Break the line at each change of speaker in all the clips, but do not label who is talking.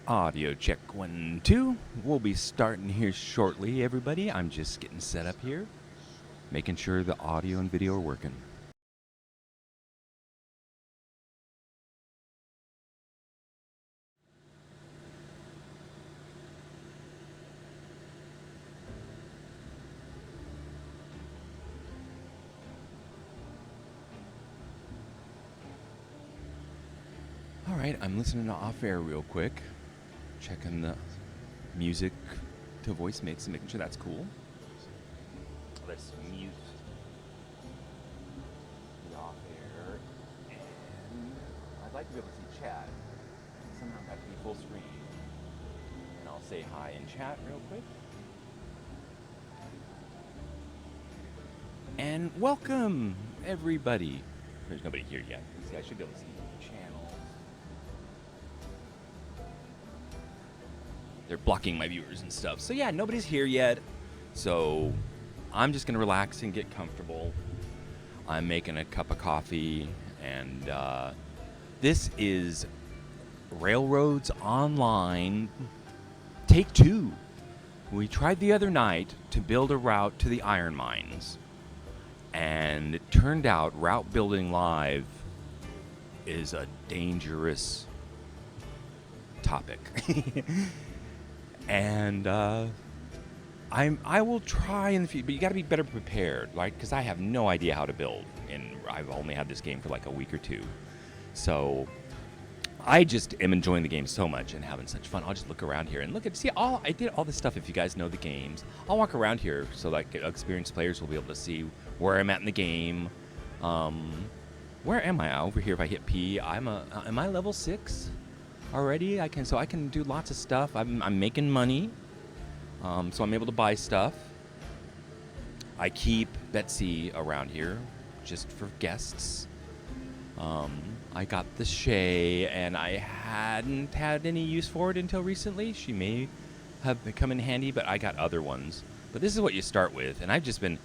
Audio check 1, 2. We'll be starting here shortly, everybody. I'm just getting set up here, making sure the audio and video are working. All right, I'm listening to off air real quick, checking the music to voice mix and making sure that's cool. Let's mute the off air, and I'd like to be able to see chat. Somehow it has to be full screen. And I'll say hi in chat real quick. And welcome, everybody. There's nobody here yet. See, I should be able to see the channel. They're blocking my viewers and stuff. So yeah, nobody's here yet. So I'm just gonna relax and get comfortable. I'm making a cup of coffee, and this is Railroads Online Take 2. We tried the other night to build a route to the iron mines, and it turned out route building live is a dangerous topic. And I will try in the future, but you got to be better prepared, right? Because I have no idea how to build, and I've only had this game for like a week or two. So I just am enjoying the game so much and having such fun. I'll just look around here and I did all this stuff. If you guys know the games, I'll walk around here so like experienced players will be able to see where I'm at in the game. Where am I over here? If I hit P, am I level 6 already? I can do lots of stuff. I'm making money, so I'm able to buy stuff. I keep Betsy around here just for guests. I got the Shay, and I hadn't had any use for it until recently. She may have come in handy, but I got other ones. But this is what you start with, and I've just been,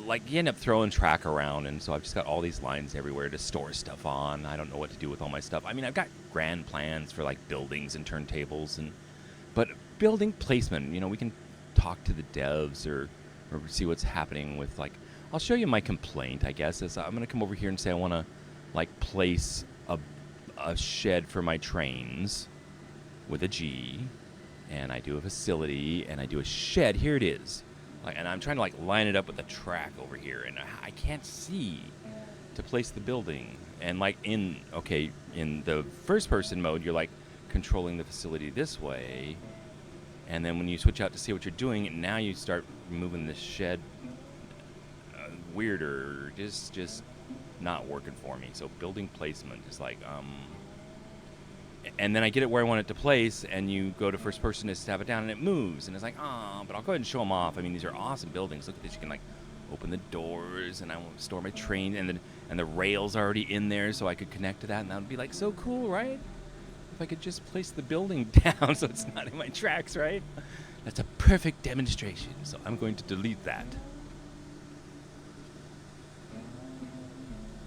like, you end up throwing track around, and so I've just got all these lines everywhere to store stuff on. I don't know what to do with all my stuff. I mean, I've got grand plans for, like, buildings and turntables, but building placement, we can talk to the devs or see what's happening with, like, I'll show you my complaint, I guess, is I'm going to come over here and say I want to, like, place a shed for my trains with a G, and I do a facility, and I do a shed. Here it is. And I'm trying to, like, line it up with the track over here, and I can't see to place the building. And, like, in the first-person mode, you're, like, controlling the facility this way, and then when you switch out to see what you're doing, now you start moving the shed weirder, just not working for me. So building placement is like, and then I get it where I want it to place, and you go to first person to stab it down, and it moves, and it's like, but I'll go ahead and show them off. I mean, these are awesome buildings. Look at this. You can, like, open the doors, and I want to store my train, and the rail's already in there, so I could connect to that, and that would be, like, so cool, right? If I could just place the building down so it's not in my tracks, right? That's a perfect demonstration, so I'm going to delete that.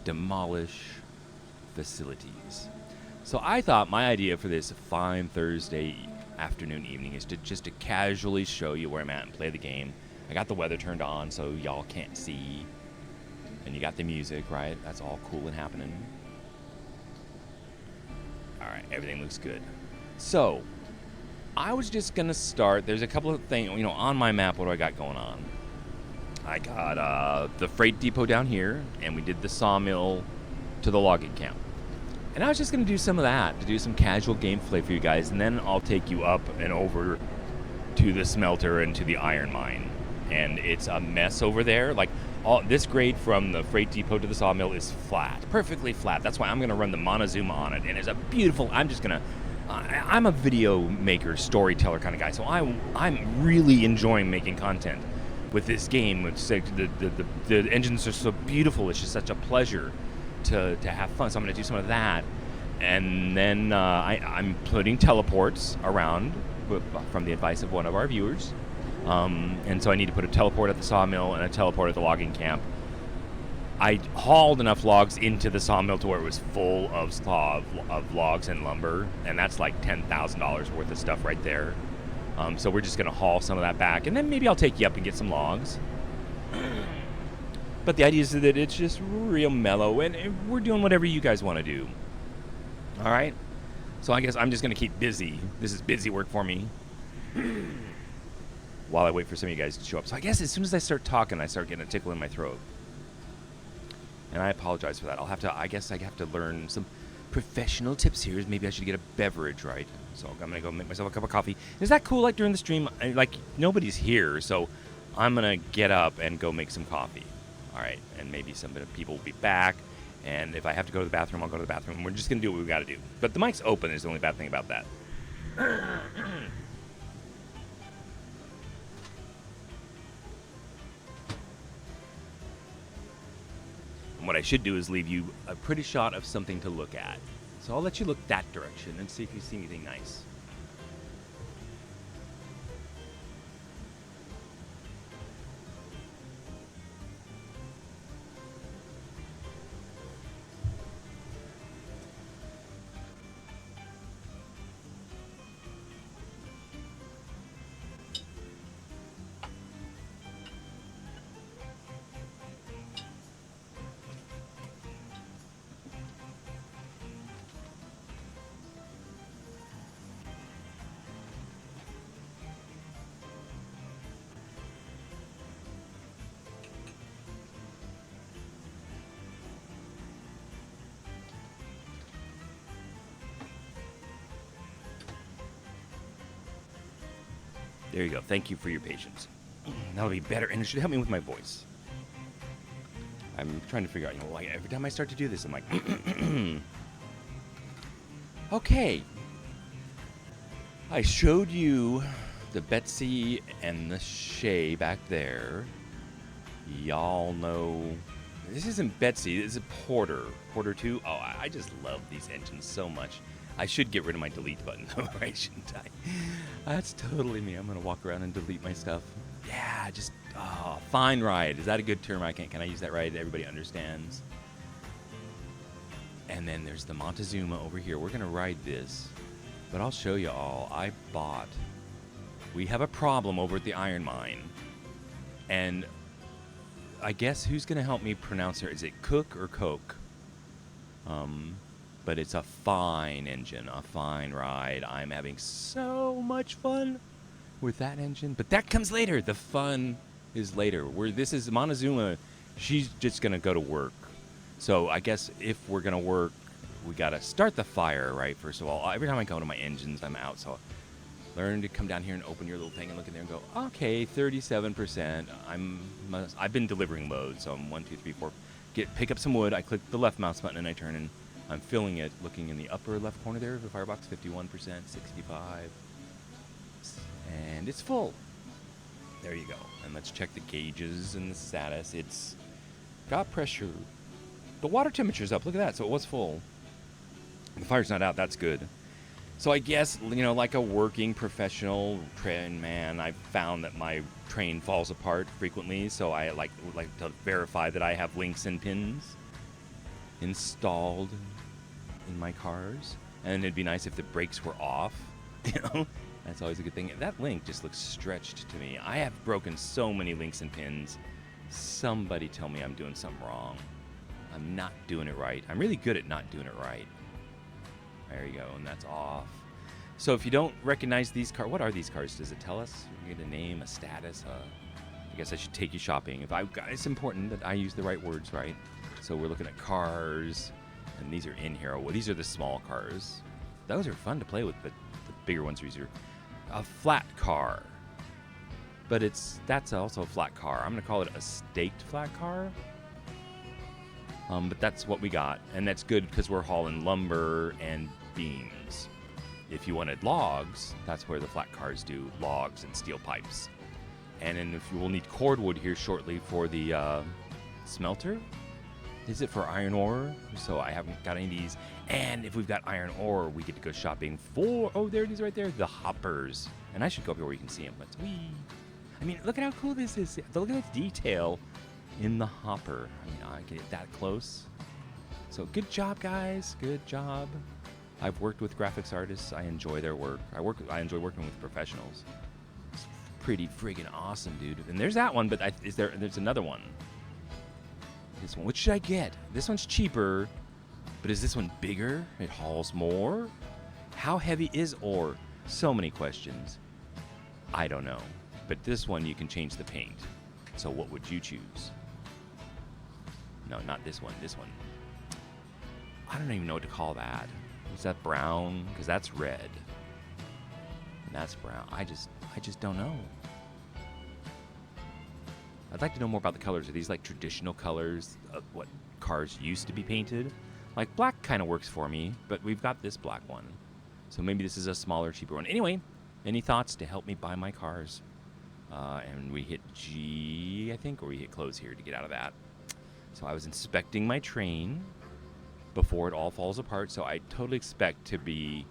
Demolish facilities. So I thought my idea for this fine Thursday afternoon, evening is to casually show you where I'm at and play the game. I got the weather turned on so y'all can't see, and you got the music, right? That's all cool and happening. All right, everything looks good. So I was just gonna start. There's a couple of things, on my map. What do I got going on? I got the freight depot down here, and we did the sawmill to the logging camp. And I was just going to do some of that, to do some casual gameplay for you guys, and then I'll take you up and over to the smelter and to the iron mine. And it's a mess over there. Like, this grade from the freight depot to the sawmill is flat, perfectly flat. That's why I'm going to run the Montezuma on it, and it's a beautiful, I'm a video maker, storyteller kind of guy, so I'm really enjoying making content with this game. It's like the engines are so beautiful. It's just such a pleasure to have fun. So I'm going to do some of that, and then I'm putting teleports around from the advice of one of our viewers, and so I need to put a teleport at the sawmill and a teleport at the logging camp. I hauled enough logs into the sawmill to where it was full of logs and lumber, and that's like $10,000 worth of stuff right there. So we're just gonna haul some of that back, and then maybe I'll take you up and get some logs. But the idea is that it's just real mellow, and we're doing whatever you guys want to do. All right. So I guess I'm just gonna keep busy. This is busy work for me. While I wait for some of you guys to show up. So I guess as soon as I start talking, I start getting a tickle in my throat. And I apologize for that. I guess I have to learn some professional tips here. Maybe I should get a beverage, right? So I'm going to go make myself a cup of coffee. Is that cool? Like during the stream, like nobody's here. So I'm going to get up and go make some coffee. All right. And maybe some people will be back. And if I have to go to the bathroom, I'll go to the bathroom. We're just going to do what we got to do. But the mic's open is the only bad thing about that. And what I should do is leave you a pretty shot of something to look at. So I'll let you look that direction and see if you see anything nice. There you go. Thank you for your patience. That'll be better, and it should help me with my voice. I'm trying to figure out, like every time I start to do this, I'm like, okay. I showed you the Betsy and the Shay back there. Y'all know this isn't Betsy. This is Porter. Porter 2. Oh, I just love these engines so much. I should get rid of my delete button, though, right? Shouldn't I? That's totally me. I'm going to walk around and delete my stuff. Yeah, just, fine ride. Is that a good term? Can I use that right? Everybody understands. And then there's the Montezuma over here. We're going to ride this. But I'll show you all. We have a problem over at the iron mine. And I guess who's going to help me pronounce her? Is it Cook or Coke? But it's a fine engine, a fine ride. I'm having so much fun with that engine. But that comes later. The fun is later. This is Montezuma. She's just going to go to work. So I guess if we're going to work, we got to start the fire, right? First of all, every time I go to my engines, I'm out. So learn to come down here and open your little thing and look in there and go, okay, 37%. I've been delivering loads. So I'm 1, 2, 3, 4. Pick up some wood. I click the left mouse button and I turn and I'm filling it, looking in the upper left corner there of the firebox, 51%, 65, and it's full. There you go. And let's check the gauges and the status. It's got pressure. The water temperature's up. Look at that. So it was full. The fire's not out. That's good. So I guess, like a working professional train man, I've found that my train falls apart frequently. So I like to verify that I have links and pins installed in my cars, and it'd be nice if the brakes were off. That's always a good thing. That link just looks stretched to me. I have broken so many links and pins. Somebody tell me I'm doing something wrong. I'm not doing it right. I'm really good at not doing it right. There you go, and that's off. So if you don't recognize these cars, what are these cars? Does it tell us? You get a name, a status. I guess I should take you shopping. It's important that I use the right words, right? So we're looking at cars. And these are in here. Well, these are the small cars. Those are fun to play with, but the bigger ones are easier. A flat car. But that's also a flat car. I'm going to call it a staked flat car. But that's what we got. And that's good because we're hauling lumber and beams. If you wanted logs, that's where the flat cars do logs and steel pipes. And then if you will need cordwood here shortly for the smelter. Is it for iron ore? So I haven't got any of these. And if we've got iron ore, we get to go shopping for, there it is right there, the hoppers. And I should go up here where you can see them. But I mean, look at how cool this is. Look at this detail in the hopper. I mean, I get it that close. So good job, guys. Good job. I've worked with graphics artists. I enjoy their work. I enjoy working with professionals. It's pretty friggin' awesome, dude. And there's that one, but there's another one. This one. Which should I get? This one's cheaper, but is this one bigger? It hauls more? How heavy is ore? So many questions. I don't know. But this one, you can change the paint. So what would you choose? No, not this one. This one. I don't even know what to call that. Is that brown? Because that's red. And that's brown. I just don't know. I'd like to know more about the colors. Are these like traditional colors of what cars used to be painted? Like black kind of works for me, but we've got this black one. So maybe this is a smaller, cheaper one. Anyway, any thoughts to help me buy my cars? And we hit G, I think, or we hit close here to get out of that. So I was inspecting my train before it all falls apart. So I totally expect to be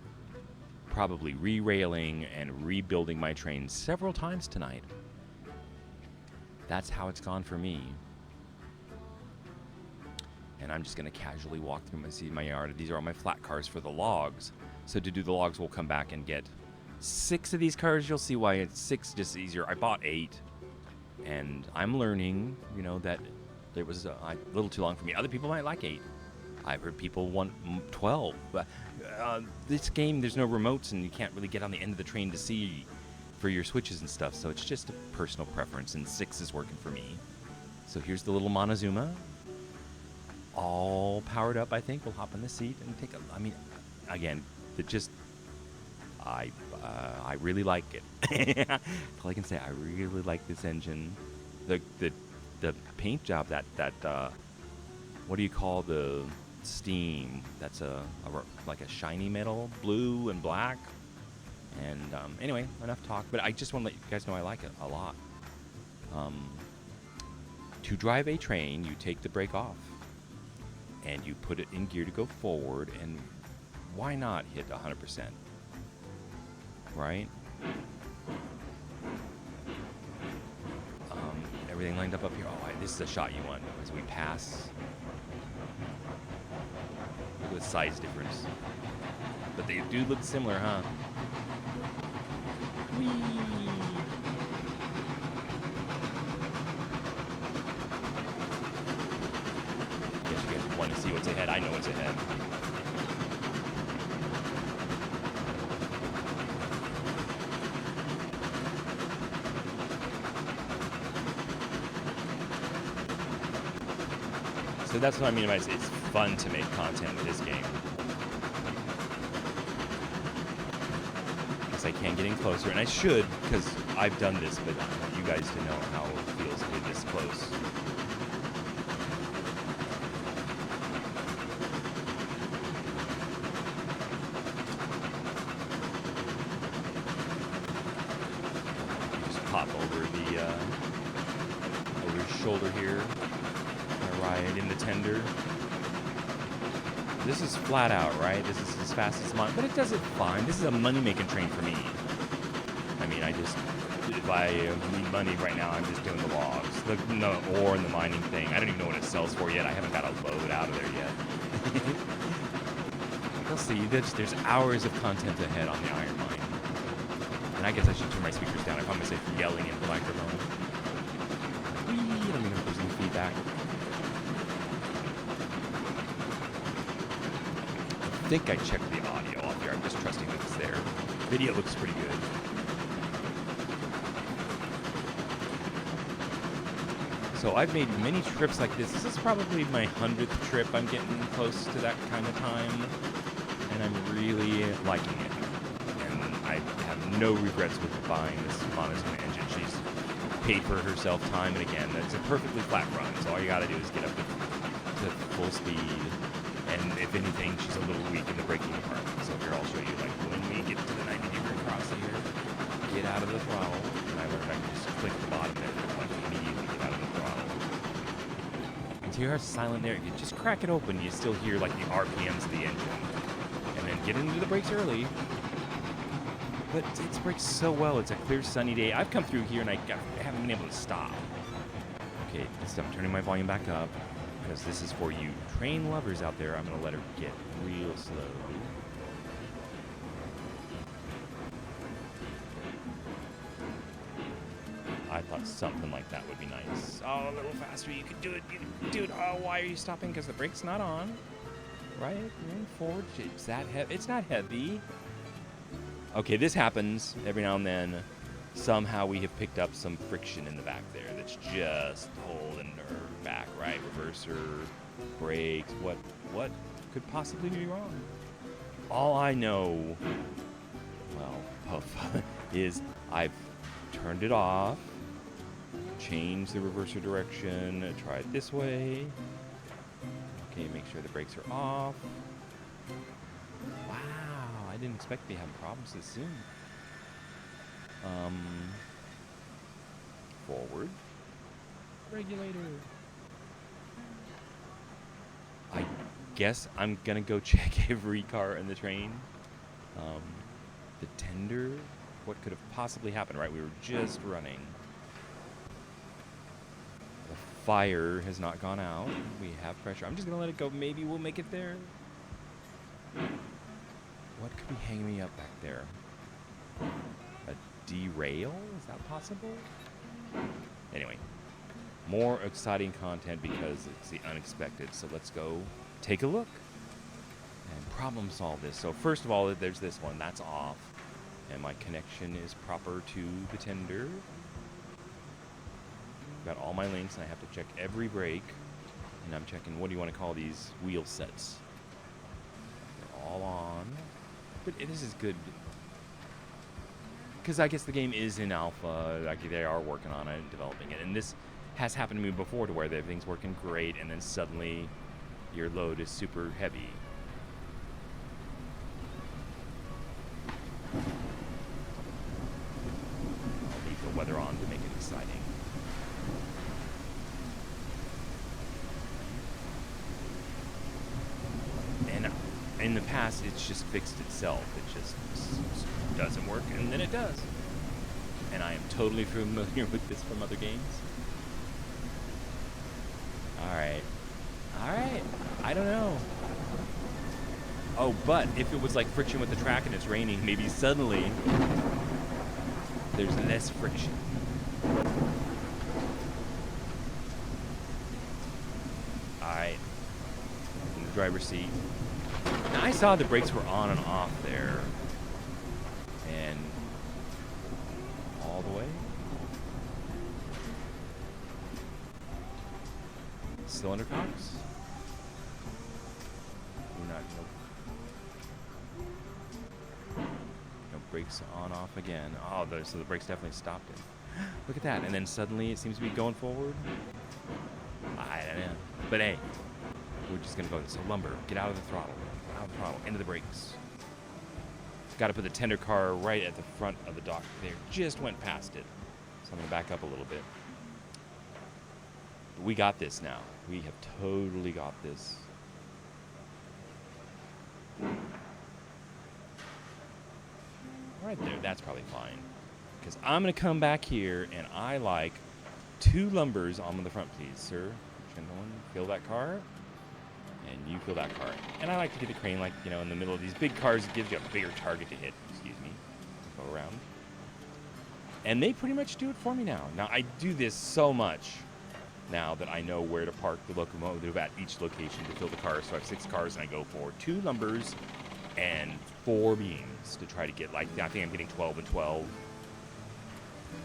probably re-railing and rebuilding my train several times tonight. That's how it's gone for me. And I'm just going to casually walk through my yard. These are all my flat cars for the logs. So to do the logs, we'll come back and get 6 of these cars. You'll see why it's 6 just easier. I bought 8. And I'm learning, that it was a little too long for me. Other people might like 8. I've heard people want 12. But this game, there's no remotes, and you can't really get on the end of the train to see for your switches and stuff. So it's just a personal preference, and 6 is working for me. So here's the little Montezuma. All powered up, I think. We'll hop in the seat and take a... I mean, again, I really like it. That's all I can say. I really like this engine. The paint job, that what do you call the steam? That's like a shiny metal, blue and black. And anyway, enough talk. But I just want to let you guys know I like it a lot. To drive a train, you take the brake off, and you put it in gear to go forward. And why not hit 100%? Right? Everything lined up here. Oh, this is a shot you want as we pass. Look at the size difference. But they do look similar, huh? Whee! Guess you guys want to see what's ahead. I know what's ahead. So that's what I mean by it's fun to make content with this game. Because I can get in closer, and I should, because I've done this, but I want you guys to know how it feels to be this close. Just pop over over his shoulder here. Ride in the tender. This is flat out, right? This is as fast as mine, but it does it fine. This is a money-making train for me. I mean, if I need money right now, I'm just doing the logs, the ore and the mining thing. I don't even know what it sells for yet. I haven't got a load out of there yet. You'll see, there's hours of content ahead on the iron mine. And I guess I should turn my speakers down. I found myself yelling into the microphone. Let me know if there's any feedback. I think I checked the audio off here. I'm just trusting that it's there. Video looks pretty good. So I've made many trips like this. This is probably my 100th trip. I'm getting close to that kind of time, and I'm really liking it. And I have no regrets with buying this Montezuma engine. She's paid for herself time and again. It's a perfectly flat run, so all you gotta do is get up to full speed. And if anything, she's a little weak in the braking department. So here I'll show you, like, when we get to the 90-degree crosshair, get out of the throttle. And I learned I can just click the bottom there, like, immediately get out of the throttle. And so you hear silent there. If you just crack it open, you still hear, like, the RPMs of the engine. And then get into the brakes early. But it brakes so well. It's a clear, sunny day. I've come through here, and I haven't been able to stop. Okay, I'm turning my volume back up because this is for you train lovers out there. I'm going to let her get real slow. I thought something like that would be nice. Oh, a little faster. You could do it. You could do it. Oh, why are you stopping? Because the brake's not on. Right? Moving forward. Is that heavy? It's not heavy. Okay, this happens every now and then. Somehow we have picked up some friction in the back there that's just holding her back, right? Reverser, brakes, what could possibly be wrong? All I know, well, Puff, is I've turned it off, changed the reverser direction, try it this way. Okay, make sure the brakes are off. Wow, I didn't expect to be having problems this soon. Forward. Regulator. I guess I'm gonna go check every car in the train. The tender. What could have possibly happened, right? We were just running. The fire has not gone out. We have pressure. I'm just gonna let it go. Maybe we'll make it there. What could be hanging me up back there? A derail? Is that possible? Anyway, more exciting content because it's the unexpected. So let's go take a look and problem solve this. So first of all, there's this one. That's off. And my connection is proper to the tender. Got all my links, and I have to check every brake. And I'm checking, what do you want to call these wheel sets? They're all on. But this is good. Because I guess the game is in alpha, like they are working on it and developing it. And this has happened to me before to where everything's working great and then suddenly your load is super heavy. I'll leave the weather on to make it exciting. And in the past, it's just fixed itself. It just doesn't work, and then it does. And I am totally familiar with this from other games. Alright. Alright. I don't know. Oh, but if it was like friction with the track and it's raining, maybe suddenly there's less friction. Alright. In the driver's seat. Now, I saw the brakes were on and off there. And all the way. Cylinder cocks. Do not no brakes on off again. Oh, so the brakes definitely stopped it. Look at that. And then suddenly it seems to be going forward. I don't know. But hey, we're just gonna go. So lumbar, get out of the throttle. Out of the throttle. Into the brakes. Got to put the tender car right at the front of the dock there. Just went past it. So I'm going to back up a little bit. But we got this now. We have totally got this. Right there. That's probably fine. Because I'm going to come back here, and I like 2 lumbers on the front, please, sir. Gentlemen, fill that car. And you fill that car. And I like to get the crane, like, you know, in the middle of these big cars. It gives you a bigger target to hit. Excuse me. Go around. And they pretty much do it for me now. Now, I do this so much now that I know where to park the locomotive at each location to fill the car. So I have 6 cars, and I go for 2 lumbers and 4 beams to try to get, like, I think I'm getting 12 and 12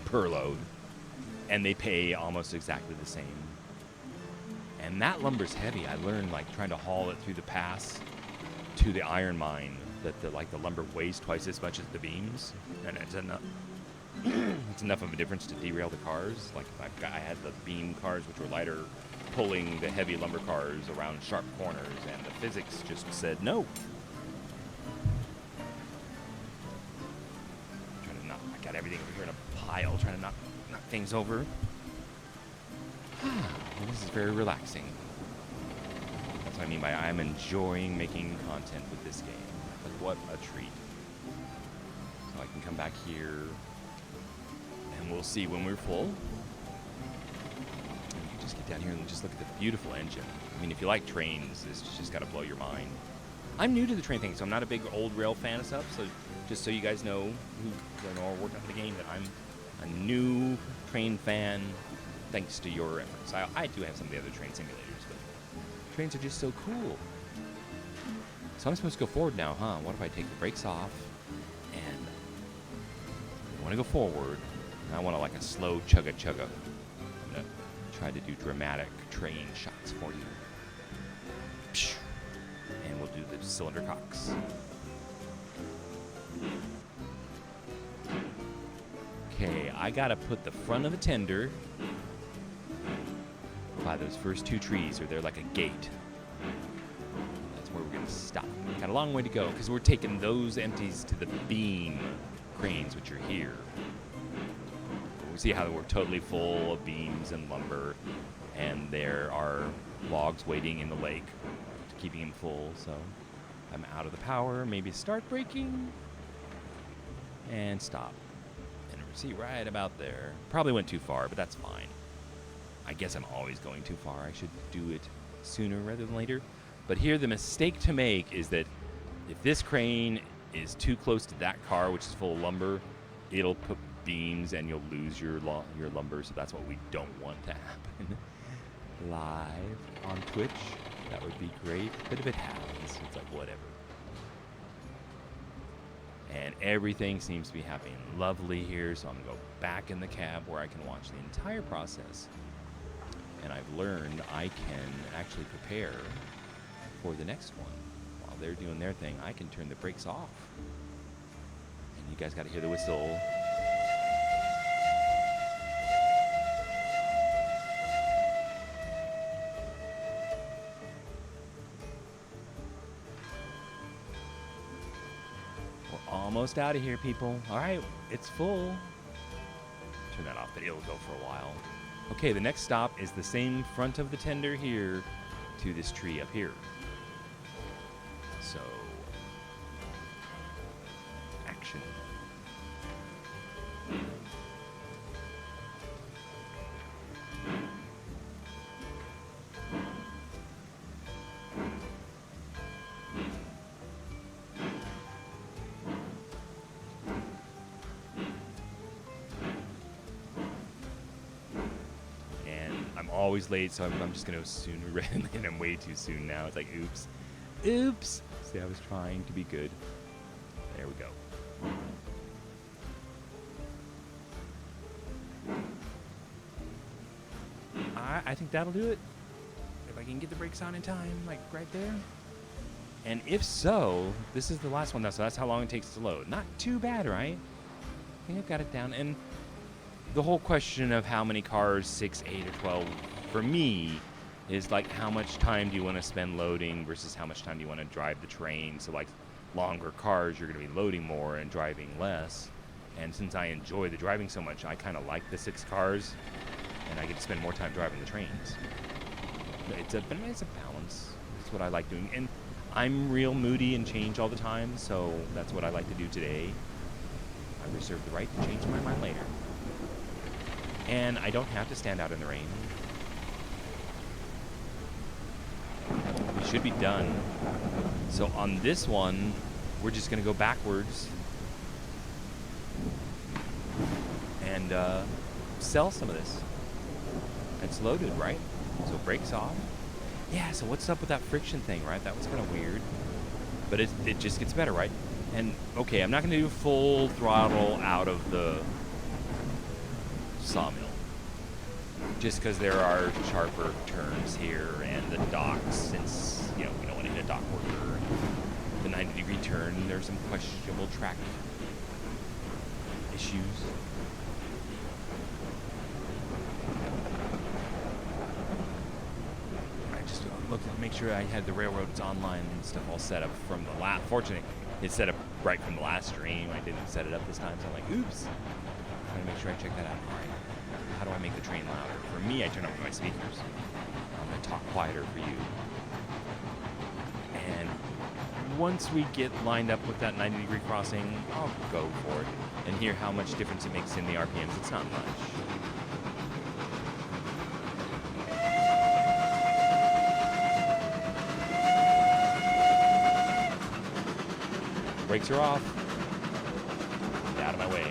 per load. And they pay almost exactly the same. And that lumber's heavy. I learned, like, trying to haul it through the pass to the iron mine that the lumber weighs twice as much as the beams, and it's enough. It's enough of a difference to derail the cars. Like, I had the beam cars, which were lighter, pulling the heavy lumber cars around sharp corners, and the physics just said no. Trying to knock. I got everything over here in a pile, trying to knock things over. Well, this is very relaxing. That's what I mean by I'm enjoying making content with this game. Like, what a treat. So I can come back here, and we'll see when we're full. just get down here and just look at the beautiful engine. I mean, if you like trains, it's just got to blow your mind. I'm new to the train thing, so I'm not a big old rail fan of stuff. So just so you guys know who are working on the game, that I'm a new train fan thanks to your efforts. I do have some of the other train simulators, but trains are just so cool. So I'm supposed to go forward now, huh? What if I take the brakes off and I want to go forward, and I want to like a slow chugga chugga. I'm going to try to do dramatic train shots for you. And we'll do the cylinder cocks. Okay, I gotta put the front of the tender by those first two trees, or they're like a gate. That's where we're gonna stop. Got a long way to go, because we're taking those empties to the beam cranes, which are here. We see how we're totally full of beams and lumber, and there are logs waiting in the lake, keeping him full. So I'm out of the power. Maybe start braking and stop. And see, right about there. Probably went too far, but that's fine. I guess I'm always going too far. I should do it sooner rather than later. But here the mistake to make is that if this crane is too close to that car, which is full of lumber, it'll put beams and you'll lose your lumber. So that's what we don't want to happen. Live on Twitch, that would be great. But if it happens, it's like whatever. And everything seems to be happening lovely here, so I'm going to go back in the cab where I can watch the entire process. And I've learned I can actually prepare for the next one. While they're doing their thing, I can turn the brakes off. And you guys got to hear the whistle. Almost out of here, people. All right, it's full. Turn that off, but it'll go for a while. Okay, the next stop is the same front of the tender here to this tree up here. So, action. Always late, so I'm just gonna assume and I'm way too soon now. It's like oops. See, I was trying to be good. There we go. I think that'll do it. If I can get the brakes on in time, like right there. And if so, this is the last one now, so that's how long it takes to load. Not too bad, right? I think I've got it down. And the whole question of how many cars, 6, 8, or 12, for me, is like how much time do you want to spend loading versus how much time do you want to drive the train. So like longer cars, you're going to be loading more and driving less. And since I enjoy the driving so much, I kind of like the 6 cars, and I get to spend more time driving the trains. It's a balance. It's what I like doing. And I'm real moody and change all the time, so that's what I like to do today. I reserve the right to change my mind later. And I don't have to stand out in the rain. We should be done. So on this one, we're just going to go backwards and sell some of this. It's loaded, right? So brakes off. Yeah, so what's up with that friction thing, right? That was kind of weird. But it just gets better, right? And, okay, I'm not going to do full throttle out of the sawmill. Just because there are sharper turns here and the docks, since, you know, we don't want to hit a dock worker. The 90-degree turn, there's some questionable track issues. I just looked to make sure I had the railroads online and stuff all set up from the last. Fortunately, it's set up right from the last stream. I didn't set it up this time, so I'm like, oops. I'm trying to make sure I check that out. All right. How do I make the train louder? For me, I turn up my speakers. I'm going to talk quieter for you. And once we get lined up with that 90-degree crossing, I'll go for it and hear how much difference it makes in the RPMs. It's not much. Brakes are off. Get out of my way.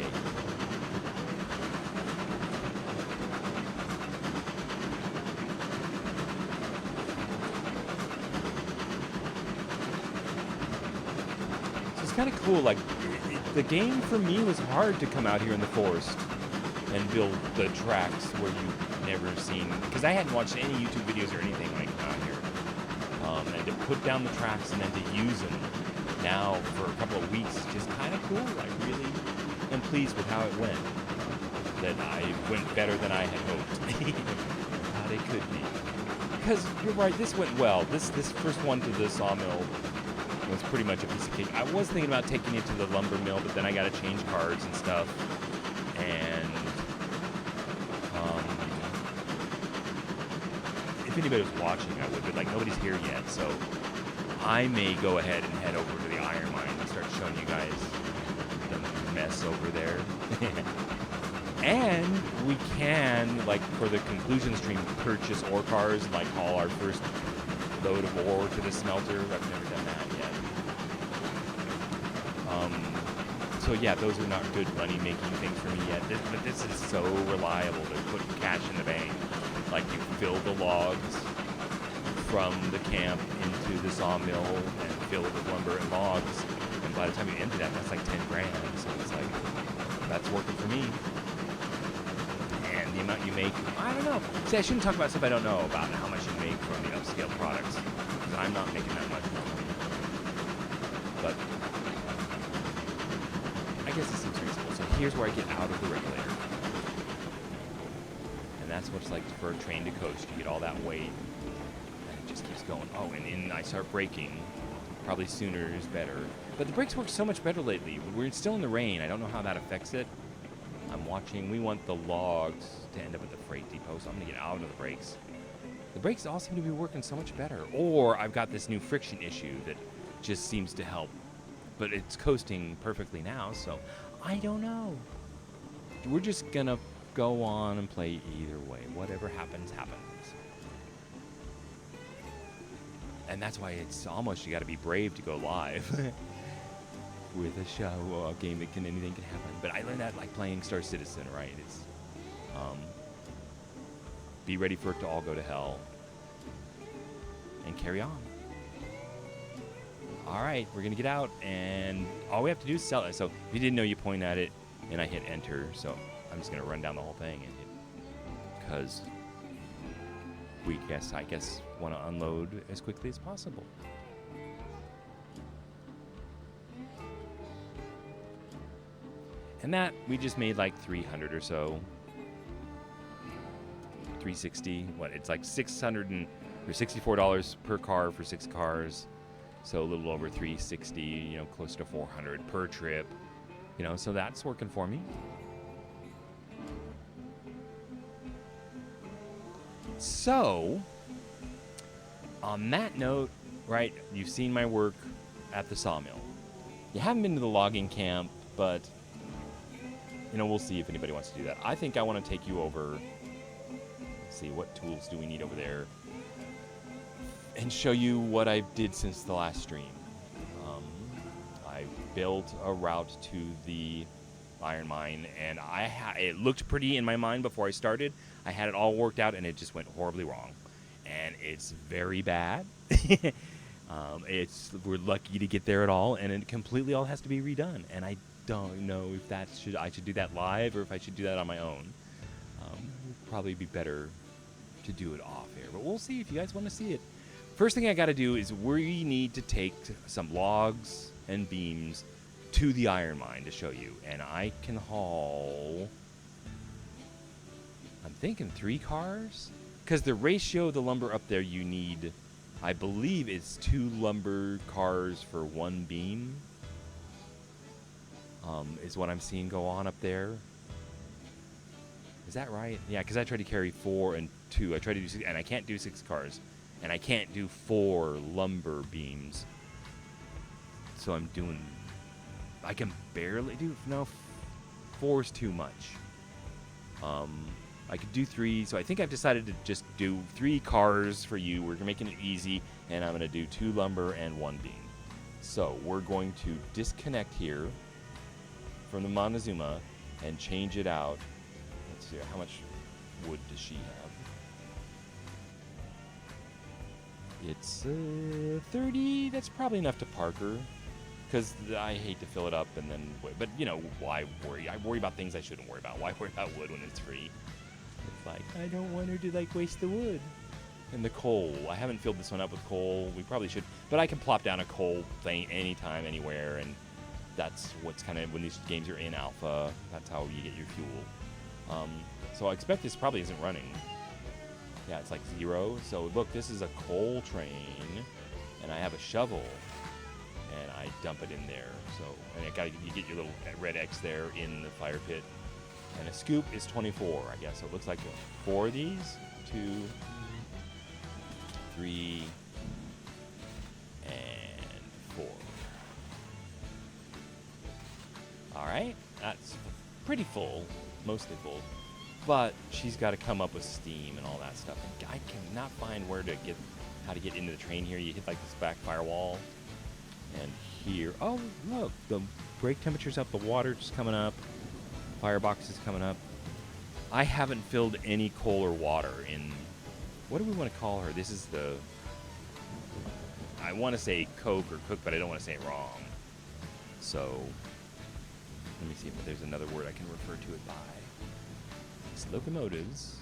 So it's kind of cool. Like, the game for me was hard to come out here in the forest and build the tracks where you've never seen, because I hadn't watched any YouTube videos or anything when I came out here. And to put down the tracks and then to use them now for a couple of weeks is just kind of cool. I really am pleased with how it went. That I went better than I had hoped. Thought it could be. Because you're right, this went well. This first one to the sawmill was pretty much a piece of cake. I was thinking about taking it to the lumber mill, but then I got to change cards and stuff. And if anybody was watching, I would, but like nobody's here yet, so I may go ahead and head over to the iron mine and start showing you guys the mess over there. And we can, like, for the conclusion stream, purchase ore cars and like haul our first load of ore to the smelter. I've never done that yet. So yeah, those are not good money-making things for me yet. But this is so reliable to put cash in the bank. Like, you fill the logs from the camp into the sawmill and fill it with lumber and logs. And by the time you empty that, that's like 10 grand. So it's like, that's working for me. And the amount you make, I don't know. See, I shouldn't talk about stuff I don't know about, how much you make from the upscale products. Because I'm not making that much money. But I guess it seems reasonable. So here's where I get out of the regulator. And that's what it's like for a train to coast. You get all that weight, and it just keeps going. Oh, and then I start braking. Probably sooner is better. But the brakes work so much better lately. We're still in the rain. I don't know how that affects it. I'm watching. We want the logs to end up at the freight depot, so I'm going to get out of the brakes. The brakes all seem to be working so much better. Or I've got this new friction issue that just seems to help. But it's coasting perfectly now, so I don't know. We're just going to go on and play either way. Whatever happens, happens. And that's why it's almost, you got to be brave to go live with a show or a game that anything can happen. But I learned that like playing Star Citizen, right? It's be ready for it to all go to hell and carry on. All right, we're gonna get out, and all we have to do is sell it. So if you didn't know, you point at it, and I hit enter. So I'm just gonna run down the whole thing, and because I guess want to unload as quickly as possible. And that we just made like 300 or so. 360. What? It's like $64 per car for 6 cars. So a little over 360, you know, close to 400 per trip. You know, so that's working for me. So, on that note, right, you've seen my work at the sawmill. You haven't been to the logging camp, but, you know, we'll see if anybody wants to do that. I think I want to take you over, see what tools do we need over there, and show you what I did since the last stream. I built a route to the iron mine, and it looked pretty in my mind before I started. I had it all worked out, and it just went horribly wrong, and it's very bad. We're lucky to get there at all, and it completely all has to be redone. And I don't know if I should do that live or if I should do that on my own. It'd probably be better to do it off air, but we'll see if you guys want to see it. First thing I got to do is we need to take some logs and beams to the iron mine to show you, and I can haul, I'm thinking 3 cars, because the ratio of the lumber up there you need, I believe it's 2 lumber cars for 1 beam, is what I'm seeing go on up there. Is that right? Yeah, because I tried to carry 4 and 2. I tried to do 6, and I can't do 6 cars, and I can't do 4 lumber beams. So I'm doing, I can barely do, no, 4 is too much. I could do 3, so I think I've decided to just do 3 cars for you. We're making it easy, and I'm going to do 2 lumber and 1 beam. So we're going to disconnect here from the Montezuma and change it out. Let's see, how much wood does she have? It's 30. That's probably enough to park her. Because I hate to fill it up and then... But, you know, why worry? I worry about things I shouldn't worry about. Why worry about wood when it's free? It's like, I don't want her to, like, waste the wood. And the coal. I haven't filled this one up with coal. We probably should. But I can plop down a coal thing anytime, anywhere. And that's what's kind of... When these games are in alpha, that's how you get your fuel. So I expect this probably isn't running. Yeah, it's like 0. So, look, this is a coal train. And I have a shovel. And I dump it in there. So, and you get your little red X there in the fire pit. And a scoop is 24, I guess. So it looks like 4 of these. 2, 3, and 4. All right, that's pretty full, mostly full. But she's got to come up with steam and all that stuff. And I cannot find how to get into the train here. You hit like this back firewall. And here, oh look, the brake temperature's up, the water's coming up, firebox is coming up. I haven't filled any coal or water in, what do we want to call her? This is the, I want to say Coke or Cook, but I don't want to say it wrong. So, let me see if there's another word I can refer to it by. It's locomotives.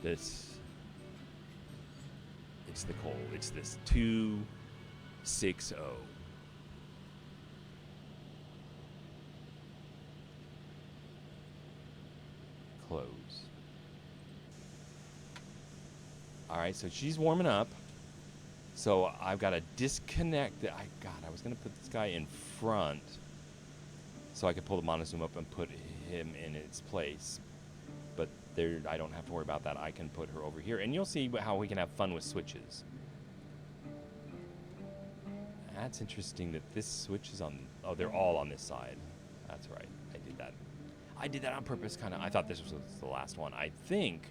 It's the coal. It's this 260. Close. All right, so she's warming up. So I've got to disconnect. I was going to put this guy in front so I could pull the Montezuma up and put him in its place. But there, I don't have to worry about that. I can put her over here. And you'll see how we can have fun with switches. That's interesting that this switch is on... Oh, they're all on this side. That's right. I did that. I did that on purpose, kind of. I thought this was the last one. I think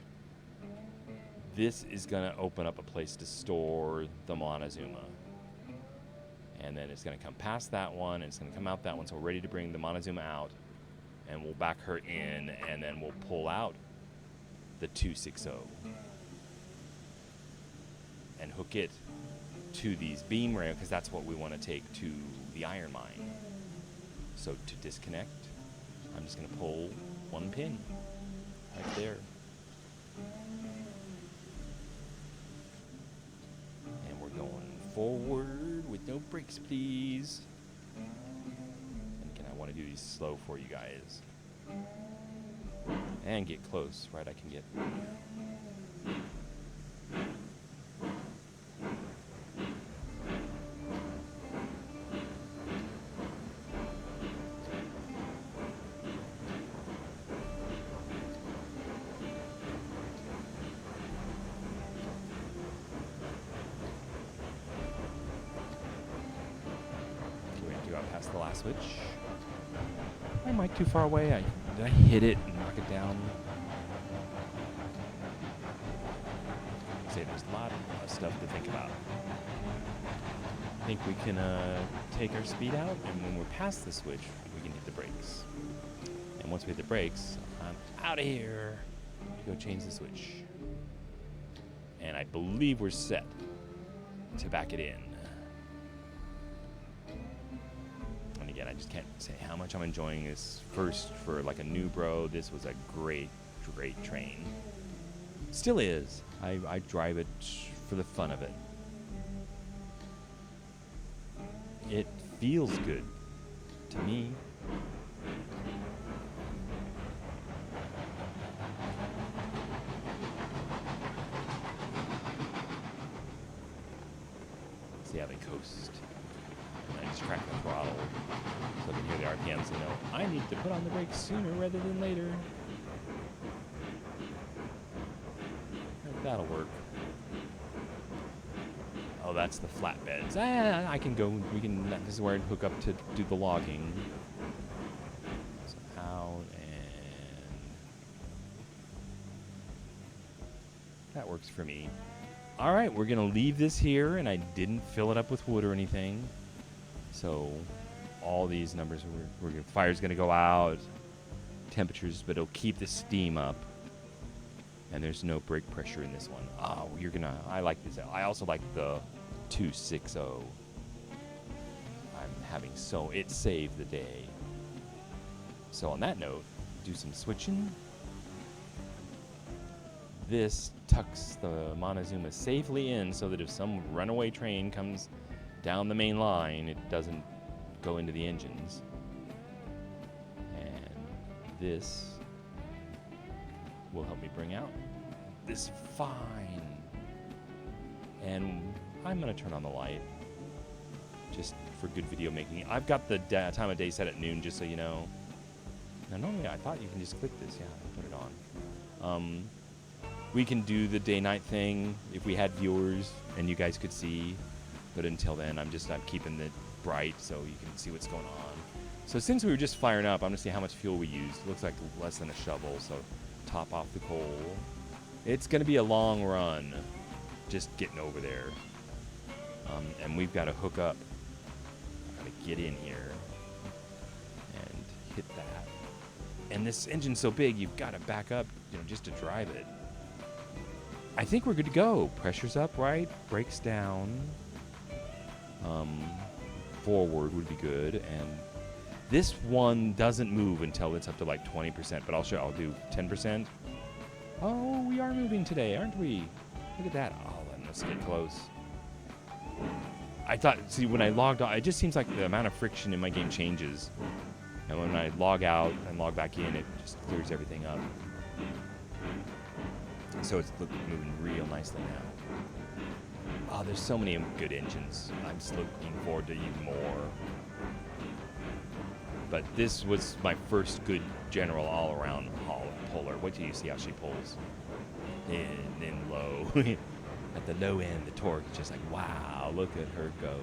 this is going to open up a place to store the Montezuma. And then it's going to come past that one, and it's going to come out that one. So we're ready to bring the Montezuma out. And we'll back her in, and then we'll pull out the 260 and hook it to these beam rails, because that's what we want to take to the iron mine. So to disconnect, I'm just going to pull one pin right there. And we're going forward with no brakes, please. I want to do these slow for you guys. And get close, right? I can get... Okay, we have to go out past the last switch. Oh, mic too far away. Did I hit it and knock it down? Say there's a lot of stuff to think about. I think we can take our speed out, and when we're past the switch, we can hit the brakes. And once we hit the brakes, I'm out of here. Go change the switch. And I believe we're set to back it in. Again, I just can't say how much I'm enjoying this. First, for like a new bro, this was a great, great train. Still is. I drive it for the fun of it. It feels good to me. See how they coast. And I just crack the throttle so I can hear the RPMs and know I need to put on the brakes sooner rather than later. That'll work. Oh, that's the flatbeds. I can go. This is where I'd hook up to do the logging. That works for me. All right, we're going to leave this here, and I didn't fill it up with wood or anything. So all these numbers, fire's going to go out, temperatures, but it'll keep the steam up. And there's no brake pressure in this one. Oh, I like this. I also like the 260. It saved the day. So on that note, do some switching. This tucks the Montezuma safely in so that if some runaway train comes down the main line, it doesn't go into the engines. And this will help me bring out this fine. And I'm going to turn on the light just for good video making. I've got the time of day set at noon, just so you know. Now, normally I thought you can just click this. Yeah, put it on. We can do the day-night thing if we had viewers and you guys could see. But until then, I'm keeping it bright so you can see what's going on. So since we were just firing up, I'm going to see how much fuel we used. It looks like less than a shovel, so top off the coal. It's going to be a long run just getting over there. And we've got to hook up. Got to get in here and hit that. And this engine's so big, you've got to back up, just to drive it. I think we're good to go. Pressure's up, right? Brakes down. Forward would be good. And this one doesn't move until it's up to like 20%, but I'll do 10%. Oh, we are moving today, aren't we? Look at that. Oh, let's get close. I thought, when I logged on, it just seems like the amount of friction in my game changes. And when I log out and log back in, it just clears everything up. So it's moving real nicely now. Oh, there's so many good engines. I'm just looking forward to even more. But this was my first good general all-around puller. Wait till you see how she pulls. And then low. At the low end, the torque is just like, wow, look at her go.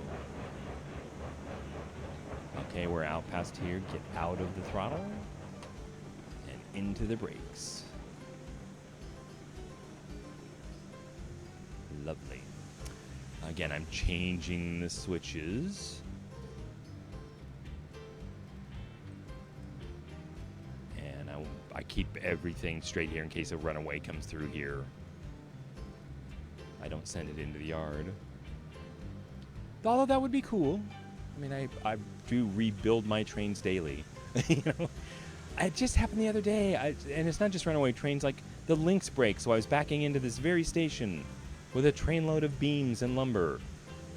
Okay, we're out past here. Get out of the throttle and into the brakes. Lovely. Again, I'm changing the switches. And I keep everything straight here in case a runaway comes through here. I don't send it into the yard. Although that would be cool. I mean, I do rebuild my trains daily. It just happened the other day. And it's not just runaway trains, like the Lynx break. So I was backing into this very station with a trainload of beams and lumber.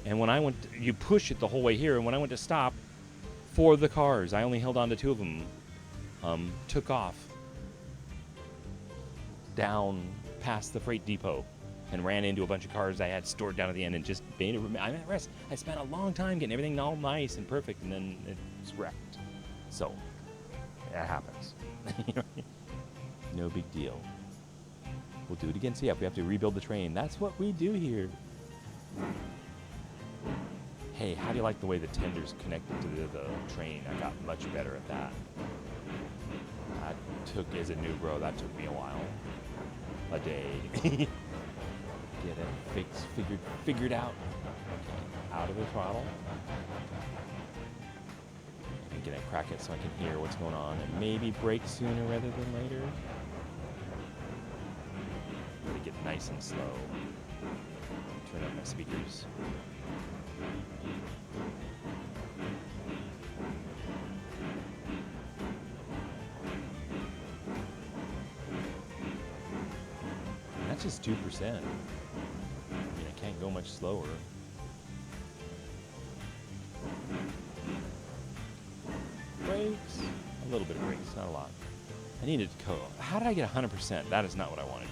And when you push it the whole way here. And when I went to stop, 4 of the cars, I only held on to 2 of them, took off down past the freight depot. And ran into a bunch of cars I had stored down at the end and just made it. I'm at rest. I spent a long time getting everything all nice and perfect, and then it's wrecked. So, that happens. No big deal. We'll do it again. So yeah, if we have to rebuild the train, that's what we do here. Hey, how do you like the way the tender's connected to the train? I got much better at that. As a new bro, that took me a while. A day. Get it figured out. Okay, out of the throttle. And get it, crack it so I can hear what's going on and maybe brake sooner rather than later. Really get nice and slow. Turn up my speakers. And that's just 2%. Can't go much slower. Brakes. A little bit of brakes, not a lot. I needed to go. How did I get 100%? That is not what I wanted.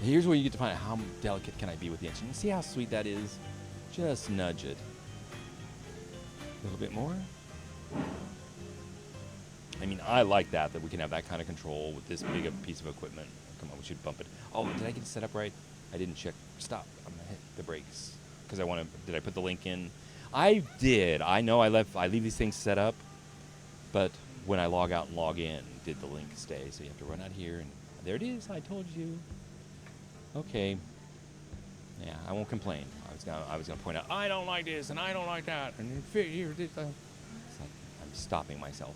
Here's where you get to find out how delicate can I be with the engine. See how sweet that is? Just nudge it. A little bit more. I mean, I like that we can have that kind of control with this big of a piece of equipment. Come on, we should bump it. Oh, did I get it set up right? I didn't check. Stop. I'm going to hit the brakes. Because did I put the link in? I did. I know I leave these things set up. But when I log out and log in, did the link stay? So you have to run out here and there it is. I told you. Okay. Yeah, I won't complain. I was gonna point out I don't like this and I don't like that and here this. It's like I'm stopping myself.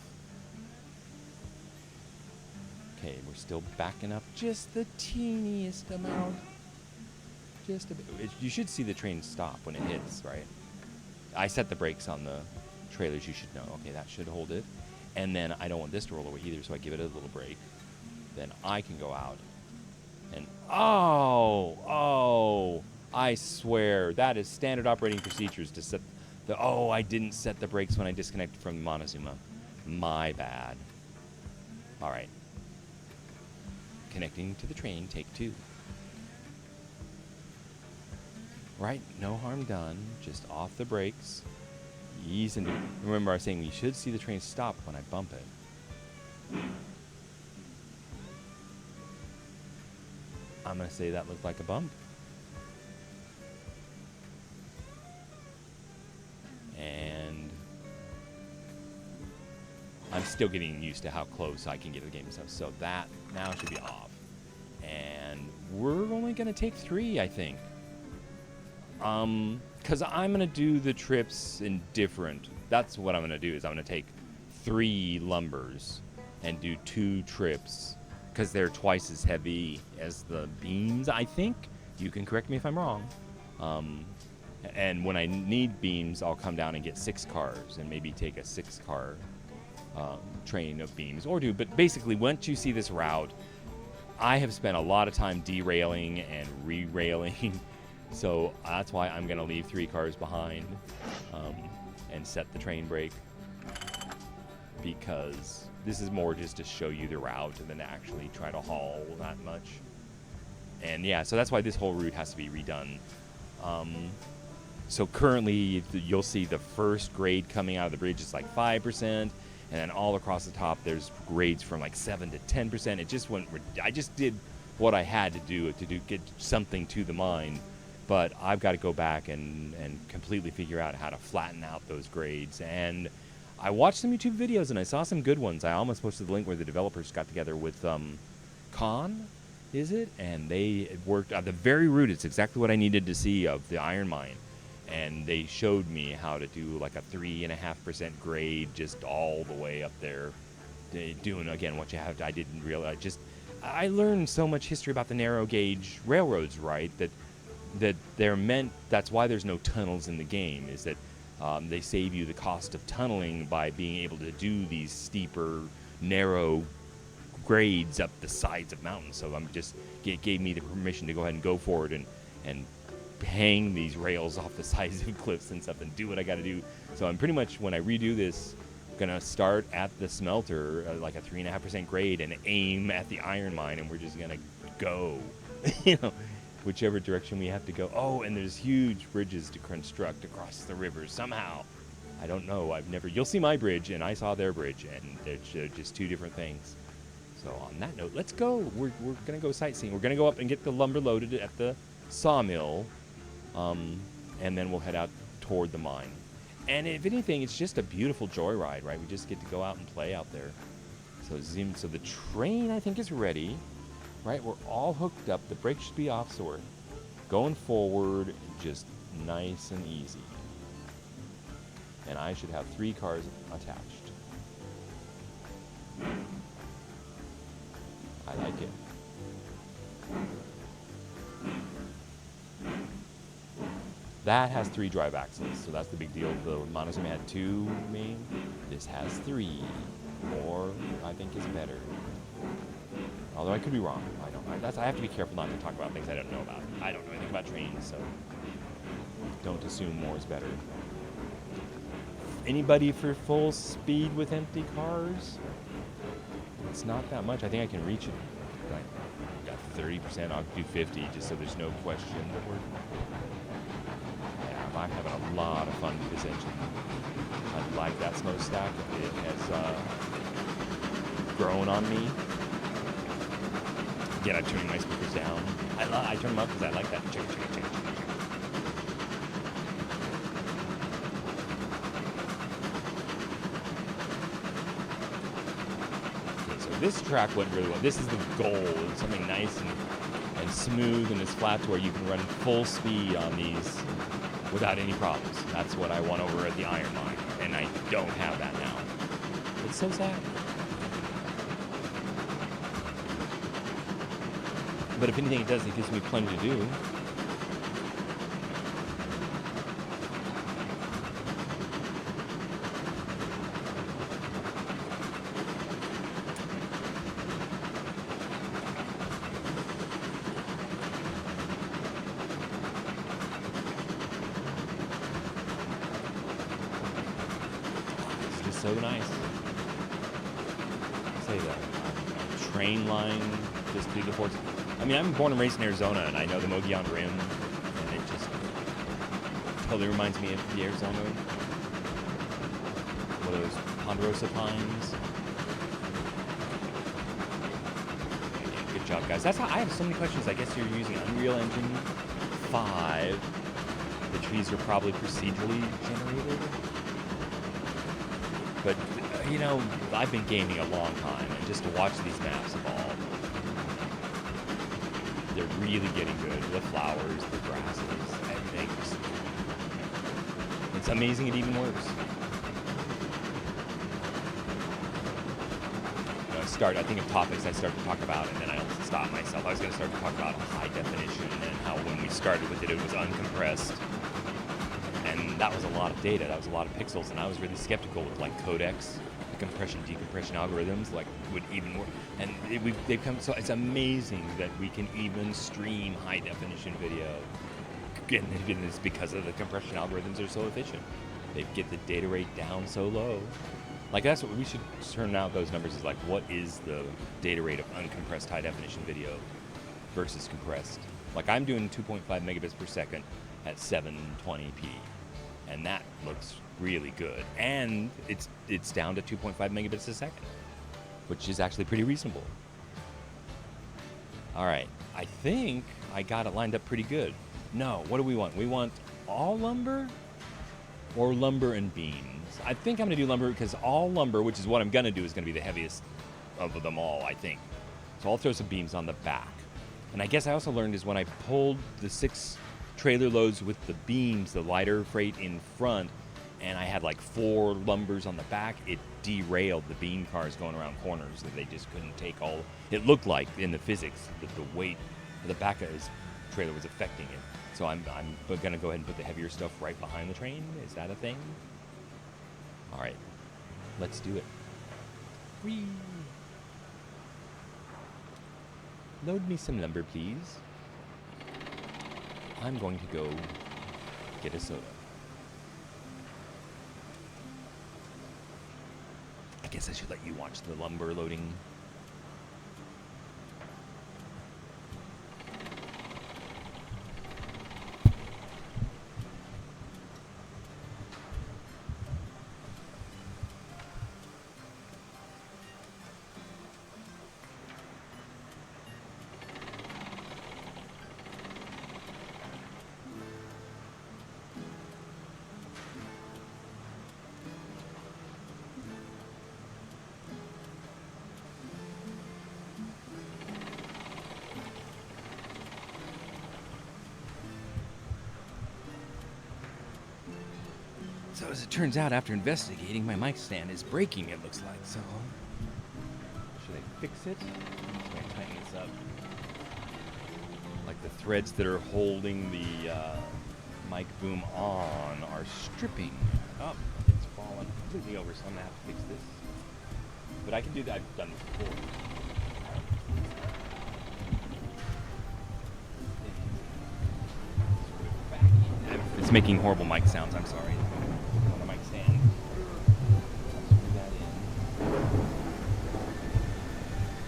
Okay, we're still backing up just the teeniest amount. Just a bit. You should see the train stop when it hits, right? I set the brakes on the trailers. You should know. Okay, that should hold it. And then I don't want this to roll away either, so I give it a little brake. Then I can go out. And oh, I swear that is standard operating procedures to set the. Oh, I didn't set the brakes when I disconnected from Montezuma. My bad. All right. Connecting to the train, take 2. Right, no harm done. Just off the brakes. Ease into. Remember, I was saying we should see the train stop when I bump it. I'm gonna say that looked like a bump. And I'm still getting used to how close I can get to the game and stuff. So that now should be off. And we're only gonna take 3, I think. Because I'm gonna do the trips in different. That's what I'm gonna do. Is I'm gonna take 3 lumbers and do 2 trips. Because they're twice as heavy as the beams, I think. You can correct me if I'm wrong. And when I need beams, I'll come down and get 6 cars and maybe take a 6-car train of beams or do. But basically, once you see this route, I have spent a lot of time derailing and re-railing. So that's why I'm going to leave 3 cars behind and set the train brake. Because this is more just to show you the route than to actually try to haul that much. And yeah, so that's why this whole route has to be redone. So currently, you'll see the first grade coming out of the bridge is like 5%, and then all across the top, there's grades from like 7 to 10%. It just went. I just did what I had to do get something to the mine, but I've got to go back and completely figure out how to flatten out those grades. And I watched some YouTube videos and I saw some good ones. I almost posted the link where the developers got together with Khan, is it? And they worked at the very root. It's exactly what I needed to see of the iron mine. And they showed me how to do like a 3.5% grade just all the way up there. Doing, again, what you have to, I didn't realize. I learned so much history about the narrow gauge railroads, right? That they're meant, that's why there's no tunnels in the game, is that they save you the cost of tunneling by being able to do these steeper, narrow grades up the sides of mountains. So it gave me the permission to go ahead and go forward and hang these rails off the sides of cliffs and stuff and do what I got to do. So I'm pretty much, when I redo this, gonna start at the smelter, like a 3.5% grade, and aim at the iron mine, and we're just gonna go, whichever direction we have to go. Oh, and there's huge bridges to construct across the river somehow. I don't know. You'll see my bridge, and I saw their bridge, and they're just 2 different things. So on that note, let's go. We're gonna go sightseeing. We're gonna go up and get the lumber loaded at the sawmill, and then we'll head out toward the mine. And if anything, it's just a beautiful joyride, right? We just get to go out and play out there. So the train, I think, is ready, right? We're all hooked up. The brakes should be off, so we're going forward, just nice and easy. And I should have 3 cars attached. I like it. That has 3 drive axles, so that's the big deal. The Montezuma had 2 main. This has 3. More, I think, is better. Although I could be wrong. I have to be careful not to talk about things I don't know about. I don't know anything about trains, so don't assume more is better. Anybody for full speed with empty cars? It's not that much. I think I can reach it. I got 30%. I'll do 50 just so there's no question that I'm having a lot of fun with this engine. I like that smokestack. It has grown on me. Again, I'm turning my speakers down. I turn them up because I like that. Check. Okay, so This track went really well. This is the goal. It's something nice and smooth and as flat to where you can run full speed on these without any problems. That's what I want over at the Iron Mine, and I don't have that now. It's so sad. But if anything it does, it gives me plenty to do. So nice. Say that train line just through the forts. I mean, I'm born and raised in Arizona, and I know the Mogollon Rim, and it just totally reminds me of the Arizona. What are those ponderosa pines? Yeah, good job, guys. That's how I have so many questions. I guess you're using Unreal Engine 5. The trees are probably procedurally generated. But, you know, I've been gaming a long time, and just to watch these maps evolve, they're really getting good. The flowers, the grasses, everything. It's amazing it even works. You know, I think of topics I start to talk about, and then I also stop myself. I was going to start to talk about high definition and how when we started with it, it was uncompressed. And that was a lot of data, that was a lot of pixels, and I was really skeptical with like codecs, the compression, decompression algorithms, like would even work. And they've come, so it's amazing that we can even stream high definition video. And it's because of the compression algorithms are so efficient. They get the data rate down so low. Like that's what we should turn out those numbers is like, what is the data rate of uncompressed high definition video versus compressed? Like I'm doing 2.5 megabits per second at 720p. And that looks really good. And it's down to 2.5 megabits a second, which is actually pretty reasonable. All right, I think I got it lined up pretty good. No, what do we want? We want all lumber or lumber and beams? I think I'm gonna do lumber because all lumber, which is what I'm gonna do, is gonna be the heaviest of them all, I think. So I'll throw some beams on the back. And I guess I also learned is when I pulled the 6 trailer loads with the beams, the lighter freight in front, and I had like 4 lumbers on the back, it derailed the beam cars going around corners that they just couldn't take all. It looked like in the physics that the weight of the back of his trailer was affecting it. So I'm gonna go ahead and put the heavier stuff right behind the train. Is that a thing? All right, let's do it. Whee! Load me some lumber, please. I'm going to go get a soda. I guess I should let you watch the lumber loading. So as it turns out, after investigating, my mic stand is breaking, it looks like. So should I fix it? Should I tighten this up? Like the threads that are holding the mic boom on are stripping. Oh, it's fallen completely over, so I'm gonna have to fix this. But I can do that. I've done this before. It's making horrible mic sounds. I'm sorry. On the mic stand. Screw that in.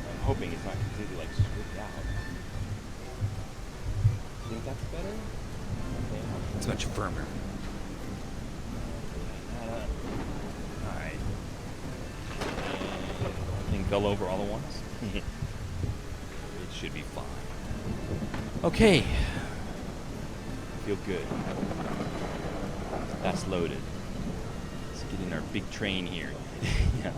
I'm hoping it's not completely like stripped out. Think that's better? It's much firmer. Alright. Everything fell over all at once. It should be fine. Okay. Feel good. That's loaded. Let's get in our big train here. Yeah.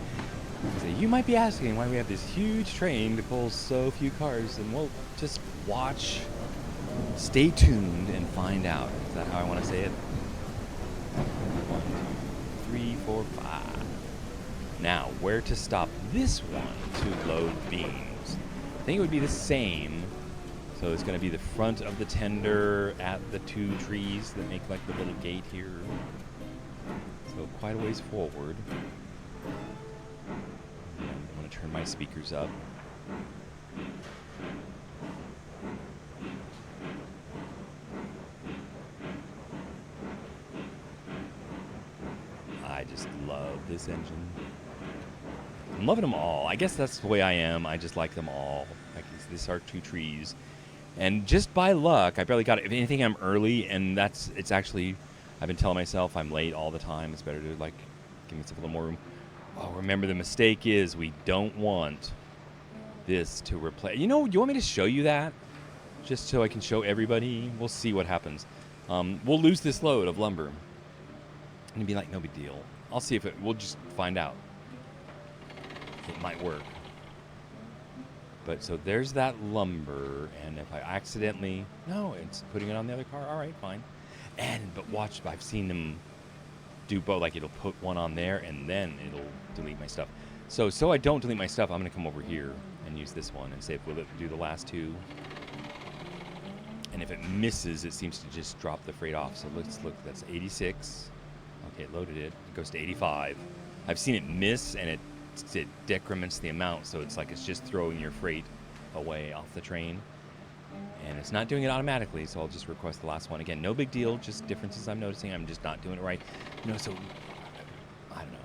you might be asking why we have this huge train to pull so few cars, and we'll just watch, stay tuned, and find out. Is that how I want to say it? 1, 2, 3, 4, 5. Now, where to stop this one to load beams? I think it would be the same. So it's going to be the front of the tender at the 2 trees that make like the little gate here. So quite a ways forward. And I'm going to turn my speakers up. I just love this engine. I'm loving them all. I guess that's the way I am. I just like them all. Like these are 2 trees. And just by luck, I barely got it. If anything, I'm early, and it's actually, I've been telling myself I'm late all the time. It's better to, like, give myself a little more room. Oh, remember, the mistake is we don't want this to replace. You know, you want me to show you that? Just so I can show everybody? We'll see what happens. We'll lose this load of lumber. And you'd be like, no big deal. I'll see if we'll just find out. It might work. But so there's that lumber, and if I accidentally, no, it's putting it on the other car. All right, fine. But watch, I've seen them do both. Like it'll put one on there, and then it'll delete my stuff. So I don't delete my stuff, I'm gonna come over here and use this one and say, will it do the last 2? And if it misses, it seems to just drop the freight off. So let's look. That's 86. Okay, it loaded it. It goes to 85. I've seen it miss, and it decrements the amount, so it's like it's just throwing your freight away off the train, and it's not doing it automatically. So I'll just request the last one again. No big deal, just differences I'm noticing. I'm just not doing it right. So I don't know.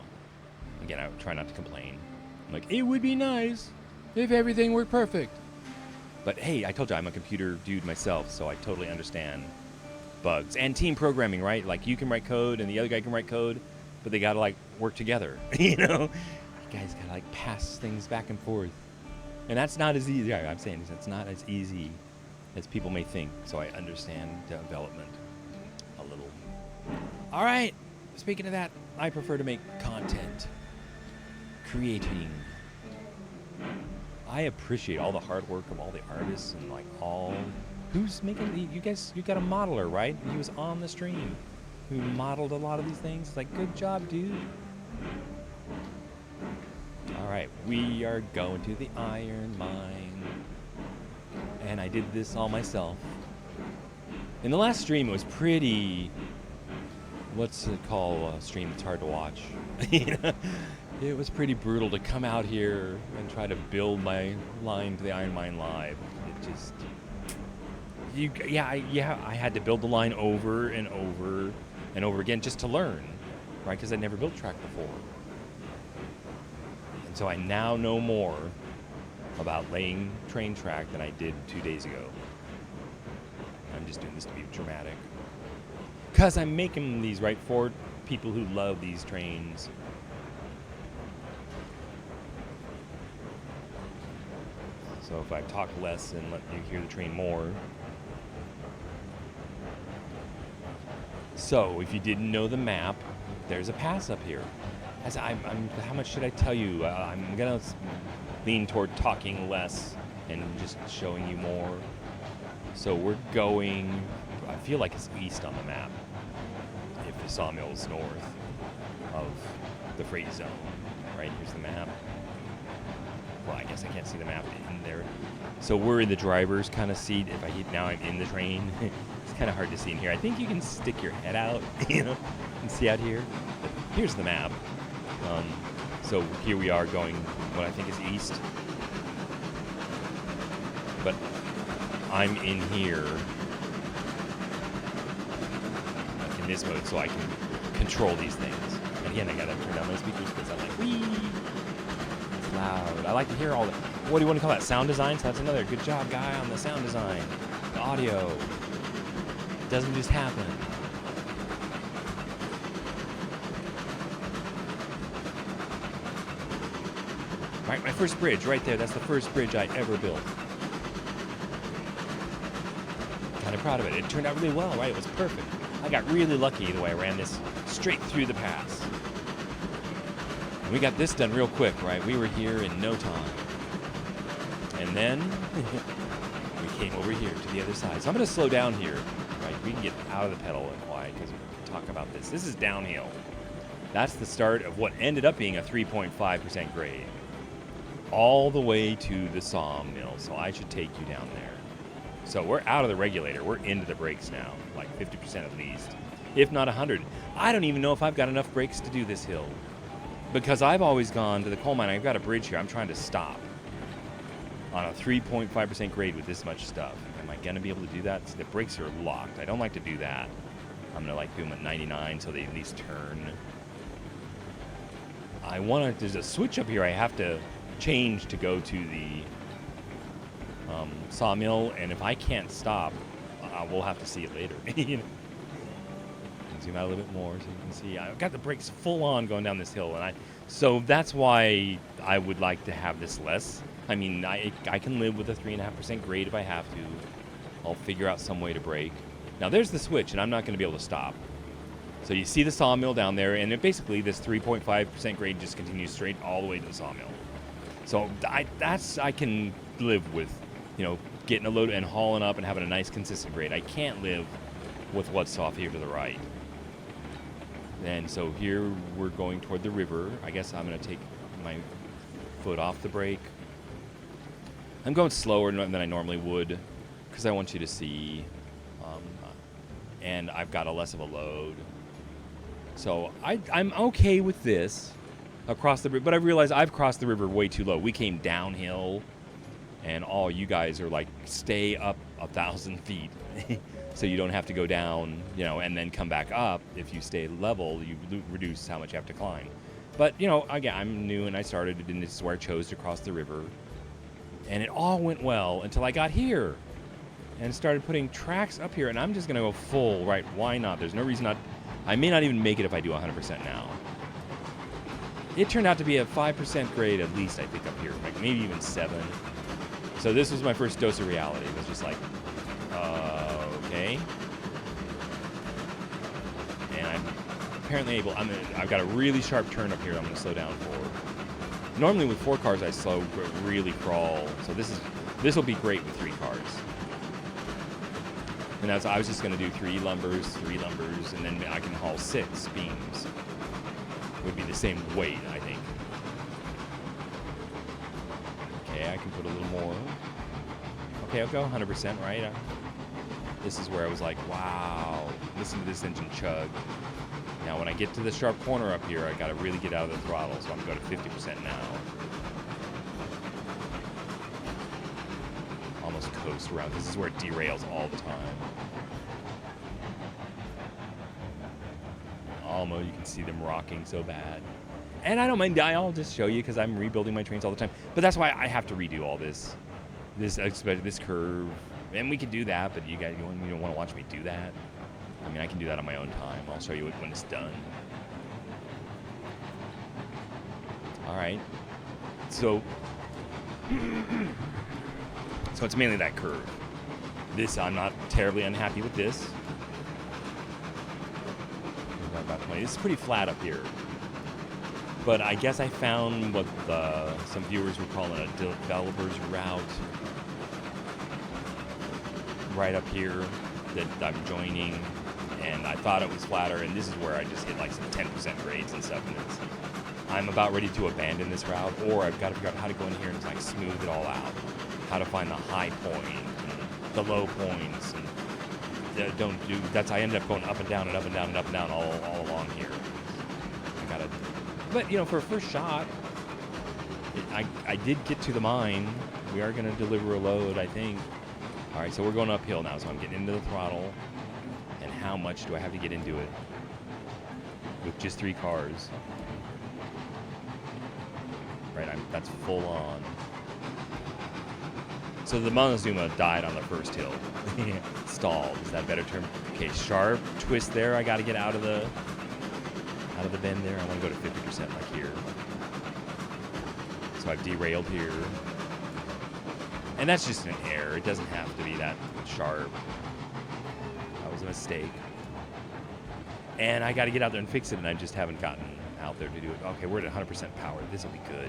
Again, I try not to complain. I'm like, it would be nice if everything were perfect, but hey, I told you I'm a computer dude myself, so I totally understand bugs and team programming, right? Like you can write code and the other guy can write code, but they gotta like work together. Guys gotta like pass things back and forth, and that's not as easy. I'm saying it's not as easy as people may think. So I understand development a little. All right. Speaking of that, I prefer to make content, creating. I appreciate all the hard work of all the artists and like all who's making. You guys, you got a modeler, right? He was on the stream, who modeled a lot of these things. It's like, good job, dude. Alright, we are going to the iron mine. And I did this all myself. In the last stream, it was pretty... What's it called? A stream that's hard to watch. It was pretty brutal to come out here and try to build my line to the iron mine live. It just... I had to build the line over and over and over again just to learn. Right? Because I'd never built track before. And so I now know more about laying train track than I did 2 days ago. I'm just doing this to be dramatic. Because I'm making these right for people who love these trains. So if I talk less and let you hear the train more. So if you didn't know the map, there's a pass up here. How much should I tell you? I'm gonna lean toward talking less and just showing you more. So we're going, I feel like it's east on the map, if the sawmill is north of the freight zone. Right, here's the map. Well, I guess I can't see the map in there. So we're in the driver's kind of seat. If I now I'm in the train. It's kind of hard to see in here. I think you can stick your head out, and see out here. But here's the map. So here we are going what I think is east. But I'm in here in this mode so I can control these things. And again, I gotta turn down my speakers because I'm like, whee! It's loud. I like to hear all the, what do you want to call that? Sound design? So that's another good job, guy, on the sound design. The audio. It doesn't just happen. Right, my first bridge right there. That's the first bridge I ever built. Kind of proud of it. It turned out really well, right? It was perfect. I got really lucky the way I ran this straight through the pass. And we got this done real quick, right? We were here in no time. And then we came over here to the other side. So I'm going to slow down here, right? We can get out of the pedal and quiet because we can talk about this. This is downhill. That's the start of what ended up being a 3.5% grade. All the way to the sawmill. So I should take you down there. So we're out of the regulator. We're into the brakes now, like 50% at least, if not 100. I don't even know if I've got enough brakes to do this hill because I've always gone to the coal mine. I've got a bridge here. I'm trying to stop on a 3.5% grade with this much stuff. Am I going to be able to do that? See, the brakes are locked. I don't like to do that. I'm going to like do them at 99 so they at least turn. There's a switch up here I have to change to go to the sawmill, and if I can't stop, we'll have to see it later. Zoom out a little bit more so you can see. I've got the brakes full on going down this hill, and so that's why I would like to have this less. I mean, I can live with a 3.5% grade if I have to. I'll figure out some way to brake. Now there's the switch, and I'm not going to be able to stop. So you see the sawmill down there, and basically this 3.5% grade just continues straight all the way to the sawmill. So I can live with, getting a load and hauling up and having a nice consistent grade. I can't live with what's off here to the right. And so here we're going toward the river. I guess I'm going to take my foot off the brake. I'm going slower than I normally would because I want you to see. And I've got a less of a load. So I'm okay with this across the river. But I realize I've crossed the river way too low. We came downhill. And all you guys are like, stay up 1,000 feet. So you don't have to go down, and then come back up. If you stay level, you reduce how much you have to climb. But, again, I'm new and I started, and this is where I chose to cross the river. And it all went well until I got here and started putting tracks up here. And I'm just going to go full, right? Why not? There's no reason not. I may not even make it if I do 100% now. It turned out to be a 5% grade at least, I think, up here. Like maybe even 7. So this was my first dose of reality. It was just like, okay. And I'm apparently able. I've got a really sharp turn up here. I'm going to slow down for. Normally with 4 cars I slow really crawl. So this will be great with 3 cars. And I was just going to do 3 lumbers, and then I can haul 6 beams. It would be the same weight, I think. Okay, I can put a little more. Okay, I'll go 100%, right? This is where I was like, wow, listen to this engine chug. Now, when I get to the sharp corner up here, I got to really get out of the throttle, so I'm going to go to 50% now. Almost coast around. This is where it derails all the time. Almost, you can see them rocking so bad. And I don't mind, I'll just show you because I'm rebuilding my trains all the time. But that's why I have to redo all this curve. And we can do that, but you don't want to watch me do that. I mean, I can do that on my own time. I'll show you it when it's done. All right. So it's mainly that curve. This, I'm not terribly unhappy with this. About 20. This is pretty flat up here. But I guess I found what some viewers were calling a developer's route right up here that I'm joining, and I thought it was flatter, and this is where I just hit like some 10% grades and stuff, and I'm about ready to abandon this route, or I've got to figure out how to go in here and like smooth it all out, how to find the high point and the low points, and I ended up going up and down and up and down and up and down all along here. But, for a first shot, I did get to the mine. We are going to deliver a load, I think. All right, so we're going uphill now, so I'm getting into the throttle. And how much do I have to get into it with just 3 cars? Right, that's full on. So the Montezuma died on the first hill. Stalled, is that a better term? Okay, sharp twist there. I got to get out of the bend there. I want to go to 50% like here. So I've derailed here. And that's just an error. It doesn't have to be that sharp. That was a mistake. And I got to get out there and fix it, and I just haven't gotten out there to do it. Okay, we're at 100% power. This will be good.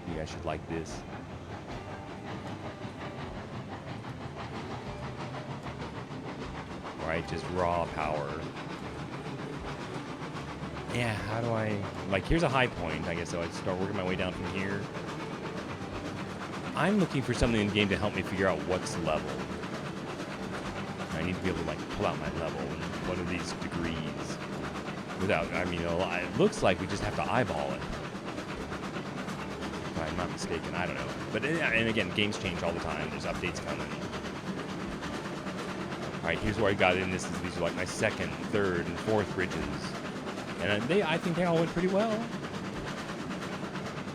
You guys should like this. Right, just raw power. Yeah, how do I... Like, here's a high point, I guess, so I'd start working my way down from here. I'm looking for something in the game to help me figure out what's level. I need to be able to, like, pull out my level. And what are these degrees? Without, I mean, it looks like we just have to eyeball it. If I'm not mistaken, I don't know. But, and again, games change all the time. There's updates coming. All right, here's where I got in. These are like my second, third, and fourth bridges. And I think they all went pretty well.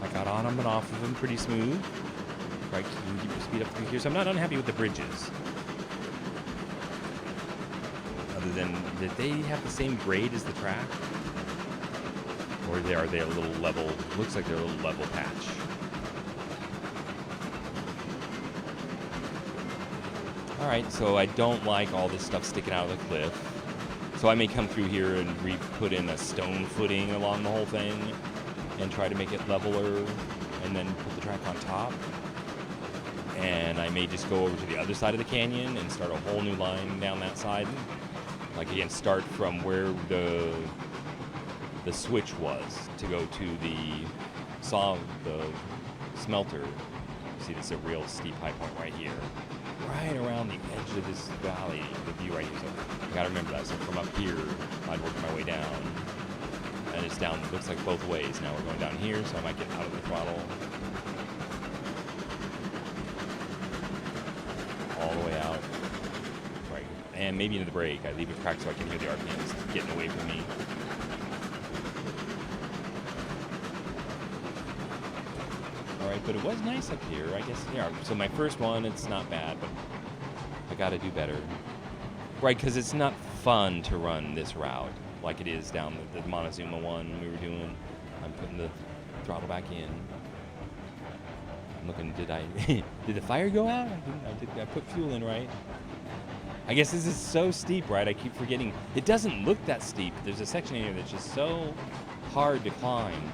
I got on them and off of them pretty smooth. Right, can you keep your speed up through here? So I'm not unhappy with the bridges. Other than, did they have the same grade as the track? Or are they a little level? Looks like they're a little level patch. All right, so I don't like all this stuff sticking out of the cliff. So I may come through here and put in a stone footing along the whole thing and try to make it leveler and then put the track on top. And I may just go over to the other side of the canyon and start a whole new line down that side. Like, again, start from where the switch was to go to the smelter. See, this is a real steep high point right here. Right around the edge of this valley, the view right here. So I gotta remember that. So from up here, I'd work my way down. And it's down, looks like both ways. Now we're going down here, so I might get out of the throttle. All the way out. Right. And maybe into the brake. I leave it cracked so I can hear the RPMs getting away from me. Alright, but it was nice up here, I guess. Yeah, so my first one, it's not bad, but I gotta do better. Right, because it's not fun to run this route like it is down the Montezuma one we were doing. I'm putting the throttle back in. I'm looking, did the fire go out? I put fuel in right. I guess this is so steep, right? I keep forgetting. It doesn't look that steep. There's a section in here that's just so hard to climb.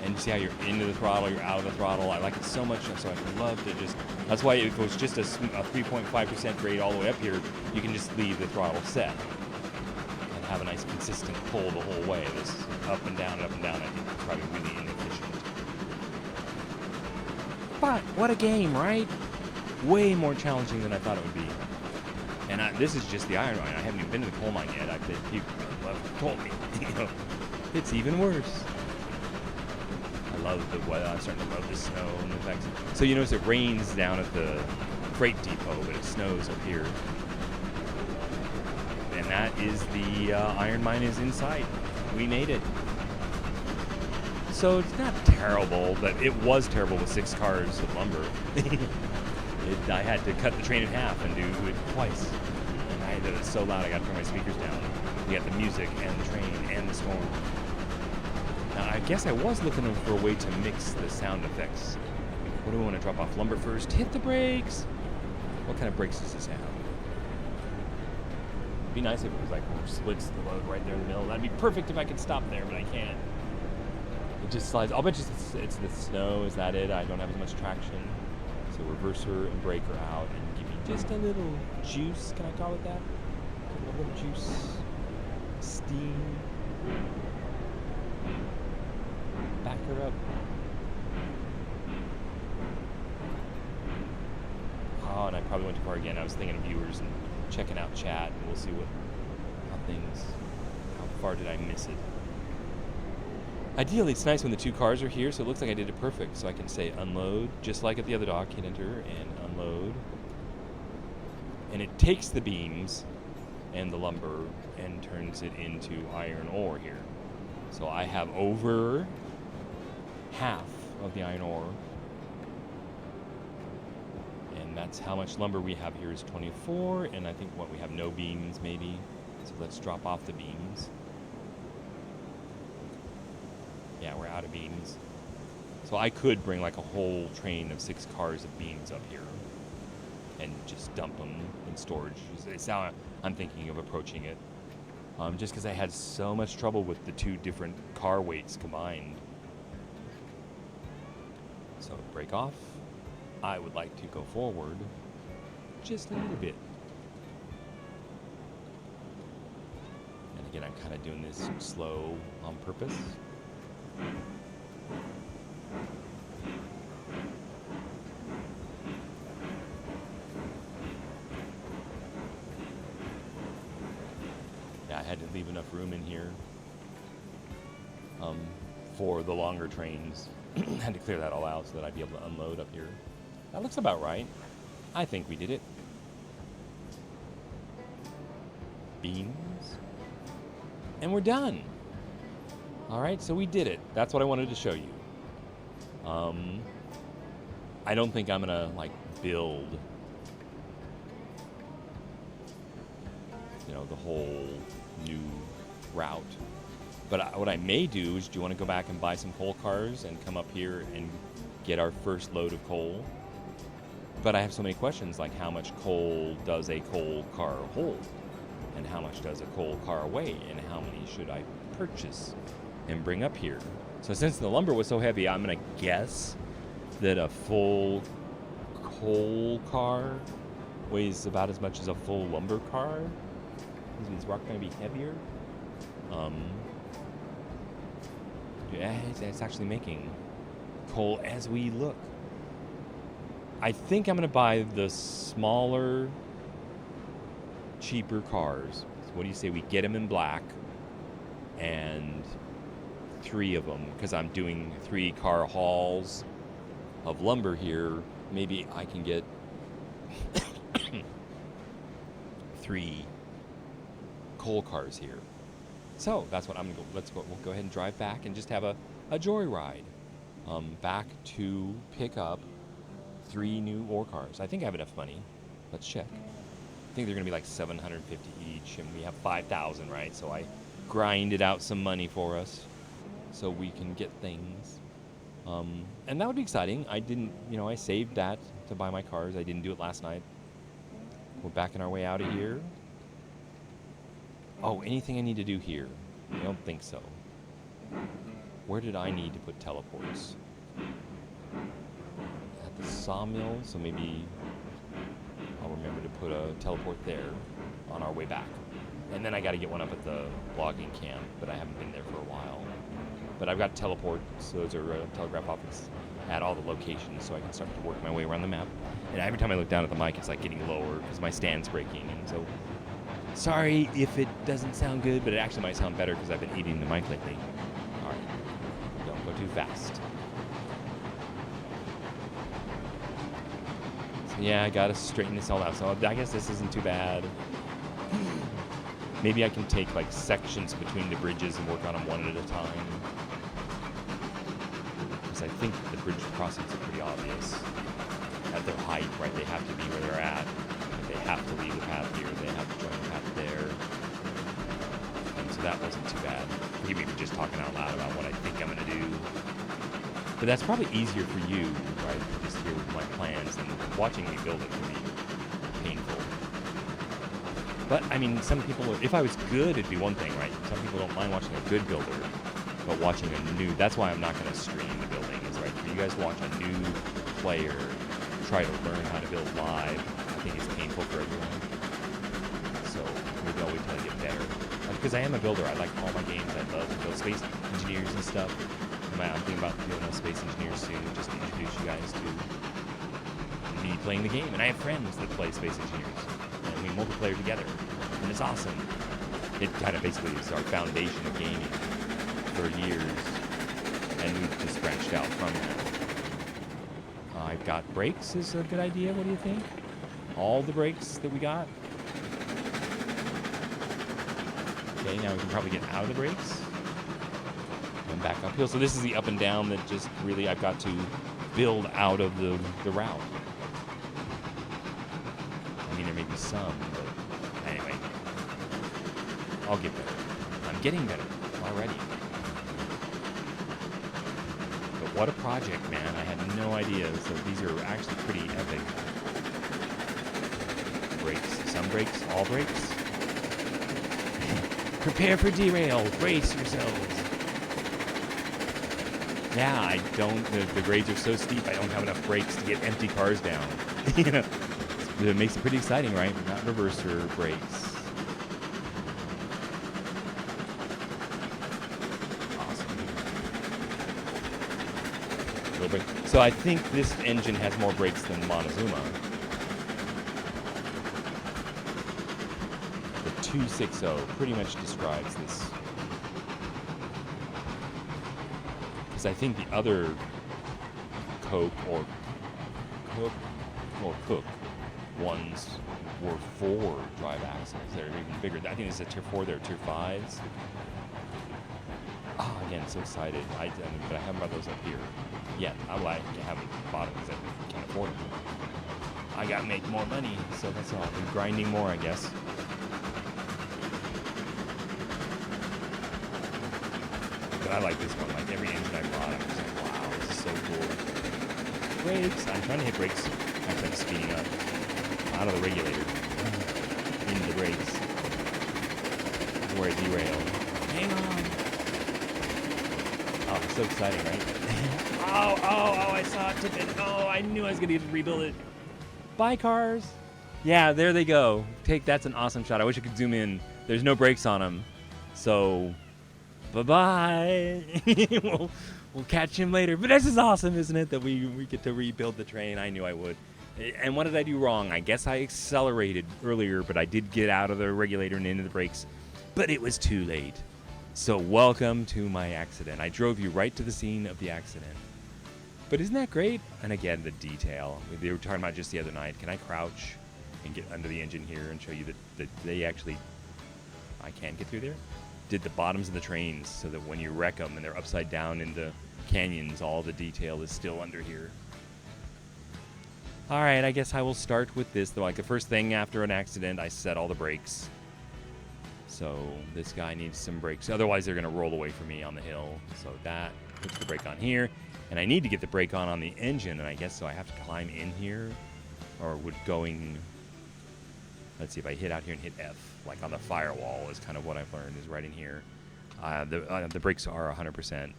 And you see how you're into the throttle, you're out of the throttle. I like it so much, so I'd love to just... That's why if it was just a 3.5% grade all the way up here, you can just leave the throttle set and have a nice consistent pull the whole way. This up and down, I think it's probably really inefficient. But what a game, right? Way more challenging than I thought it would be. And this is just the iron mine. I haven't even been to the coal mine yet. People have told me, it's even worse. I love the weather. I'm starting to love the snow and the effects. So you notice it rains down at the freight depot, but it snows up here. And that is the iron mine is in sight. We made it. So it's not terrible, but it was terrible with 6 cars of lumber. I had to cut the train in half and do it twice. And it was so loud I got to turn my speakers down. We got the music and the train and the storm. Now, I guess I was looking for a way to mix the sound effects. What do we want to drop off? Lumber first. Hit the brakes. What kind of brakes does this have? It'd be nice if it was like splits the load right there in the middle. That'd be perfect if I could stop there, but I can't. It just slides. I'll bet you it's the snow. Is that it? I don't have as much traction. So reverser and brake are out, and give me just a little juice. Can I call it that? A little juice. Steam. Back her up. Oh, and I probably went too far again. I was thinking of viewers and checking out chat, and we'll see how far did I miss it. Ideally, it's nice when the 2 cars are here, so it looks like I did it perfect. So I can say unload, just like at the other dock, hit enter, and unload. And it takes the beams and the lumber and turns it into iron ore here. So I have over half of the iron ore. And that's how much lumber we have here is 24, and I think we have no beams maybe. So let's drop off the beams. Yeah, we're out of beams. So I could bring like a whole train of 6 cars of beams up here and just dump them in storage. It's how I'm thinking of approaching it. just because I had so much trouble with the two different car weights combined. So brake off. I would like to go forward just a little bit. And again, I'm kind of doing this slow on purpose. Yeah, I had to leave enough room in here for the longer trains. Had to clear that all out so that I'd be able to unload up here. That looks about right. I think we did it. Beams. And we're done. All right, so we did it. That's what I wanted to show you. I don't think I'm gonna like build, the whole new route. But what I may do is, do you want to go back and buy some coal cars and come up here and get our first load of coal? But I have so many questions, like how much coal does a coal car hold? And how much does a coal car weigh? And how many should I purchase and bring up here? So since the lumber was so heavy, I'm going to guess that a full coal car weighs about as much as a full lumber car. Is rock going to be heavier? Yeah, it's actually making coal as we look. I think I'm going to buy the smaller, cheaper cars. So what do you say we get them in black and 3 of them? Because I'm doing 3 car hauls of lumber here. Maybe I can get 3 coal cars here. So that's what I'm gonna go. We'll go ahead and drive back and just have a joyride back to pick up 3 new ore cars. I think I have enough money. Let's check. I think they're gonna be like $750 each, and we have 5,000, right? So I grinded out some money for us so we can get things. And that would be exciting. I didn't, I saved that to buy my cars. I didn't do it last night. We're backing our way out of here. Oh, anything I need to do here? I don't think so. Where did I need to put teleports? At the sawmill, so maybe I'll remember to put a teleport there on our way back. And then I got to get one up at the logging camp, but I haven't been there for a while. But I've got teleports, so those are telegraph office at all the locations, so I can start to work my way around the map. And every time I look down at the mic, it's like getting lower because my stand's breaking, and so sorry if it doesn't sound good, but it actually might sound better because I've been eating the mic lately. All right, don't go too fast. So yeah, I gotta straighten this all out. So I guess this isn't too bad. Maybe I can take like sections between the bridges and work on them one at a time. Because I think the bridge crossings are pretty obvious. At their height, right? They have to be where they're at. They have to leave the path here. They have to join the path there. And so that wasn't too bad. Maybe we're just talking out loud about what I think I'm going to do. But that's probably easier for you, right? Just hear my plans, and watching me build it can be painful. But, I mean, some people, if I was good, it'd be one thing, right? Some people don't mind watching a good builder, but watching a new, that's why I'm not going to stream the building, is right? For you guys to watch a new player try to learn how to build live, I think it's painful for everyone. So maybe I'll wait till I get better. Because I am a builder. I like all my games. I love to build Space Engineers and stuff. I'm thinking about doing a Space Engineers soon, just to introduce you guys to me playing the game. And I have friends that play Space Engineers. And we multiplayer together. And it's awesome. It kind of basically is our foundation of gaming for years. And we've just branched out from that. I've got brakes is a good idea. What do you think? All the brakes that we got. Okay, now we can probably get out of the brakes. And back uphill. So this is the up and down that just really I've got to build out of the route. I mean, there may be some, but anyway. I'll get better. I'm getting better already. But what a project, man. I had no idea. So these are actually pretty epic. Brakes. Some brakes. All brakes. Prepare for derail. Brace yourselves. Yeah, I don't. The grades are so steep. I don't have enough brakes to get empty cars down. You know, it makes it pretty exciting, right? Not reverser brakes. Awesome. Little brake. So I think this engine has more brakes than Montezuma. The 260 pretty much describes this. Because I think the other Coke ones were 4 drive axles. They're even bigger. I think this is a tier 4. They're tier 5s. Oh, again, so excited. But I haven't brought those up here yet. I haven't bought them because I can't afford them. I gotta make more money, so that's all. I've been grinding more, I guess. But I like this one. Like every engine I bought, I'm just like, wow, this is so cool. Brakes. I'm trying to hit brakes. I'm speeding up. Out of the regulator. Into the brakes. Where it derailed. Hang on. Oh, it's so exciting, right? oh, I saw it tip it. Oh, I knew I was going to rebuild it. Bye, cars. Yeah, there they go. That's an awesome shot. I wish I could zoom in. There's no brakes on them. So, bye-bye. We'll catch him later. But this is awesome, isn't it? That we get to rebuild the train. I knew I would. And what did I do wrong? I guess I accelerated earlier, but I did get out of the regulator and into the brakes. But it was too late. So welcome to my accident. I drove you right to the scene of the accident. But isn't that great? And again, the detail. We were talking about just the other night. Can I crouch and get under the engine here and show you that they actually... I can't get through there? Did the bottoms of the trains so that when you wreck them and they're upside down in the canyons, all the detail is still under here. All right, I guess I will start with this. Like the first thing after an accident, I set all the brakes. So this guy needs some brakes. Otherwise, they're going to roll away from me on the hill. So that puts the brake on here. And I need to get the brake on the engine. And I guess so I have to climb in here. Or would going... Let's see if I hit out here and hit F. Like on the firewall is kind of what I've learned is right in here. The brakes are 100%.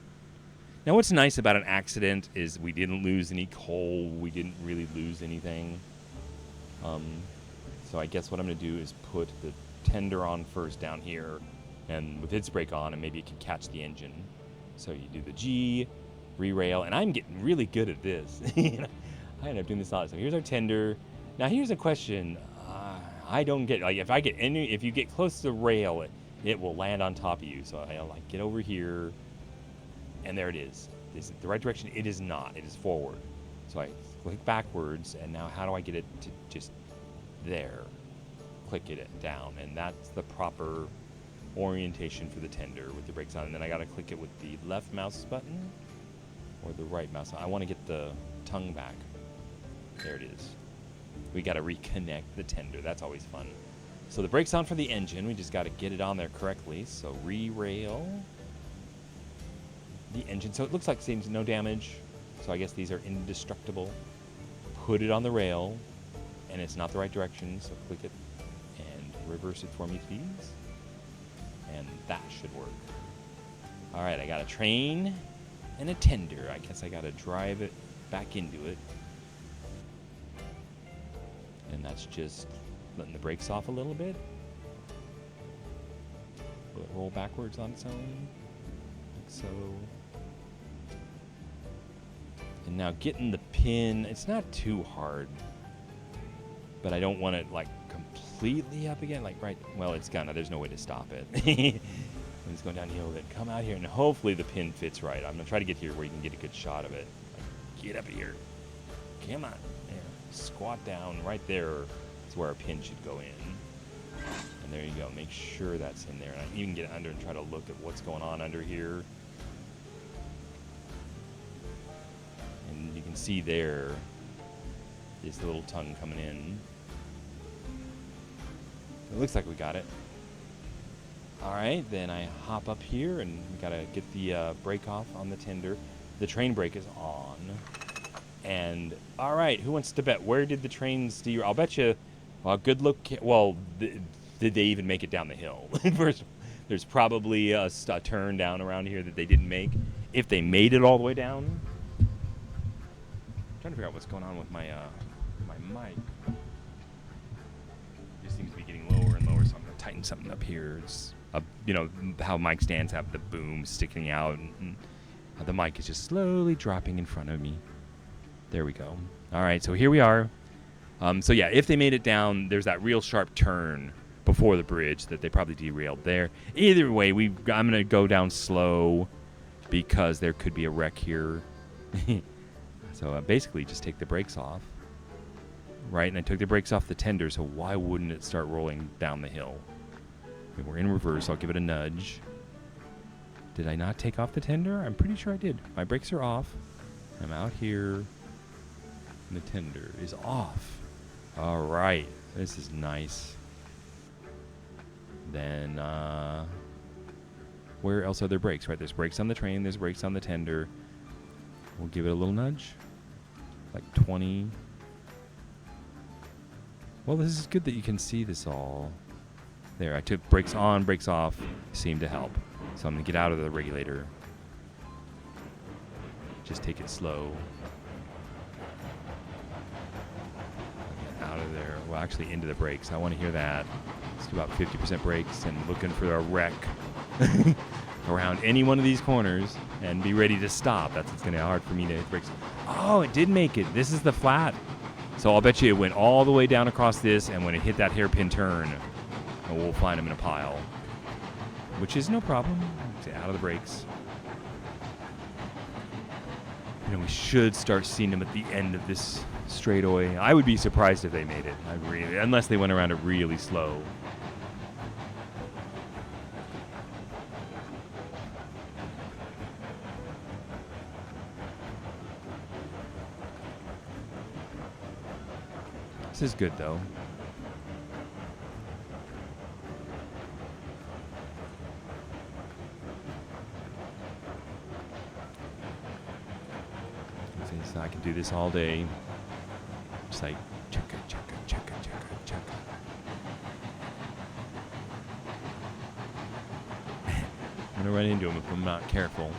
Now, what's nice about an accident is we didn't lose any coal. We didn't really lose anything. So I guess what I'm going to do is put the tender on first down here. And with its brake on, and maybe it can catch the engine. So you do the G, re-rail. And I'm getting really good at this. I end up doing this a lot. So here's our tender. Now, here's a question. I don't get... Like, if you get close to the rail, it will land on top of you. So I'll, like, get over here. And there it is. Is it the right direction? It is not. It is forward. So I click backwards, and now how do I get it to just there? Click it down, and that's the proper orientation for the tender with the brakes on. And then I got to click it with the left mouse button or the right mouse. I want to get the tongue back. There it is. We got to reconnect the tender. That's always fun. So the brakes on for the engine. We just got to get it on there correctly. So re-rail the engine. So it looks like seems no damage. So I guess these are indestructible. Put it on the rail, and it's not the right direction. So click it and reverse it for me, please. And that should work. All right, I got a train and a tender. I guess I got to drive it back into it. And that's just letting the brakes off a little bit. Will it roll backwards on its own? Like so. And now getting the pin, it's not too hard. But I don't want it like completely up again. Like right, well, it's gonna, there's no way to stop it. It's going downhill, then come out here and hopefully the pin fits right. I'm gonna try to get here where you can get a good shot of it. Like, get up here. Come on. There. Squat down right there is where our pin should go in. And there you go. Make sure that's in there. And you can get under and try to look at what's going on under here. And you can see there is the little tongue coming in. It looks like we got it. All right, then I hop up here and we gotta get the brake off on the tender. The train brake is on. And all right, who wants to bet? Where did the train steer? I'll bet you. Well, good look. Well, did they even make it down the hill? There's probably a turn down around here that they didn't make. If they made it all the way down, I'm trying to figure out what's going on with my my mic. It just seems to be getting lower and lower, so I'm gonna tighten something up here. It's you know how mic stands have the boom sticking out, and the mic is just slowly dropping in front of me. There we go. All right, so here we are. So yeah, if they made it down, there's that real sharp turn before the bridge that they probably derailed there. Either way, I'm going to go down slow because there could be a wreck here. So basically just take the brakes off. Right, and I took the brakes off the tender, so why wouldn't it start rolling down the hill? I mean, we're in reverse, I'll give it a nudge. Did I not take off the tender? I'm pretty sure I did. My brakes are off. I'm out here. And the tender is off. All right, this is nice. Then, where else are there brakes? Right, there's brakes on the train, there's brakes on the tender. We'll give it a little nudge. Like 20. Well, this is good that you can see this all. There, I took brakes on, brakes off. Seemed to help. So I'm going to get out of the regulator. Just take it slow. Out of there. Well, actually into the brakes. I want to hear that. Let's do about 50% brakes and looking for a wreck around any one of these corners and be ready to stop. That's what's going to be hard for me to hit brakes. Oh, it did make it. This is the flat. So I'll bet you it went all the way down across this, and when it hit that hairpin turn, we'll find them in a pile, which is no problem. Out of the brakes. You know, we should start seeing them at the end of this straightaway. I would be surprised if they made it. Unless they went around it really slow. This is good, though. So I can do this all day. Just like chugga, chugga, chugga, chugga, chugga. I'm gonna run into him if I'm not careful.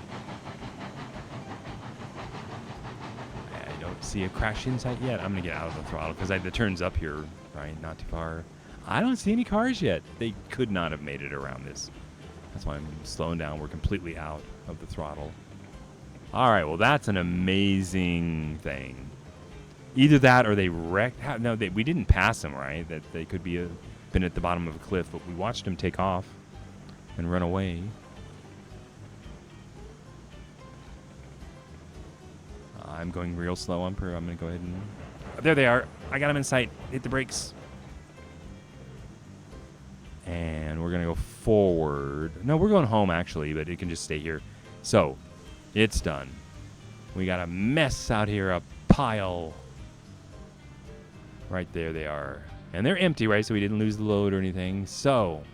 I don't see a crash in sight yet. I'm gonna get out of the throttle because the turn's up here, right? Not too far. I don't see any cars yet. They could not have made it around this. That's why I'm slowing down. We're completely out of the throttle. All right, well, that's an amazing thing. Either that or they wrecked. No, we didn't pass them, right? That they could be been at the bottom of a cliff, but we watched them take off and run away. I'm going real slow on per. I'm going to go ahead and... There they are. I got them in sight. Hit the brakes. And we're going to go forward. No, we're going home, actually, but it can just stay here. So... it's done. We got a mess out here, a pile. Right there they are. And they're empty, right? So we didn't lose the load or anything. So,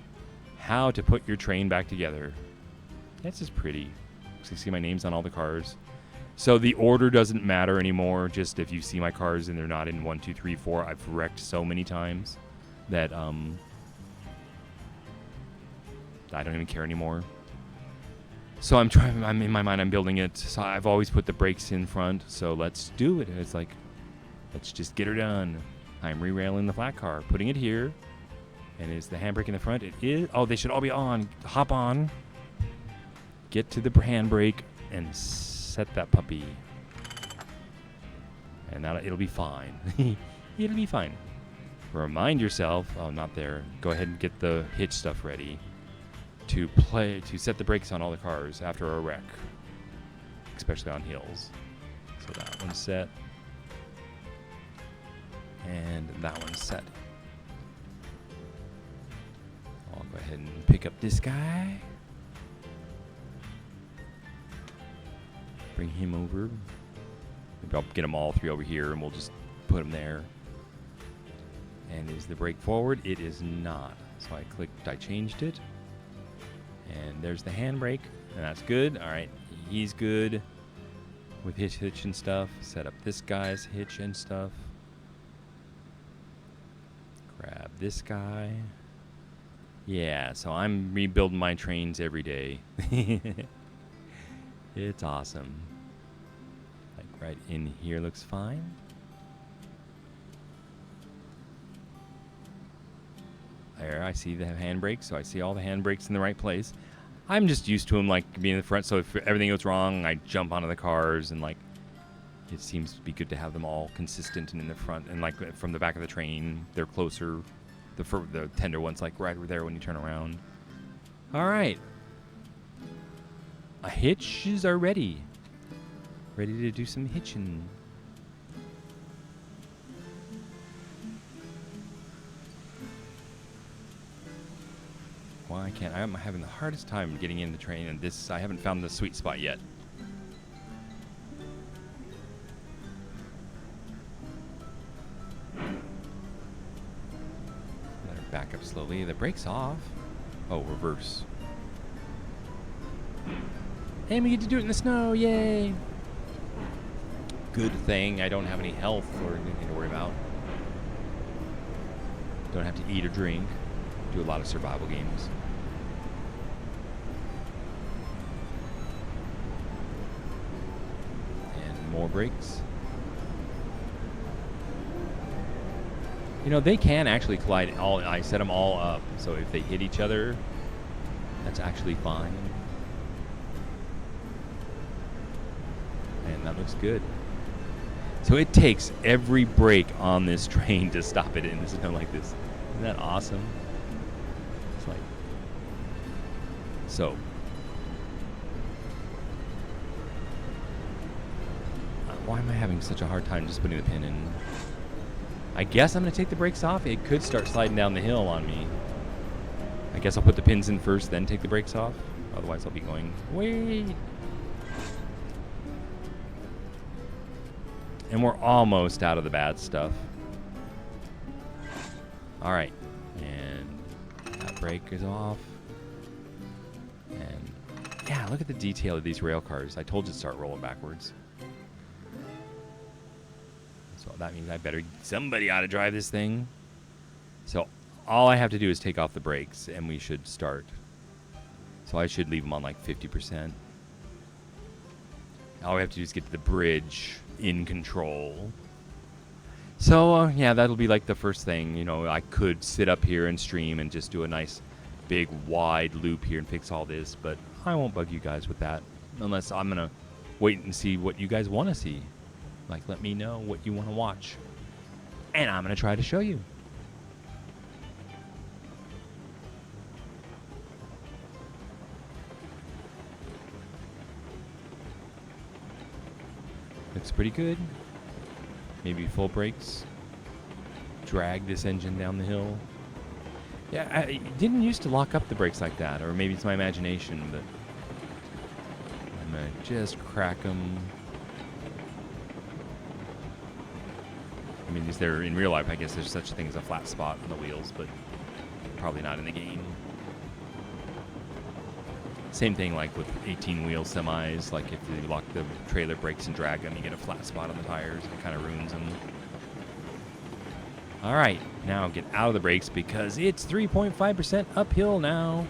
how to put your train back together. This is pretty. So you see my name's on all the cars. So the order doesn't matter anymore. Just if you see my cars and they're not in 1, 2, 3, 4. I've wrecked so many times that I don't even care anymore. So I'm in my mind, I'm building it. So I've always put the brakes in front. So let's do it. It's like, let's just get her done. I'm re-railing the flat car, putting it here. And is the handbrake in the front? It is. Oh, they should all be on. Hop on. Get to the handbrake and set that puppy. And it'll be fine. It'll be fine. Remind yourself. Oh, not there. Go ahead and get the hitch stuff ready. To set the brakes on all the cars after a wreck, especially on hills. So that one's set, and that one's set. I'll go ahead and pick up this guy, bring him over. Maybe I'll get them all three over here, and we'll just put them there. And is the brake forward? It is not. So I changed it. And there's the handbrake, and that's good. All right, he's good with his hitch and stuff. Set up this guy's hitch and stuff. Grab this guy. Yeah, so I'm rebuilding my trains every day. It's awesome. Like right in here looks fine. There, I see the handbrakes, so I see all the handbrakes in the right place. I'm just used to them, like, being in the front, so if everything goes wrong, I jump onto the cars, and, like, it seems to be good to have them all consistent and in the front, and, like, from the back of the train, they're closer. The tender one's, like, right over there when you turn around. All right. Hitches are ready. Ready to do some hitching. Why can't I'm having the hardest time getting in the train, and this I haven't found the sweet spot yet. Better back up slowly. The brake's off. Oh, reverse. And we get to do it in the snow, yay! Good thing I don't have any health or anything to worry about. Don't have to eat or drink. Do a lot of survival games. And more brakes. You know, they can actually collide. I set them all up, so if they hit each other, that's actually fine. And that looks good. So it takes every brake on this train to stop it in the snow like this. Isn't that awesome? It's like, so. Why am I having such a hard time just putting the pin in? I guess I'm going to take the brakes off. It could start sliding down the hill on me. I guess I'll put the pins in first, then take the brakes off. Otherwise, I'll be going, wait. And we're almost out of the bad stuff. All right. And that brake is off. And yeah, look at the detail of these rail cars. I told you to start rolling backwards. So that means somebody ought to drive this thing. So all I have to do is take off the brakes and we should start. So I should leave them on like 50%. All we have to do is get to the bridge in control. So yeah, that'll be like the first thing. You know, I could sit up here and stream and just do a nice big wide loop here and fix all this, but I won't bug you guys with that unless I'm gonna wait and see what you guys want to see. Like, let me know what you want to watch, and I'm gonna try to show you. Looks pretty good. Maybe full brakes. Drag this engine down the hill. Yeah, I didn't used to lock up the brakes like that, or maybe it's my imagination, but I'm gonna just crack them. I mean, is there, in real life, I guess there's such a thing as a flat spot on the wheels, but probably not in the game. Same thing like with 18-wheel semis. Like if you lock the trailer brakes and drag them, you get a flat spot on the tires. It kind of ruins them. All right, now get out of the brakes because it's 3.5% uphill now.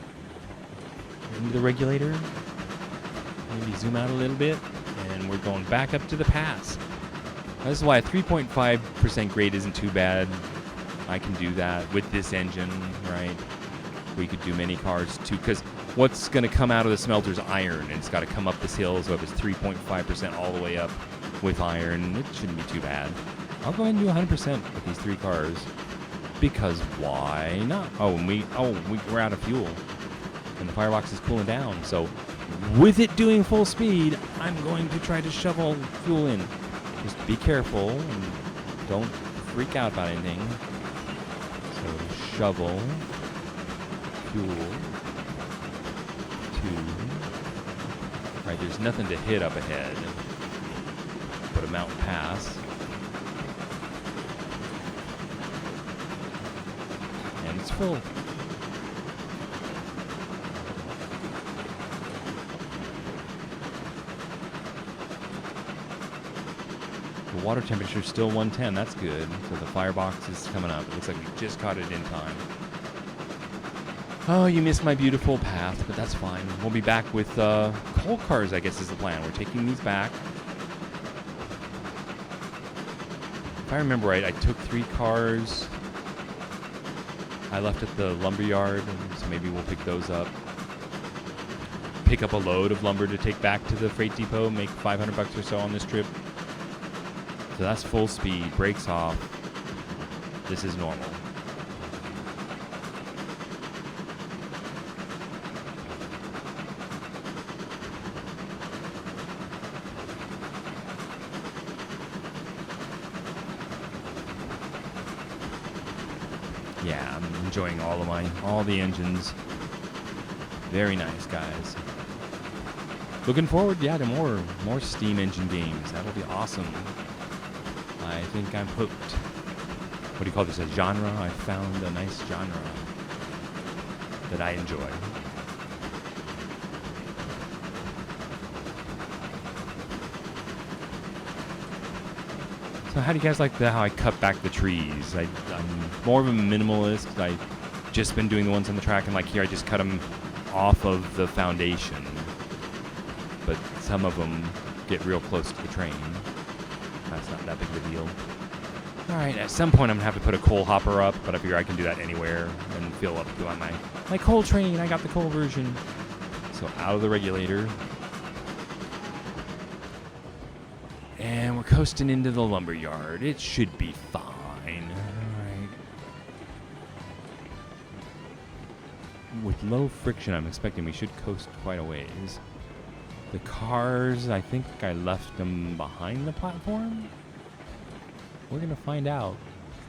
Into the regulator. Maybe zoom out a little bit, and we're going back up to the pass. This is why a 3.5% grade isn't too bad. I can do that with this engine, right? We could do many cars too, because what's going to come out of the smelter is iron, and it's got to come up this hill, so if it's 3.5% all the way up with iron, it shouldn't be too bad. I'll go ahead and do 100% with these three cars, because why not? We're out of fuel, and the firebox is cooling down, so with it doing full speed, I'm going to try to shovel fuel in. Just be careful, and don't freak out about anything. So shovel, fuel. Right, there's nothing to hit up ahead. But a mountain pass. And it's full. The water temperature is still 110. That's good. So the firebox is coming up. It looks like we just caught it in time. Oh, you missed my beautiful path, but that's fine. We'll be back with coal cars, I guess is the plan. We're taking these back. If I remember right, I took 3 cars. I left at the lumber yard, so maybe we'll pick those up. Pick up a load of lumber to take back to the freight depot, make $500 or so on this trip. So that's full speed, brakes off. This is normal. Yeah, I'm enjoying all the engines. Very nice, guys. Looking forward, yeah, to more Steam engine games. That'll be awesome. I think I'm hooked. What do you call this? A genre? I found a nice genre that I enjoy. So how do you guys like how I cut back the trees? I'm more of a minimalist. I've just been doing the ones on the track, and like here I just cut them off of the foundation. But some of them get real close to the train. That's not that big of a deal. Alright, at some point I'm going to have to put a coal hopper up, but I figure I can do that anywhere and fill up on my coal train. I got the coal version. So out of the regulator. And we're coasting into the lumber yard. It should be fine. Alright. With low friction, I'm expecting we should coast quite a ways. The cars, I think I left them behind the platform. We're going to find out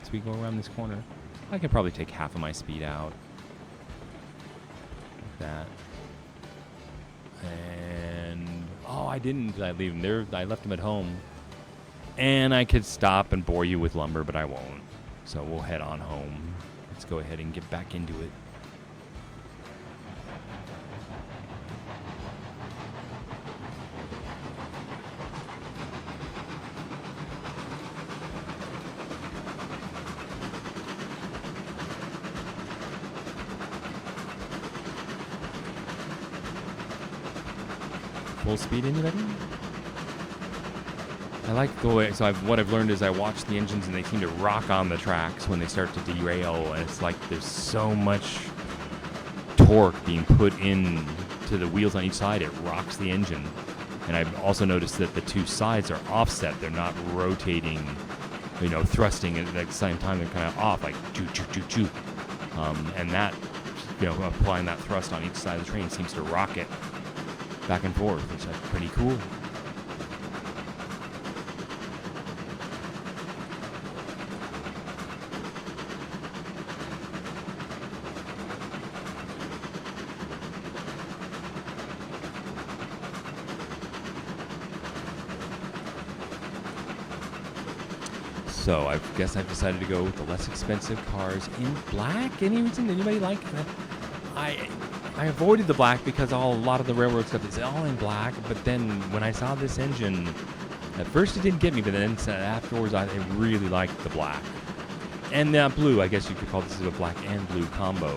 as we go around this corner. I could probably take half of my speed out. Like that. And... oh, I didn't. I leave them there. I left them at home. And I could stop and bore you with lumber, but I won't. So we'll head on home. Let's go ahead and get back into it. Full speed, anybody? I like the way, so what I've learned is I watch the engines and they seem to rock on the tracks when they start to derail, and it's like there's so much torque being put in to the wheels on each side, it rocks the engine. And I've also noticed that the 2 sides are offset, they're not rotating, thrusting at the same time, they're kind of off, like choo choo choo choo. And that, applying that thrust on each side of the train seems to rock it back and forth, which is pretty cool. So I guess I've decided to go with the less expensive cars in black. Any reason? Anybody like that? I avoided the black because a lot of the railroad stuff is all in black, but then when I saw this engine, at first it didn't get me, but then afterwards I really liked the black. And blue, I guess you could call this a black and blue combo.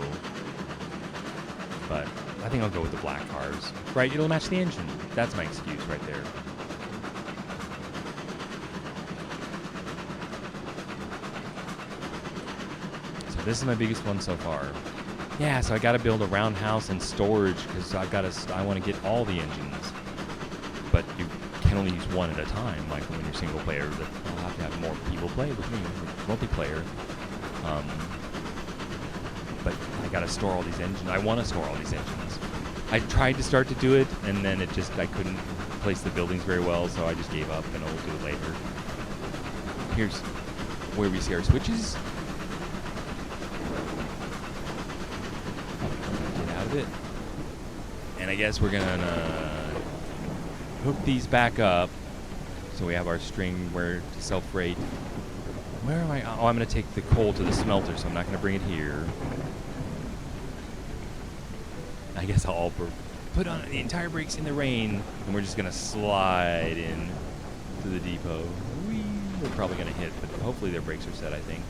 But I think I'll go with the black cars. Right, it'll match the engine. That's my excuse right there. So this is my biggest one so far. Yeah, so I got to build a roundhouse and storage because I want to get all the engines. But you can only use one at a time, like when you're single player. I'll have to have more people play with me, multiplayer. But I got to store all these engines. I want to store all these engines. I tried to start to do it, and then I couldn't place the buildings very well, so I just gave up, and I'll do it later. Here's where we see our switches. It. And I guess we're gonna hook these back up so we have our string where to self-rate. Where am I? Oh, I'm gonna take the coal to the smelter, so I'm not gonna bring it here. I guess I'll put on the entire brakes in the rain, and we're just gonna slide in to the depot. Whee! We're probably gonna hit, but hopefully their brakes are set, I think.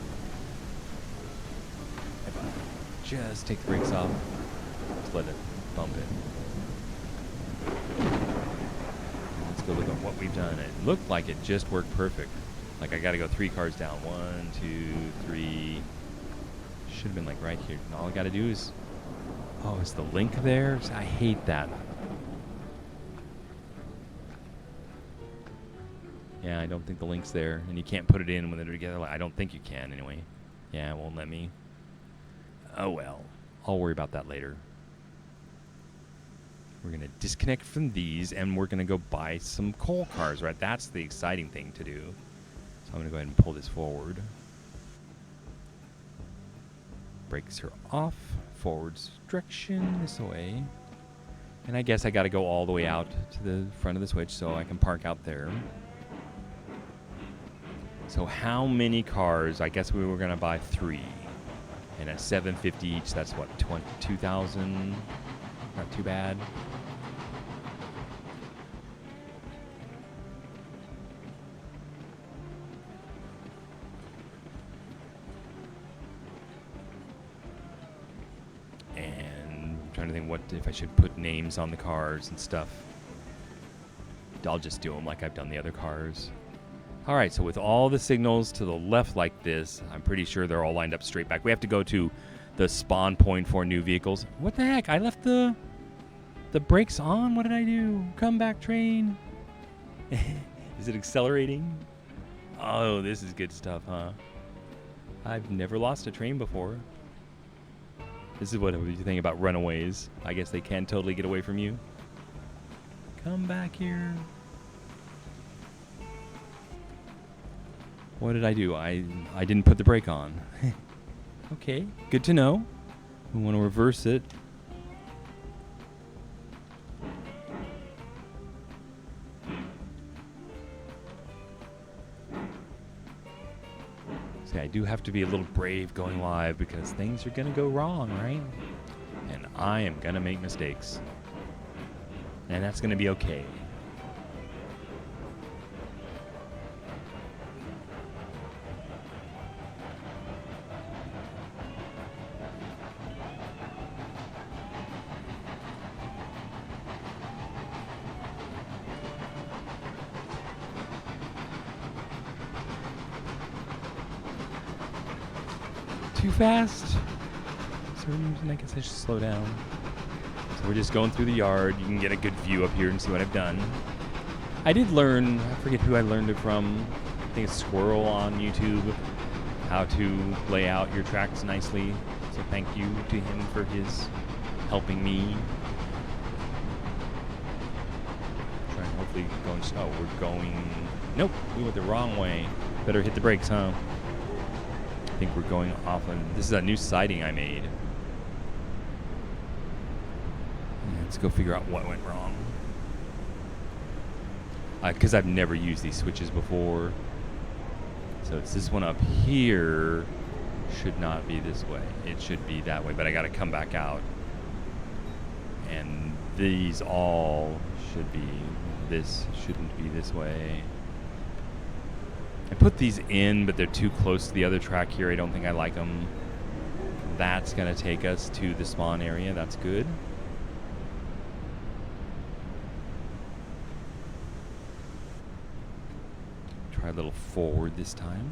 If I just take the brakes off. just let it bump it. Let's go look at what we've done. It looked like it just worked perfect. Like I got to go 3 cars down. 1, 2, 3. Should have been like right here. And all I got to do is... Oh, is the link there? I hate that. Yeah, I don't think the link's there. And you can't put it in when they're together. I don't think you can anyway. Yeah, it won't let me. Oh well. I'll worry about that later. We're going to disconnect from these, and we're going to go buy some coal cars, right? That's the exciting thing to do. So I'm going to go ahead and pull this forward. Brakes are off. Forwards direction this way. And I guess I got to go all the way out to the front of the switch so I can park out there. So how many cars? I guess we were going to buy 3. And at $750 each, that's what, 22,000? Not too bad. And I'm trying to think what if I should put names on the cars and stuff. I'll just do them like I've done the other cars. All right, so with all the signals to the left like this, I'm pretty sure they're all lined up straight back. We have to go to the spawn point for new vehicles. What the heck? I left the brakes on? What did I do? Come back, train. Is it accelerating? Oh, this is good stuff, huh? I've never lost a train before. This is what you think about runaways. I guess they can totally get away from you. Come back here. What did I do? I didn't put the brake on. Okay, good to know. We want to reverse it. See, I do have to be a little brave going live because things are going to go wrong, right? And I am going to make mistakes. And that's going to be okay. Too fast. So I guess I should slow down. So we're just going through the yard. You can get a good view up here and see what I've done. I did learn, I forget who I learned it from. I think it's Squirrel on YouTube. How to lay out your tracks nicely. So thank you to him for his helping me. Trying hopefully going. Oh, we're going. Nope, we went the wrong way. Better hit the brakes, huh? I think we're going off on... This is a new siding I made. Let's go figure out what went wrong. Because I've never used these switches before. So it's this one up here. Should not be this way. It should be that way, but I got to come back out. And these all should be... This shouldn't be this way. I put these in, but they're too close to the other track here. I don't think I like them. That's going to take us to the spawn area. That's good. Try a little forward this time.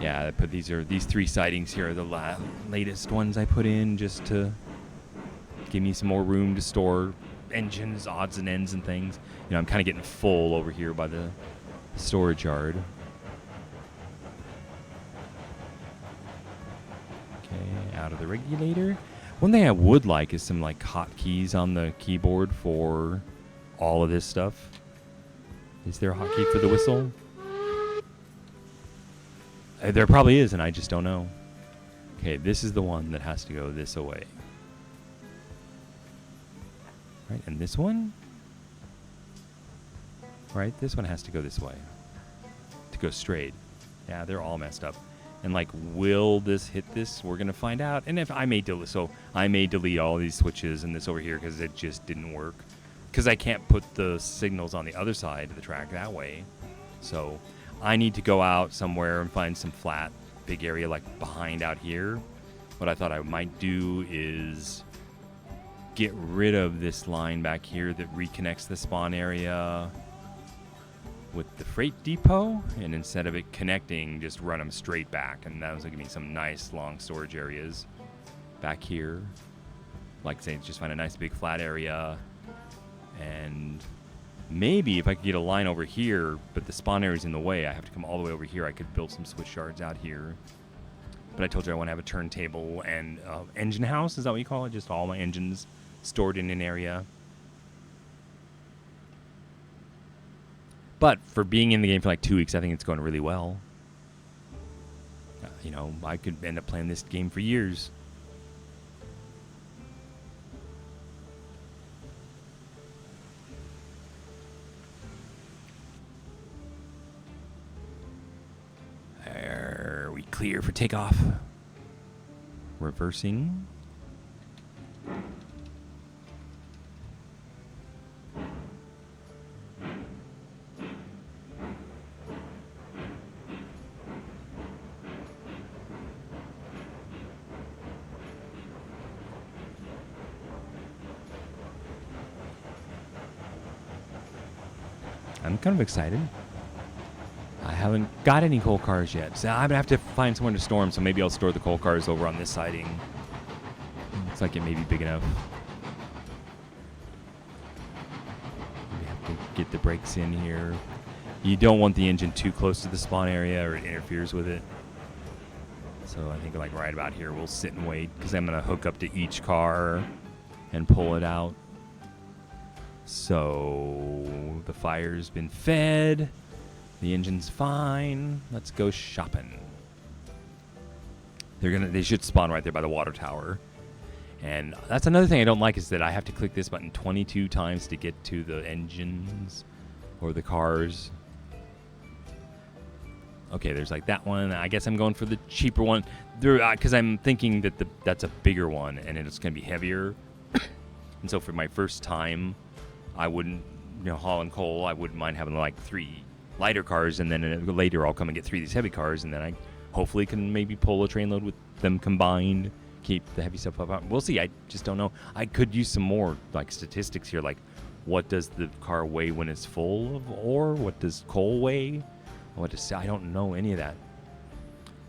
Yeah, I put these 3 sidings here are the latest ones I put in just to give me some more room to store engines, odds and ends and things. You know, I'm kind of getting full over here by the storage yard. Okay, out of the regulator. One thing I would like is some like hotkeys on the keyboard for all of this stuff. Is there a hotkey for the whistle? There probably is, and I just don't know. Okay, this is the one that has to go this way. Right, and this one? Right, this one has to go this way. To go straight. Yeah, they're all messed up. And like, will this hit this? We're gonna find out. And if I may delete all these switches and this over here because it just didn't work. Because I can't put the signals on the other side of the track that way. So I need to go out somewhere and find some flat, big area like behind out here. What I thought I might do is get rid of this line back here that reconnects the spawn area with the freight depot, and instead of it connecting, just run them straight back, and that was going to give me some nice long storage areas back here. Like I say, just find a nice big flat area, and maybe if I could get a line over here, but the spawn area is in the way, I have to come all the way over here. I could build some switch yards out here. But I told you I want to have a turntable and engine house. Is that what you call it? Just all my engines stored in an area. But for being in the game for like 2 weeks, I think it's going really well. You know, I could end up playing this game for years. Are we clear for takeoff? Reversing. I'm kind of excited. I haven't got any coal cars yet, so I'm gonna have to find somewhere to store them. So maybe I'll store the coal cars over on this siding. Looks like it may be big enough. We have to get the brakes in here. You don't want the engine too close to the spawn area, or it interferes with it. So I think like right about here, we'll sit and wait, because I'm gonna hook up to each car and pull it out. So the fire's been fed. The engine's fine. Let's go shopping. They should spawn right there by the water tower. And that's another thing I don't like, is that I have to click this button 22 times to get to the engines or the cars. Okay, there's like that one. I guess I'm going for the cheaper one, because I'm thinking that that's a bigger one and it's going to be heavier. And so for my first time, I wouldn't, hauling coal, I wouldn't mind having like 3 lighter cars, and then later I'll come and get 3 of these heavy cars, and then I hopefully can maybe pull a train load with them combined, keep the heavy stuff up. We'll see. I just don't know. I could use some more like statistics here, like what does the car weigh when it's full of ore? What does coal weigh? I don't know any of that.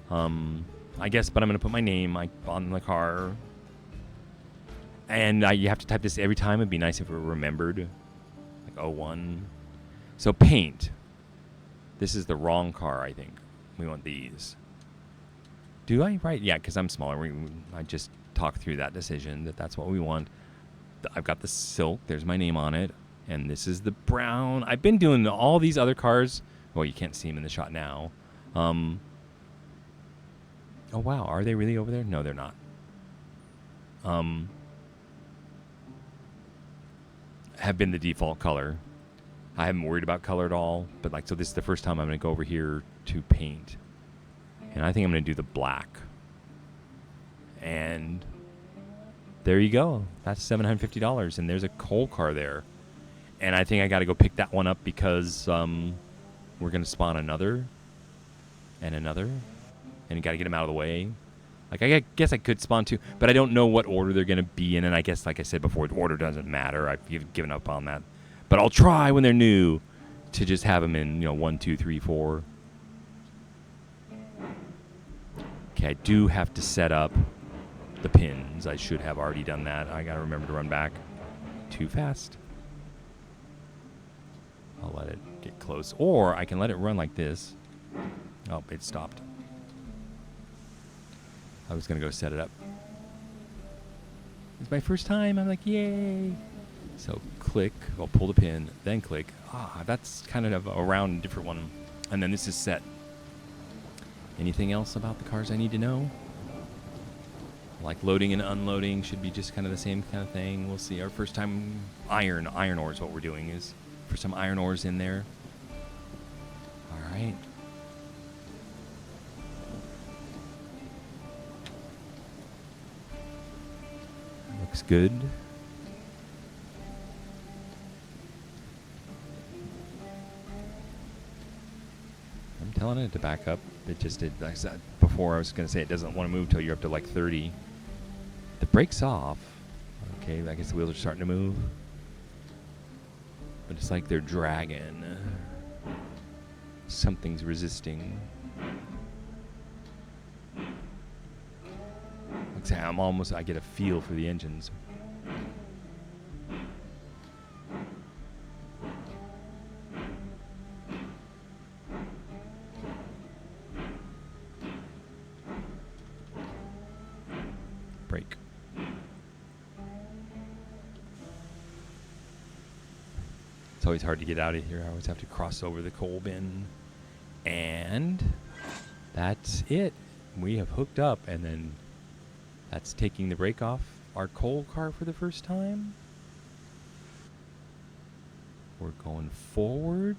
I guess, but I'm gonna put my name on the car, and you have to type this every time. It'd be nice if it were remembered, like 01. So paint. This is the wrong car, I think. We want these. Do I? Right? Yeah, because I'm smaller. I just talked through that decision that's what we want. I've got the silk. There's my name on it. And this is the brown. I've been doing all these other cars. Well, you can't see them in the shot now. Oh, wow. Are they really over there? No, they're not. Have been the default color. I haven't worried about color at all, but so this is the first time I'm going to go over here to paint. And I think I'm going to do the black. And there you go. That's $750, and there's a coal car there. And I think I got to go pick that one up, because we're going to spawn another and another, and you got to get them out of the way. Like, I guess I could spawn 2, but I don't know what order they're going to be in, and I guess, like I said before, the order doesn't matter. I've given up on that. But I'll try when they're new to just have them in, 1, 2, 3, 4. Okay, I do have to set up the pins. I should have already done that. I got to remember to run back. Too fast. I'll let it get close. Or I can let it run like this. Oh, it stopped. I was going to go set it up. It's my first time. I'm like, yay. So click, I'll pull the pin, then click. That's kind of a round different one. And then this is set. Anything else about the cars I need to know? Like loading and unloading should be just kind of the same kind of thing. We'll see. Our first time iron ore is what we're doing, is for some iron ores in there. All right. Looks good. Come telling it to back up. It just did. Like I said before, I was going to say it doesn't want to move till you're up to like 30. The brake's off. Okay, I guess the wheels are starting to move. But it's like they're dragging. Something's resisting. I get a feel for the engines. Brake. It's always hard to get out of here. I always have to cross over the coal bin. And that's it. We have hooked up, and then that's taking the brake off our coal car for the first time. We're going forward.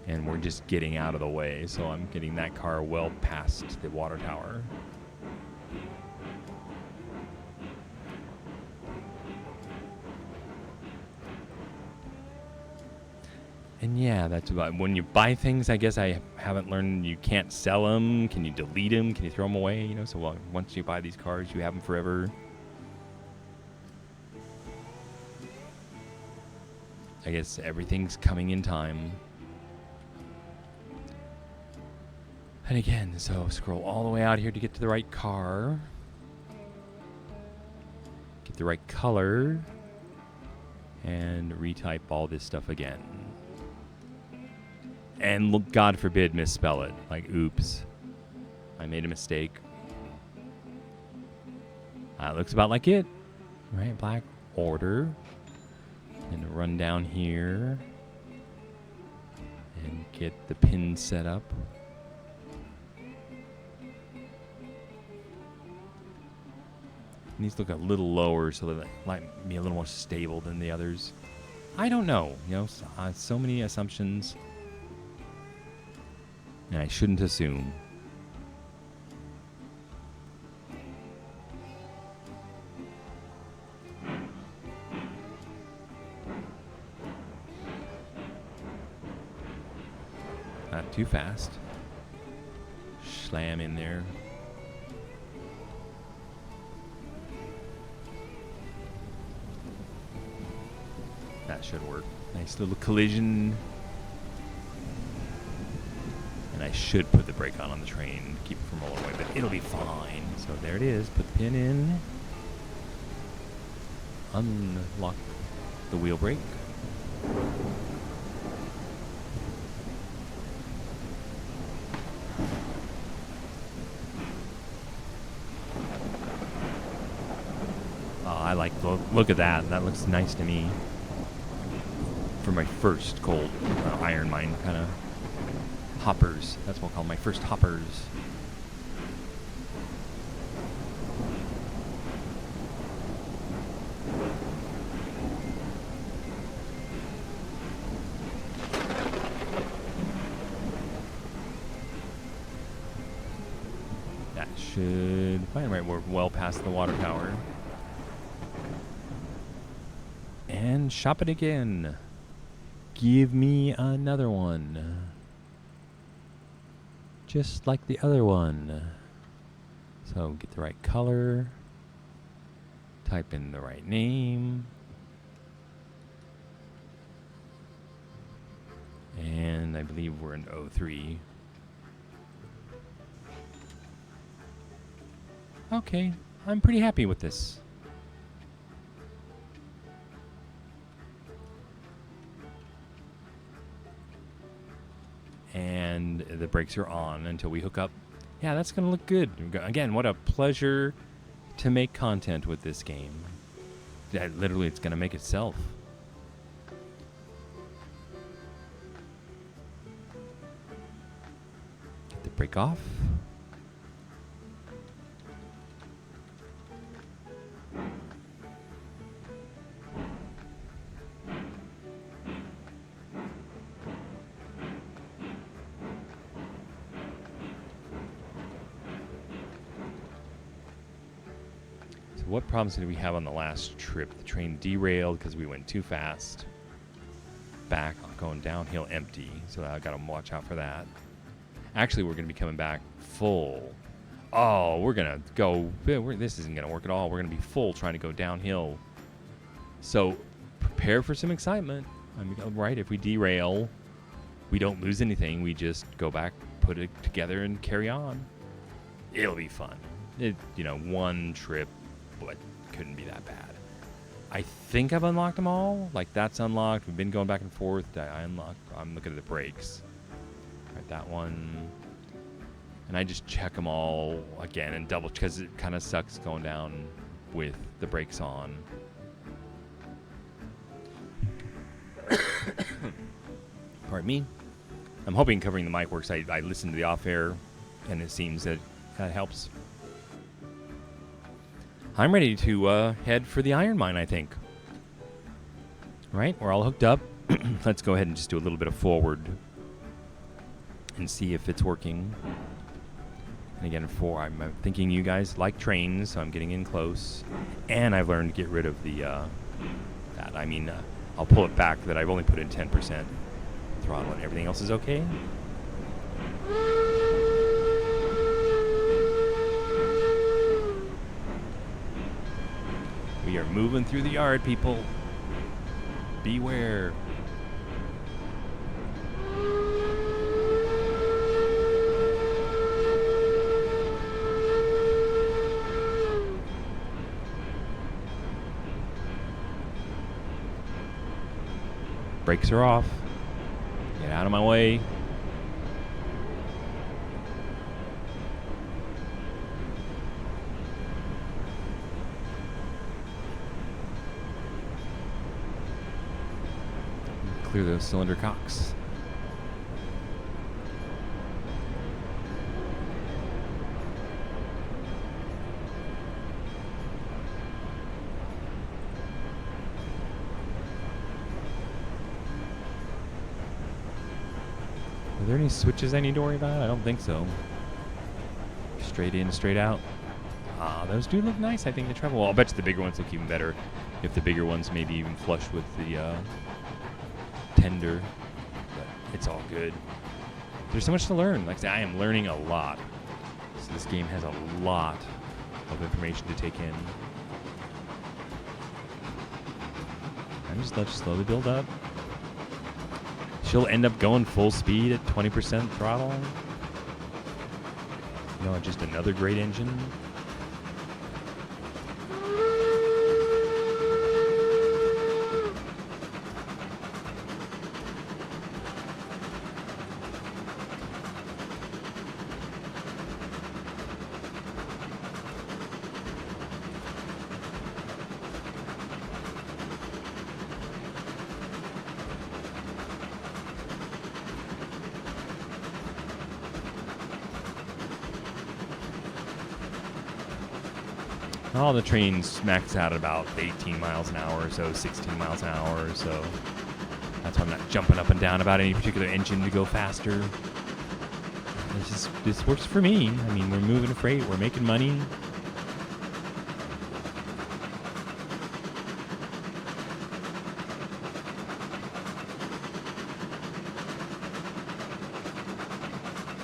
And we're just getting out of the way, so I'm getting that car well past the water tower. And yeah, that's about when you buy things. I guess I haven't learned you can't sell them. Can you delete them? Can you throw them away? You know, so once you buy these cars, you have them forever. I guess everything's coming in time. And again, so scroll all the way out here to get to the right car. Get the right color. And retype all this stuff again. And look, God forbid, misspell it. Like, oops. I made a mistake. Looks about like it. Right, black order. And run down here. And get the pin set up. These look a little lower, so they might be a little more stable than the others. I don't know. You know, so many assumptions. And I shouldn't assume. Not too fast. Slam in there. That should work. Nice little collision. And I should put the brake on the train to keep it from rolling away, but it'll be fine. So there it is. Put the pin in. Unlock the wheel brake. Oh, I like look at that. That looks nice to me. For my first cold iron mine kind of hoppers. That's what I'll call my first hoppers. That should fine. Right, we're well past the water tower. And shop it again. Give me another one. Just like the other one. So get the right color. Type in the right name. And I believe we're in 03. Okay, I'm pretty happy with this. And the brakes are on until we hook up. Yeah, that's going to look good. Again, what a pleasure to make content with this game. Yeah, literally, it's going to make itself. Get the brake off. what problems did we have on the last trip? The train derailed because we went too fast. Back going downhill empty, so I got to watch out for that. Actually, we're going to be coming back full. Oh, we're going to go. This isn't going to work at all. We're going to be full trying to go downhill. So prepare for some excitement. I mean, right, if we derail, we don't lose anything. We just go back, put it together, and carry on. It'll be fun. One trip, but couldn't be that bad. I think I've unlocked them all. Like, that's unlocked. We've been going back and forth. I'm looking at the brakes. Right, that one. And I just check them all again and double, because it kind of sucks going down with the brakes on. Pardon me. I'm hoping covering the mic works. I listened to the off-air, and it seems that helps. I'm ready to head for the iron mine, I think. Right? We're all hooked up. Let's go ahead and just do a little bit of forward and see if it's working. And again, I'm thinking you guys like trains, so I'm getting in close. And I've learned to get rid of the that. I mean, I'll pull it back that I've only put in 10% throttle and everything else is okay. We are moving through the yard, people. Beware. Brakes are off. Get out of my way. Clear those cylinder cocks. Are there any switches I need to worry about? I don't think so. Straight in, straight out. Those do look nice. I think the travel. Well, I'll bet you the bigger ones look even better. If the bigger ones maybe even flush with the tender, but it's all good. There's so much to learn. Like I said, I am learning a lot. So this game has a lot of information to take in. I'm just let you slowly build up. She'll end up going full speed at 20% throttle. Just another great engine. All the trains max out at about 18 miles an hour or so, 16 miles an hour or so. That's why I'm not jumping up and down about any particular engine to go faster. This works for me. I mean, we're moving freight, we're making money.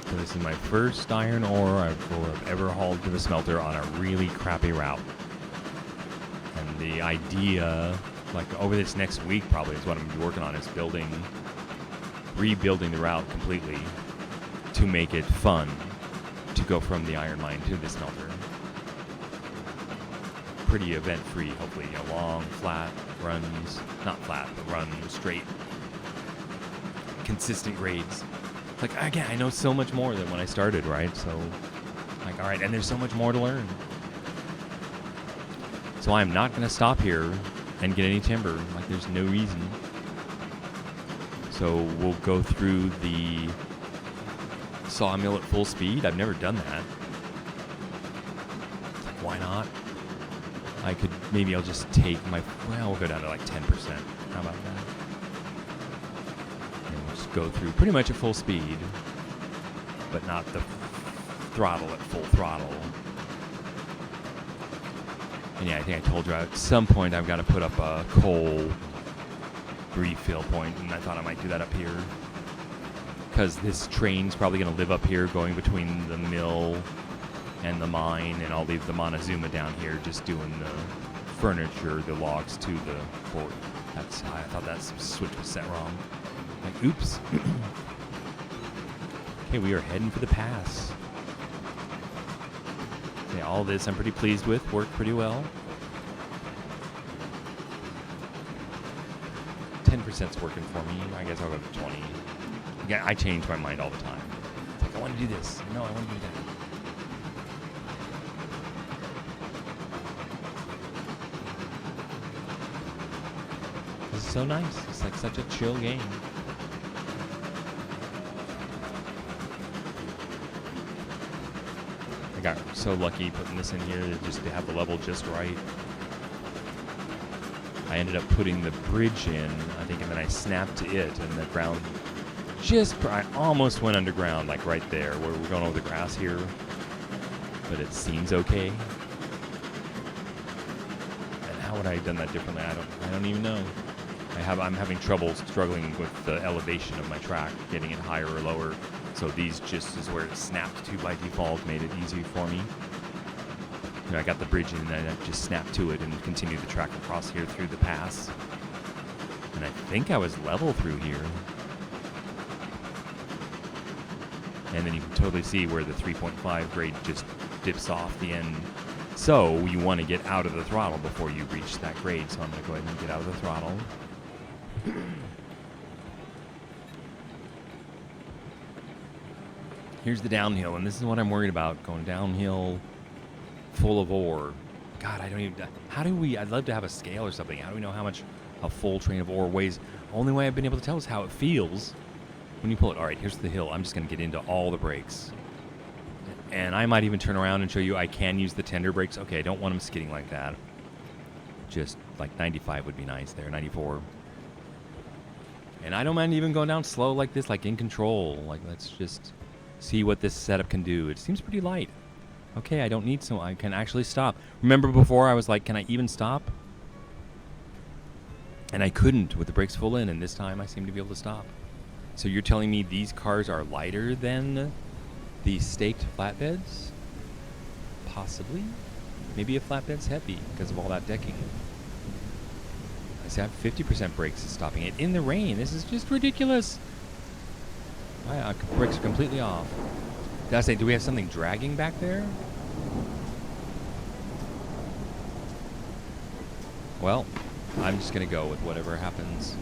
So this is my first iron ore I've ever hauled to the smelter on a really crappy route. And the idea, like over this next week probably, is what I'm going to be working on, is rebuilding the route completely to make it fun to go from the iron mine to the smelter. Pretty event-free, hopefully. Long, flat runs, not flat, but run straight, consistent grades. Like, again, I know so much more than when I started, right? So, like, all right, and there's so much more to learn. So I'm not going to stop here and get any timber. Like, there's no reason. So we'll go through the sawmill at full speed. I've never done that. Like, why not? Maybe I'll just take we'll go down to like 10%. How about that? Go through pretty much at full speed, but not the throttle at full throttle. And yeah, I think I told you at some point I've got to put up a coal refill point, and I thought I might do that up here. Because this train's probably going to live up here going between the mill and the mine, and I'll leave the Montezuma down here just doing the furniture, the logs to the port. That's I thought that switch was set wrong. Like, oops. Okay, we are heading for the pass. Okay, all this I'm pretty pleased with. Worked pretty well. 10%'s working for me. I guess I'll go to 20. Again, I change my mind all the time. It's like, I want to do this. No, I want to do that. This is so nice. It's like such a chill game. I got so lucky putting this in here just to have the level just right. I ended up putting the bridge in, I think, and then I snapped to it, and the ground I almost went underground, like right there, where we're going over the grass here. But it seems okay. And how would I have done that differently? I don't even know. I'm having trouble struggling with the elevation of my track, getting it higher or lower. So these just is where it snapped to by default, made it easy for me. You know, I got the bridge in, and I just snapped to it and continued the track across here through the pass. And I think I was level through here. And then you can totally see where the 3.5 grade just dips off the end. So you want to get out of the throttle before you reach that grade. So I'm going to go ahead and get out of the throttle. Here's the downhill, and this is what I'm worried about, going downhill full of ore. God, I'd love to have a scale or something. How do we know how much a full train of ore weighs? Only way I've been able to tell is how it feels when you pull it. All right, here's the hill. I'm just going to get into all the brakes. And I might even turn around and show you I can use the tender brakes. Okay, I don't want them skidding like that. Just like 95 would be nice there, 94. And I don't mind even going down slow like this, like in control. Like, let's just see what this setup can do. It seems pretty light. Okay, I don't need so I can actually stop. Remember before I was like, can I even stop? And I couldn't with the brakes full in, and this time I seem to be able to stop. So you're telling me these cars are lighter than the staked flatbeds? Possibly. Maybe a flatbed's heavy because of all that decking. I see I have 50% brakes is stopping it in the rain. This is just ridiculous. My brakes are completely off. Did I say, do we have something dragging back there? Well, I'm just going to go with whatever happens.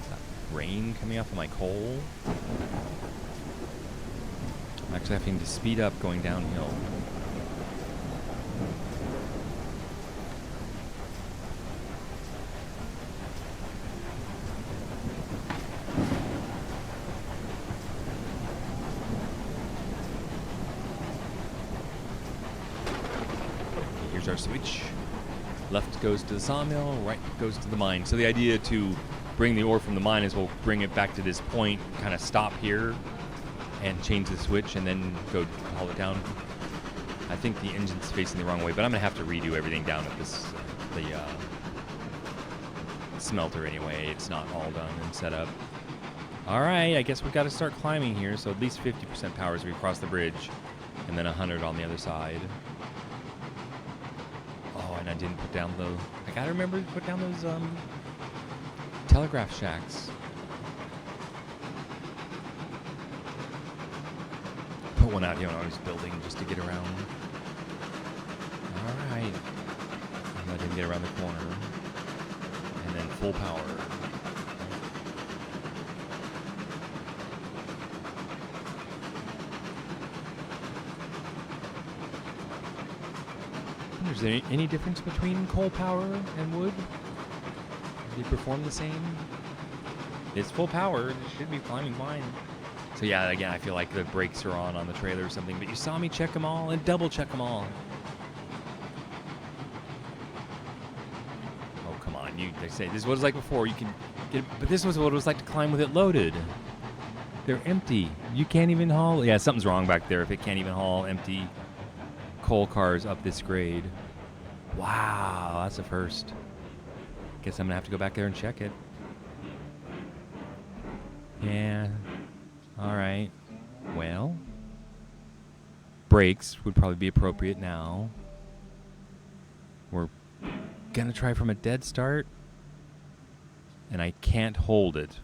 Is that rain coming off of my coal? I'm actually having to speed up going downhill. Here's our switch. Left goes to the sawmill, right goes to the mine. So the idea to bring the ore from the mine is we'll bring it back to this point, kind of stop here, and change the switch, and then go haul it down. I think the engine's facing the wrong way, but I'm gonna have to redo everything down at the smelter anyway. It's not all done and set up. All right, I guess we've got to start climbing here. So at least 50% power as we cross the bridge, and then 100 on the other side. Oh, and I didn't put down I gotta remember to put down those telegraph shacks. Put one out here when I was building just to get around. All right. And let him get around the corner. And then full power. Is there any difference between coal power and wood? Do they perform the same? It's full power. It should be climbing fine. So yeah, again, I feel like the brakes are on the trailer or something, but you saw me check them all and double check them all. Oh, come on. They say this is what it's like before. You can get, but this was what it was like to climb with it loaded. They're empty. You can't even haul. Yeah, something's wrong back there if it can't even haul empty. coal cars up this grade. Wow, that's a first. Guess I'm gonna have to go back there and check it. Yeah. All right. Well, brakes would probably be appropriate now. We're gonna try from a dead start, and I can't hold it.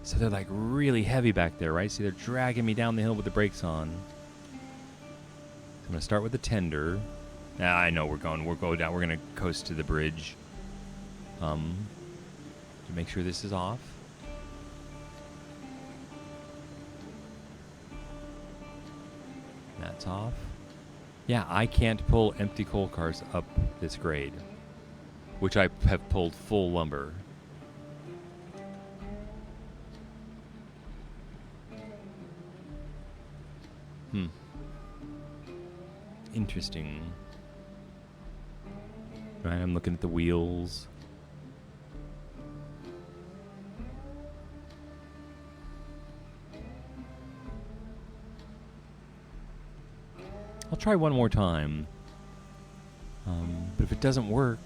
So they're like really heavy back there, right? See, they're dragging me down the hill with the brakes on. So I'm gonna start with the tender. I know we're going down. We're gonna coast to the bridge. To make sure this is off. That's off. Yeah, I can't pull empty coal cars up this grade, which I have pulled full lumber. Interesting. Right, I'm looking at the wheels. I'll try one more time. But if it doesn't work,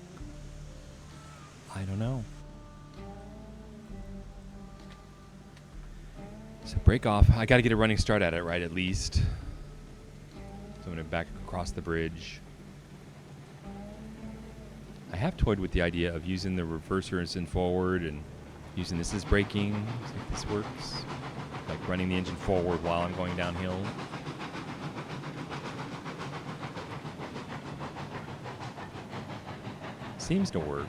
I don't know. So break off. I got to get a running start at it, right, at least. So I'm going to back across the bridge. I have toyed with the idea of using the reverser as in forward and using this as braking. See if this works. Like running the engine forward while I'm going downhill. Seems to work.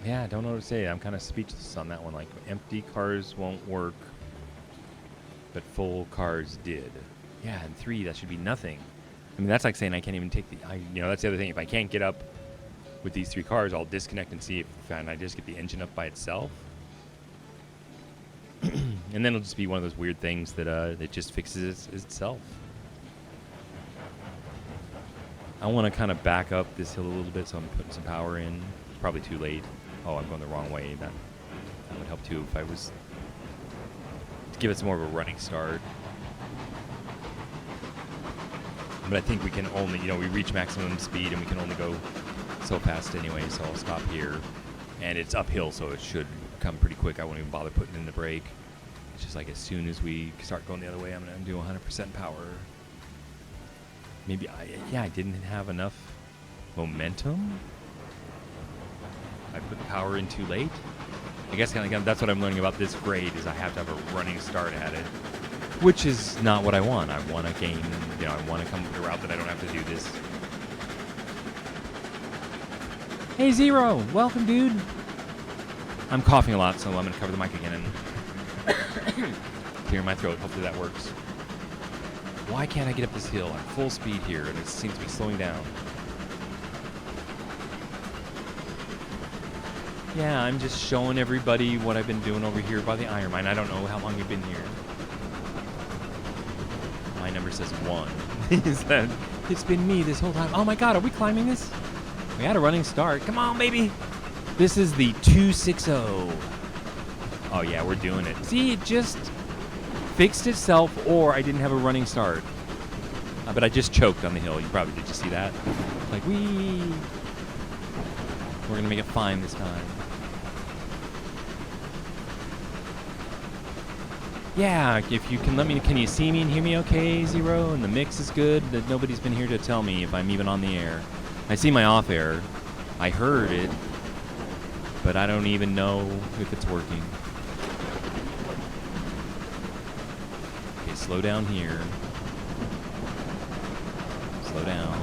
Yeah, I don't know what to say. I'm kind of speechless on that one. Like, empty cars won't work, but full cars did. Yeah, and 3, that should be nothing. I mean, that's like saying I can't even take the... that's the other thing. If I can't get up with these 3 cars, I'll disconnect and see if I just get the engine up by itself. And then it'll just be one of those weird things that it just fixes itself. I want to kind of back up this hill a little bit, so I'm putting some power in. It's probably too late. Oh, I'm going the wrong way. That would help too if I was to give it some more of a running start. But I think we can only, we reach maximum speed and we can only go so fast anyway, so I'll stop here. And it's uphill, so it should come pretty quick. I won't even bother putting in the brake. It's just like as soon as we start going the other way, I'm going to do 100% power. Maybe, I didn't have enough momentum. I put the power in too late. I guess kind of that's what I'm learning about this grade is I have to have a running start at it, which is not what I want. I want to gain, I want to come up with a route that I don't have to do this. Hey, Zero. Welcome, dude. I'm coughing a lot, so I'm going to cover the mic again and clear my throat. Hopefully that works. Why can't I get up this hill? I'm full speed here, and it seems to be slowing down. Yeah, I'm just showing everybody what I've been doing over here by the iron mine. I don't know how long you've been here. My number says 1. It's been me this whole time. Oh my god, are we climbing this? We had a running start. Come on, baby. This is the 260. Oh yeah, we're doing it. See, it just fixed itself, or I didn't have a running start. But I just choked on the hill. You probably did. You see that? Like, wee. We're gonna make it fine this time. Yeah, if you can let me, can you see me and hear me okay, Zero? And the mix is good? That nobody's been here to tell me if I'm even on the air. I see my off air. I heard it, but I don't even know if it's working. Okay, slow down here. Slow down.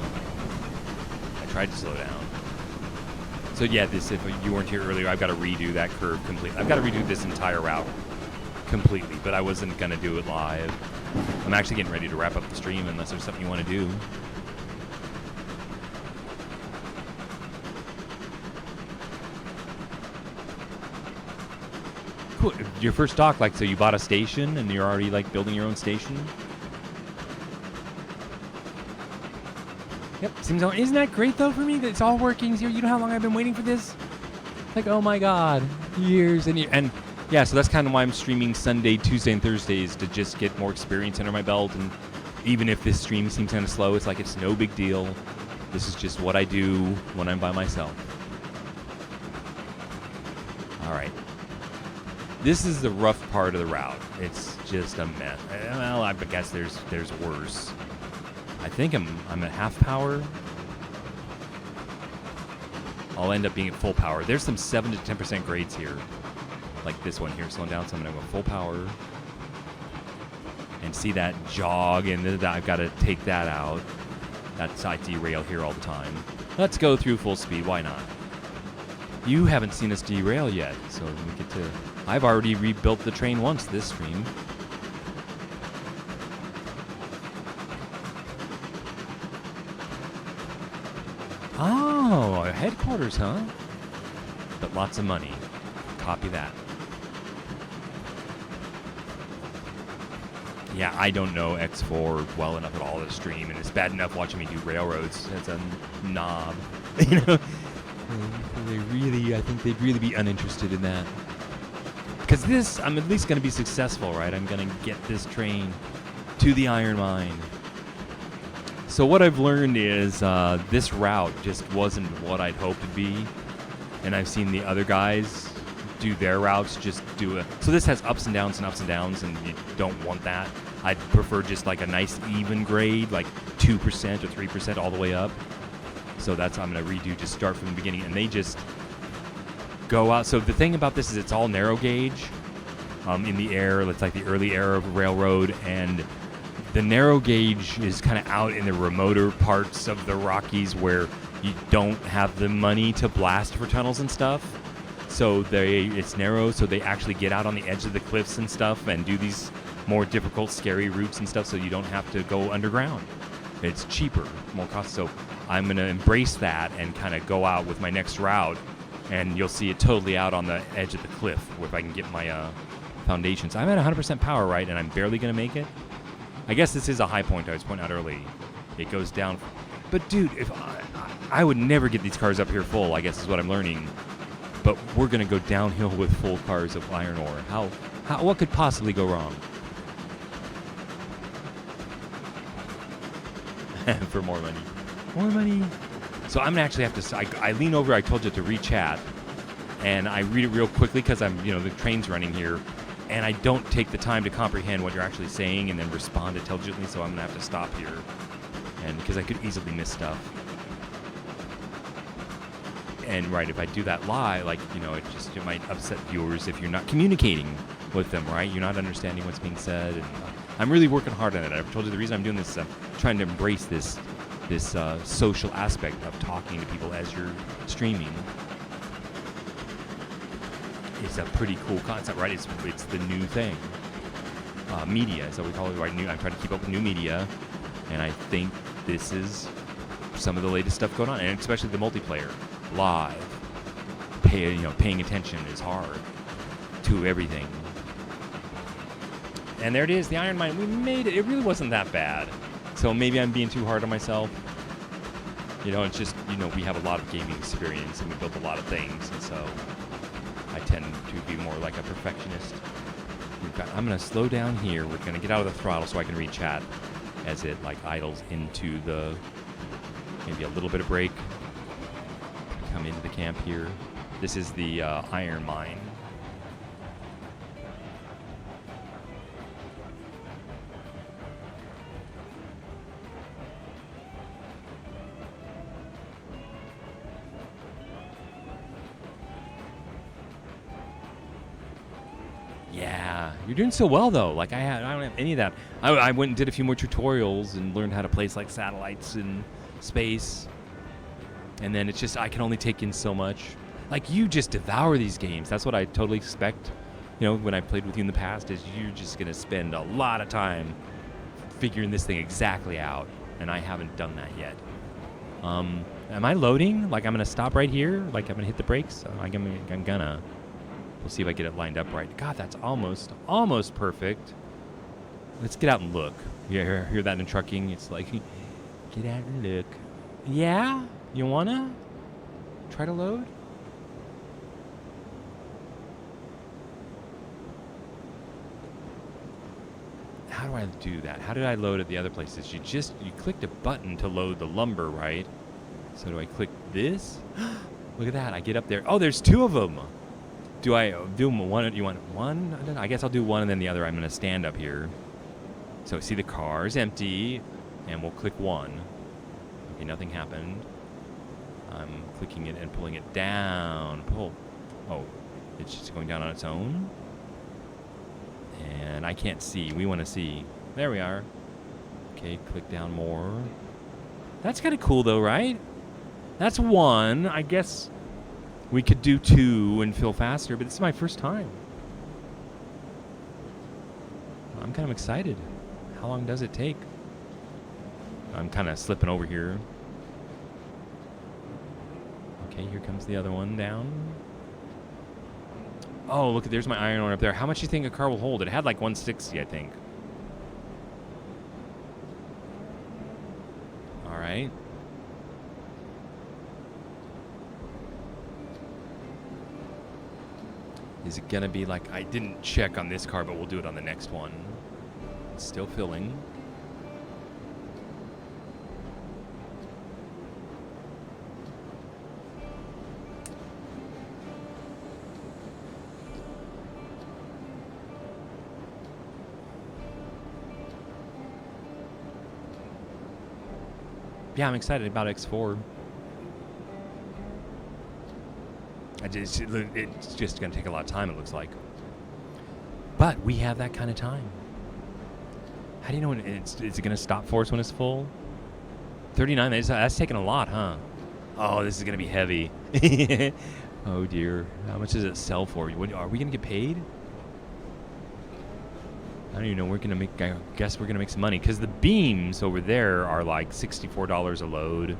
I tried to slow down. So yeah, this, if you weren't here earlier, I've got to redo that curve completely. I've got to redo this entire route completely, but I wasn't going to do it live. I'm actually getting ready to wrap up the stream unless there's something you want to do. Cool. Your first dock, like, so you bought a station and you're already, like, building your own station?
Yep. Seems isn't that great though for me that it's all working here? You know how long I've been waiting for this? Like, oh my God, years and years.
And yeah, so that's kind of why I'm streaming Sunday, Tuesday, and Thursdays to just get more experience under my belt. And even if this stream seems kind of slow, it's like it's no big deal. This is just what I do when I'm by myself. All right. This is the rough part of the route. It's just a mess. Well, I guess there's worse. I think I'm at half power. I'll end up being at full power. There's some 7 to 10% grades here, like this one here, slowing down. So I'm gonna go full power and see that jog, and I've got to take that out. That's I derail here all the time. Let's go through full speed. Why not? You haven't seen us derail yet, so we get to. I've already rebuilt the train once this stream. Oh, headquarters, huh? But lots of money. Copy that. Yeah, I don't know X4 well enough at all to stream, and it's bad enough watching me do railroads as a knob. You know, I think they'd really be uninterested in that. Because this, I'm at least going to be successful, right? I'm going to get this train to the iron mine. So what I've learned is this route just wasn't what I'd hoped it'd be, and I've seen the other guys do their routes, just do it. So this has ups and downs, and you don't want that. I'd prefer just like a nice even grade, like 2% or 3% all the way up. So that's I'm gonna redo, just start from the beginning, and they just go out. So the thing about this is it's all narrow gauge in the air. It's like the early era of railroad, and the narrow gauge is kind of out in the remoter parts of the Rockies where you don't have the money to blast for tunnels and stuff. So it's narrow, so they actually get out on the edge of the cliffs and stuff and do these more difficult, scary routes and stuff, so you don't have to go underground. It's cheaper, more cost. So I'm going to embrace that and kind of go out with my next route, and you'll see it totally out on the edge of the cliff where if I can get my foundations. I'm at 100% power, right, and I'm barely going to make it. I guess this is a high point I was pointing out early. It goes down. But, dude, if I would never get these cars up here full, I guess is what I'm learning. But we're going to go downhill with full cars of iron ore. What could possibly go wrong? For more money. More money. So I'm going to actually have to, I lean over, I told you to re-chat, and I read it real quickly because the train's running here, and I don't take the time to comprehend what you're actually saying and then respond intelligently, so I'm going to have to stop here, and because I could easily miss stuff. And right, if I do that live, it might upset viewers if you're not communicating with them, right? You're not understanding what's being said. And I'm really working hard on it. I've told you the reason I'm doing this is I'm trying to embrace this social aspect of talking to people as you're streaming. It's a pretty cool concept, right? It's the new thing. Media is what we call it, right? I try to keep up with new media, and I think this is some of the latest stuff going on, and especially the multiplayer. Live, paying attention is hard to everything. And there it is, the iron mine. We made it. It really wasn't that bad. So maybe I'm being too hard on myself. It's just we have a lot of gaming experience and we built a lot of things, and so I tend to be more like a perfectionist. I'm gonna slow down here. We're gonna get out of the throttle so I can read chat as it idles into the maybe a little bit of brake. Come into the camp here. This is the iron mine. Yeah, you're doing so well though. I don't have any of that. I went and did a few more tutorials and learned how to place satellites in space. And then it's just, I can only take in so much. You just devour these games. That's what I totally expect. When I played with you in the past, is you're just going to spend a lot of time figuring this thing exactly out. And I haven't done that yet. Am I loading? I'm going to stop right here? I'm going to hit the brakes? I'm gonna. We'll see if I get it lined up right. God, that's almost perfect. Let's get out and look. You hear that in trucking? It's get out and look.
Yeah? You wanna try to load? How do I do that? How did I load at the other places? You clicked a button to load the lumber, right? So do I click this? Look at that. I get up there. Oh, there's 2 of them. Do I do one? You want one? I guess I'll do one and then the other. I'm going to stand up here. So see the car is empty. And we'll click 1. Okay, nothing happened. I'm clicking it and pulling it down. Pull. Oh, it's just going down on its own. And I can't see. We want to see. There we are. Okay, click down more. That's kind of cool though, right? That's 1. I guess we could do 2 and feel faster, but this is my first time. I'm kind of excited. How long does it take? I'm kind of slipping over here. Okay, here comes the other one down. Oh, look, there's my iron ore up there. How much do you think a car will hold? It had like 160, I think. All right. Is it going to be like... I didn't check on this car, but we'll do it on the next one. It's still filling. Yeah, I'm excited about X4. It's just going to take a lot of time, it looks like. But we have that kind of time. How do you know when is it going to stop for us when it's full? 39, that's taking a lot, huh? Oh, this is going to be heavy. Oh, dear. How much does it sell for? Are we going to get paid? I don't even know. I guess we're going to make some money. Because the beams over there are like $64 a load.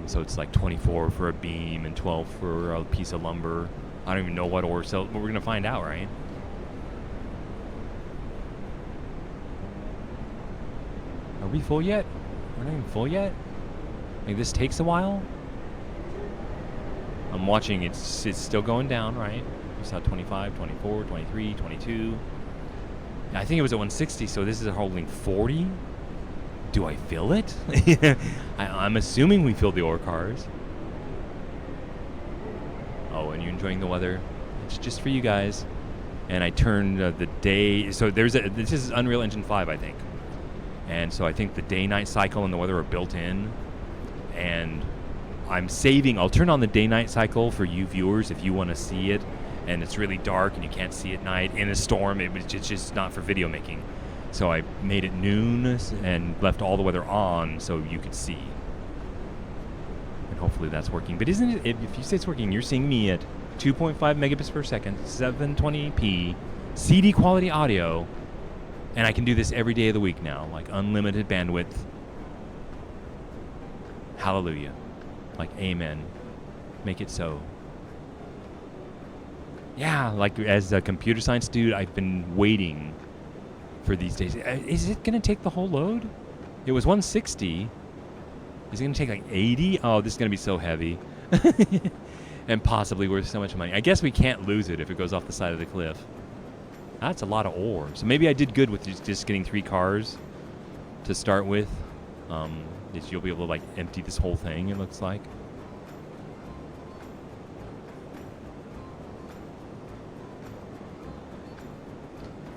So it's like 24 for a beam and 12 for a piece of lumber. I don't even know what ore sells, but we're going to find out, right? Are we full yet? We're not even full yet? Like, this takes a while? I'm watching. It's still going down, right? We saw 25, 24, 23, 22. I think it was at 160, so this is holding 40. Do I fill it? I'm assuming we fill the ore cars. Oh, and you're enjoying the weather? It's just for you guys. And I turned the day... So this is Unreal Engine 5, I think. And so I think the day-night cycle and the weather are built in. And I'll turn on the day-night cycle for you viewers if you want to see it. And it's really dark and you can't see at night in a storm. It's just not for video making. So I made it noon and left all the weather on so you could see. And hopefully that's working. But isn't it, if you say it's working, you're seeing me at 2.5 megabits per second, 720p, CD quality audio, and I can do this every day of the week now, like unlimited bandwidth. Hallelujah. Like, amen. Make it so. Yeah, like as a computer science dude, I've been waiting for these days. Is it going to take the whole load? It was 160. Is it going to take like 80? Oh, this is going to be so heavy. And possibly worth so much money. I guess we can't lose it if it goes off the side of the cliff. That's a lot of ore. So maybe I did good with just getting 3 cars to start with. You'll be able to like empty this whole thing, it looks like.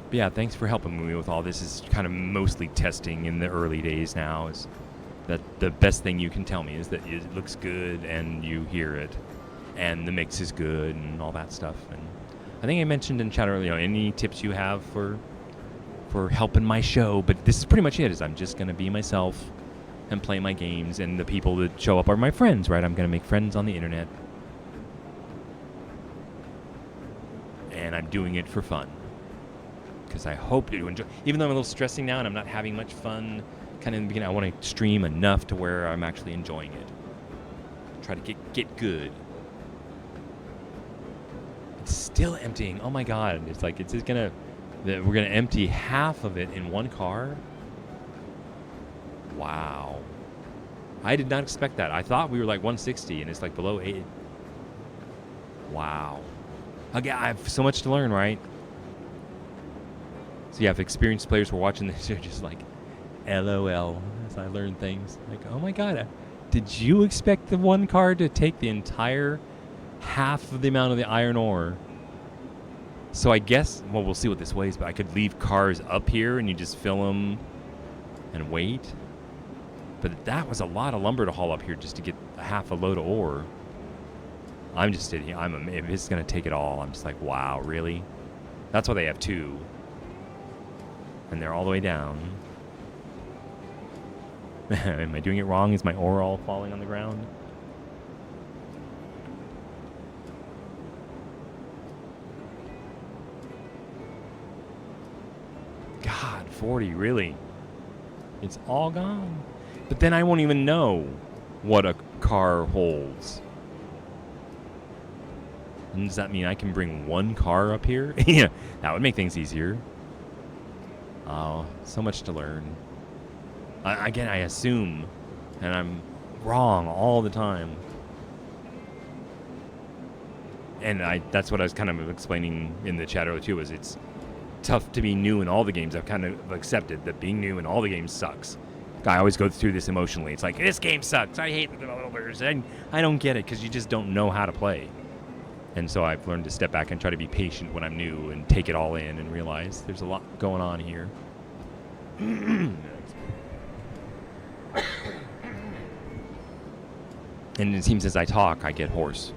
But yeah, thanks for helping me with all this. Is kind of mostly testing in the early days now. Is that the best thing you can tell me is that it looks good and you hear it, and the mix is good and all that stuff. And I think I mentioned in chat earlier, any tips you have for helping my show. But this is pretty much it. Is I'm just gonna be myself and play my games, and the people that show up are my friends, right? I'm gonna make friends on the internet, and I'm doing it for fun. Because I hope you enjoy. Even though I'm a little stressing now and I'm not having much fun, kind of in the beginning, I want to stream enough to where I'm actually enjoying it. Try to get good. It's still emptying. Oh my God! It's like it's just we're gonna empty half of it in one car. Wow. I did not expect that. I thought we were like 160, and it's like below 8. Wow. Again, I have so much to learn, right? So yeah, if experienced players were watching this, they're just like, LOL, as I learn things. Like, oh my god, did you expect the one car to take the entire half of the amount of the iron ore? So I guess, well, we'll see what this weighs, but I could leave cars up here and you just fill them and wait. But that was a lot of lumber to haul up here just to get half a load of ore. I'm just sitting here. If it's going to take it all, I'm just like, wow, really? That's why they have 2. And they're all the way down. Am I doing it wrong? Is my ore all falling on the ground? God, 40, really? It's all gone. But then I won't even know what a car holds. And does that mean I can bring one car up here? Yeah, that would make things easier. Oh, so much to learn. Again, I assume, and I'm wrong all the time. And that's what I was kind of explaining in the chat earlier too, is it's tough to be new in all the games. I've kind of accepted that being new in all the games sucks. I always go through this emotionally. It's like, this game sucks. I hate the developers. I don't get it because you just don't know how to play. And so I've learned to step back and try to be patient when I'm new and take it all in and realize there's a lot going on here. And it seems as I talk, I get hoarse.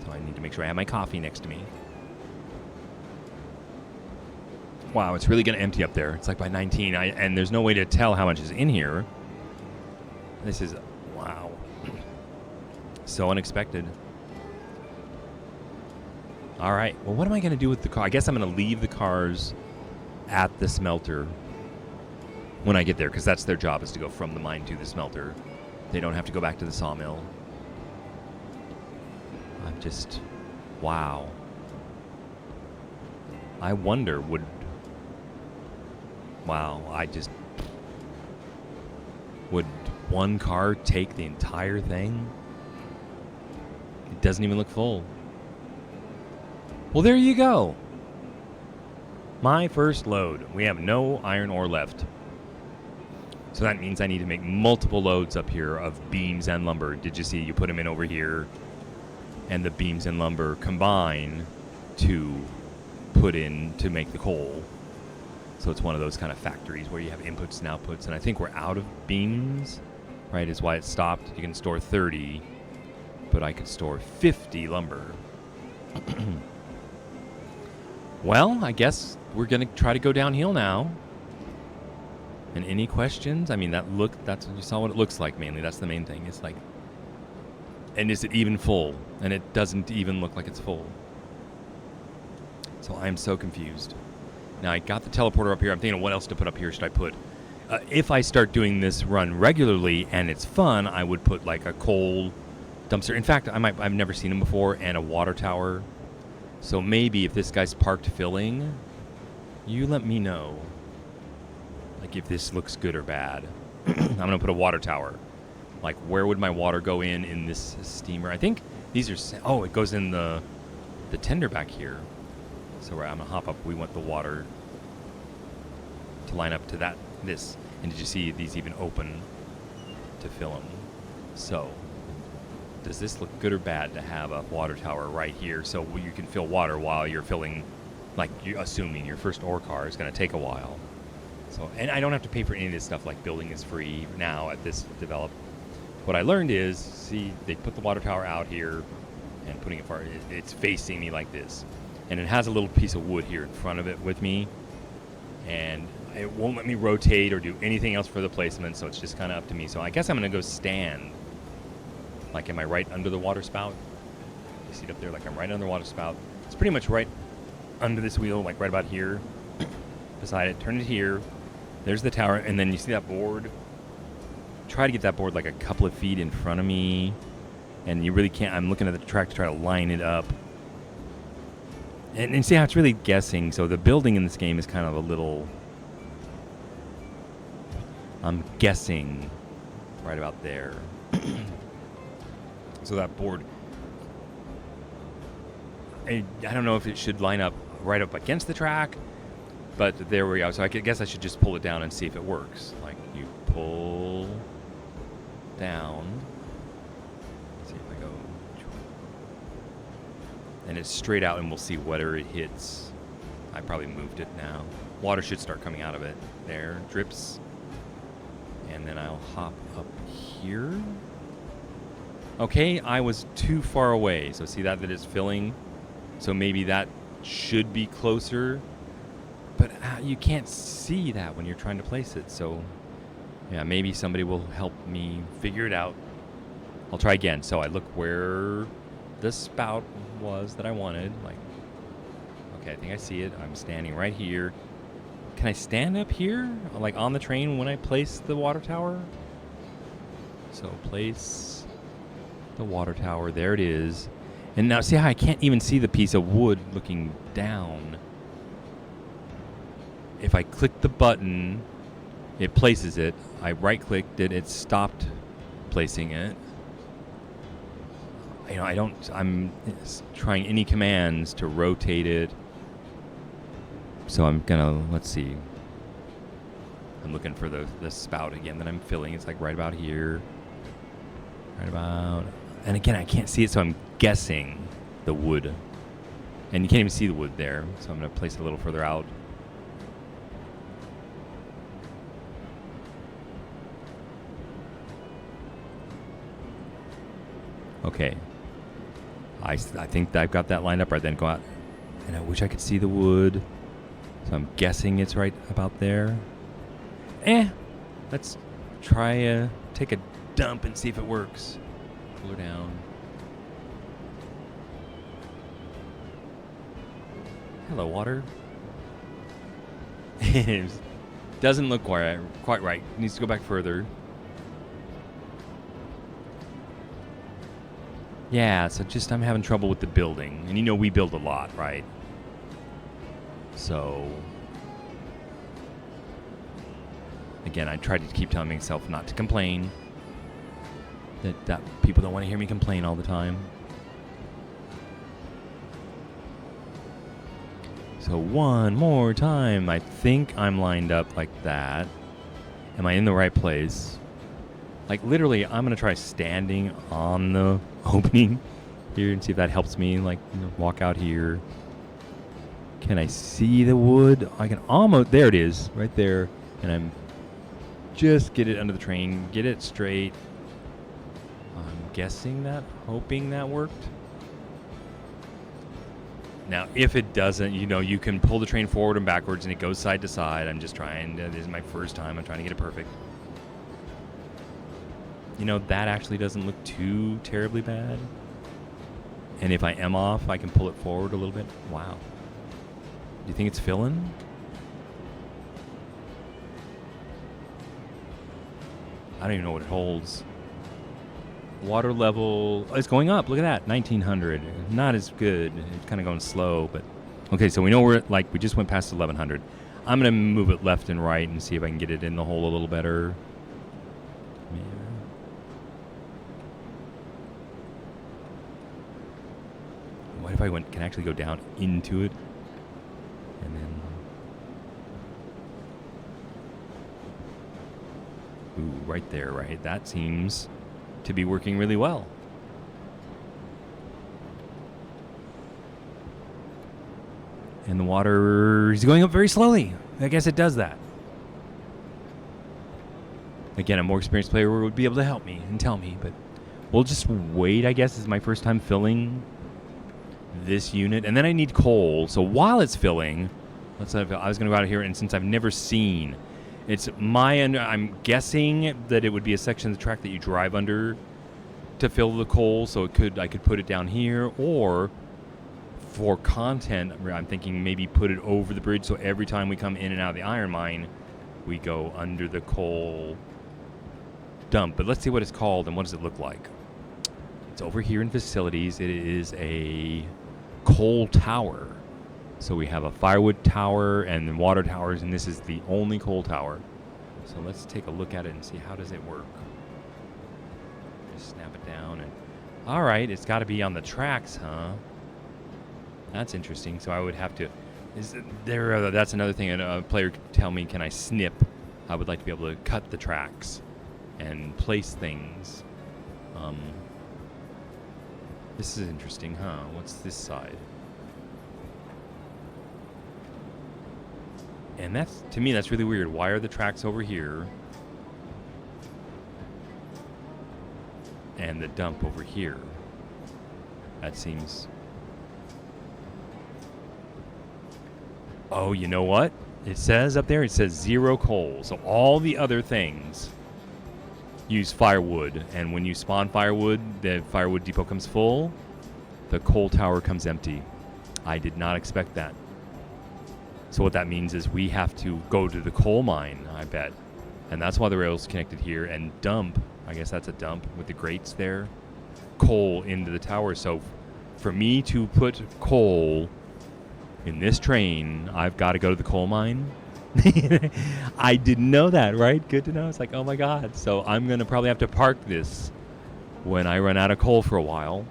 So I need to make sure I have my coffee next to me. Wow, it's really going to empty up there. It's like by 19, and there's no way to tell how much is in here. This is, wow. So unexpected. All right, well, what am I going to do with the car? I guess I'm going to leave the cars at the smelter when I get there, because that's their job, is to go from the mine to the smelter. They don't have to go back to the sawmill. I'm just, wow. I wonder, would one car take the entire thing? It doesn't even look full. Well, there you go. My first load. We have no iron ore left. So that means I need to make multiple loads up here of beams and lumber. Did you see? You put them in over here, and the beams and lumber combine to put in to make the coal. So it's one of those kind of factories where you have inputs and outputs. And I think we're out of beams, right, is why it stopped. You can store 30, but I could store 50 lumber. Well, I guess we're going to try to go downhill now. And any questions? I mean, that's you saw what it looks like mainly. That's the main thing. It's like, and is it even full? And it doesn't even look like it's full. So I'm so confused. Now, I got the teleporter up here. I'm thinking, what else to put up here should I put? If I start doing this run regularly and it's fun, I would put like a coal dumpster. In fact, I've never seen them before, and a water tower. So maybe if this guy's parked filling, you let me know. Like if this looks good or bad. I'm going to put a water tower. Like where would my water go in this steamer? I think these are, oh, it goes in the tender back here. So I'm going to hop up. We want the water to line up to this. And did you see these even open to fill them? So does this look good or bad to have a water tower right here so you can fill water while you're filling, like you're assuming your first ore car is going to take a while. So, and I don't have to pay for any of this stuff, like building is free now at this develop. What I learned is, see, they put the water tower out here and putting it far, it's facing me like this. And it has a little piece of wood here in front of it with me. And it won't let me rotate or do anything else for the placement, so it's just kind of up to me. So I guess I'm going to go stand. Like, am I right under the water spout? You see it up there? Like, I'm right under the water spout. It's pretty much right under this wheel, like right about here. Beside it, turn it here. There's the tower, and then you see that board? Try to get that board like a couple of feet in front of me. And you really can't. I'm looking at the track to try to line it up. And see how it's really guessing. So the building in this game is kind of a little... I'm guessing right about there. So that board, I don't know if it should line up right up against the track, but there we go. So I guess I should just pull it down and see if it works. Like you pull down, see if I go, and it's straight out, and we'll see whether it hits. I probably moved it now. Water should start coming out of it. There, drips. And then I'll hop up here. Okay, I was too far away. So see that it's filling. So maybe that should be closer. But you can't see that when you're trying to place it. So yeah, maybe somebody will help me figure it out. I'll try again. So I look where the spout was that I wanted. Like, okay, I think I see it. I'm standing right here. Can I stand up here, like on the train when I place the water tower? So place the water tower. There it is. And now see how I can't even see the piece of wood looking down. If I click the button, it places it. I right-clicked it. It stopped placing it. You know, I'm trying any commands to rotate it. So I'm gonna, let's see. I'm looking for the spout again that I'm filling. It's like right about here. Right about, and again, I can't see it, so I'm guessing the wood. And you can't even see the wood there, so I'm gonna place it a little further out. Okay. I think I've got that lined up right then. Go out. And I wish I could see the wood. So I'm guessing it's right about there. Let's try take a dump and see if it works. Pull her down. Hello, water. It doesn't look quite right. It needs to go back further. Yeah, so just I'm having trouble with the building. And you know we build a lot, right? So, again, I try to keep telling myself not to complain. That people don't want to hear me complain all the time. So one more time. I think I'm lined up like that. Am I in the right place? Like literally, I'm gonna try standing on the opening here and see if that helps me. Like, you know, walk out here. Can I see the wood? I can almost, there it is, right there. And I'm just get it under the train, get it straight. I'm guessing that, hoping that worked. Now, if it doesn't, you know, you can pull the train forward and backwards and it goes side to side. I'm just trying, this is my first time, I'm trying to get it perfect. You know, that actually doesn't look too terribly bad. And if I am off, I can pull it forward a little bit. Wow. Do you think it's filling? I don't even know what it holds. Water level, it's going up. Look at that, 1900. Not as good. It's kind of going slow, but okay. So we know we're at, like, we just went past 1100. I'm gonna move it left and right and see if I can get it in the hole a little better. Yeah. What if I can actually go down into it? And then, ooh, right there, right? That seems to be working really well. And the water is going up very slowly. I guess it does that. Again, a more experienced player would be able to help me and tell me, but we'll just wait, I guess. This is my first time filling this unit. And then I need coal. So while it's filling, I was going to go out here, and since I've never seen, it's I'm guessing that it would be a section of the track that you drive under to fill the coal. So I could put it down here, or for content, I'm thinking maybe put it over the bridge. So every time we come in and out of the iron mine, we go under the coal dump. But let's see what it's called and what does it look like. It's over here in facilities. It is a coal tower. So we have a firewood tower and then water towers, and this is the only coal tower. So let's take a look at it and see how does it work. just snap it down. And all right, it's got to be on the tracks, huh? That's interesting. So I would have to. Is there? That's another thing. A player could tell me, can I snip? I would like to be able to cut the tracks and place things. This is interesting, huh? What's this side? And that's, to me, that's really weird. Why are the tracks over here and the dump over here? That seems... Oh, you know what? It says up there, it says 0 coal. So all the other things use firewood. And when you spawn firewood, the firewood depot comes full. The coal tower comes empty. I did not expect that. So what that means is we have to go to the coal mine, I bet. And that's why the rail's connected here. And dump, I guess that's a dump with the grates there, coal into the tower. So for me to put coal in this train, I've got to go to the coal mine. I didn't know that, right? Good to know. It's like, oh my God. So I'm going to probably have to park this when I run out of coal for a while.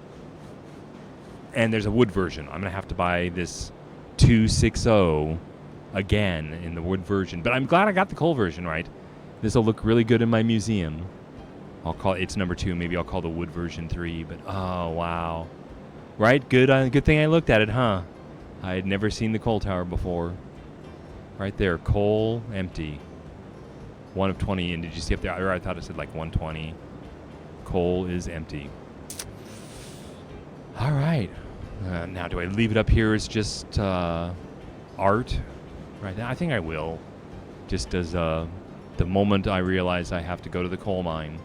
And there's a wood version. I'm going to have to buy this 260 again in the wood version. But I'm glad I got the coal version, right? This will look really good in my museum. I'll call it's number 2. Maybe I'll call the wood version 3. But oh, wow. Right? Good thing I looked at it, huh? I had never seen the coal tower before. Right there, coal empty. 1 of 20. And did you see up there? I thought it said like 120. Coal is empty. All right. Now, do I leave it up here as just art? Right now, I think I will. Just as the moment I realize I have to go to the coal mine.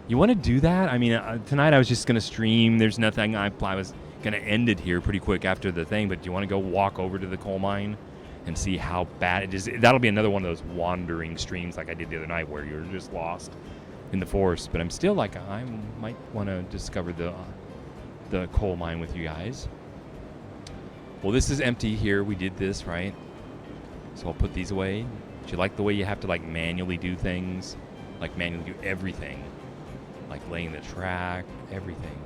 You want to do that? I mean, tonight I was just going to stream. There's nothing. I was going to end it here pretty quick after the thing. But do you want to go walk over to the coal mine and see how bad it is? That'll be another one of those wandering streams like I did the other night where you're just lost in the forest. But I'm still like, I might want to discover the coal mine with you guys. Well, this is empty here. We did this, right? So I'll put these away. Do you like the way you have to like manually do things? Like manually do everything. Like laying the track, everything.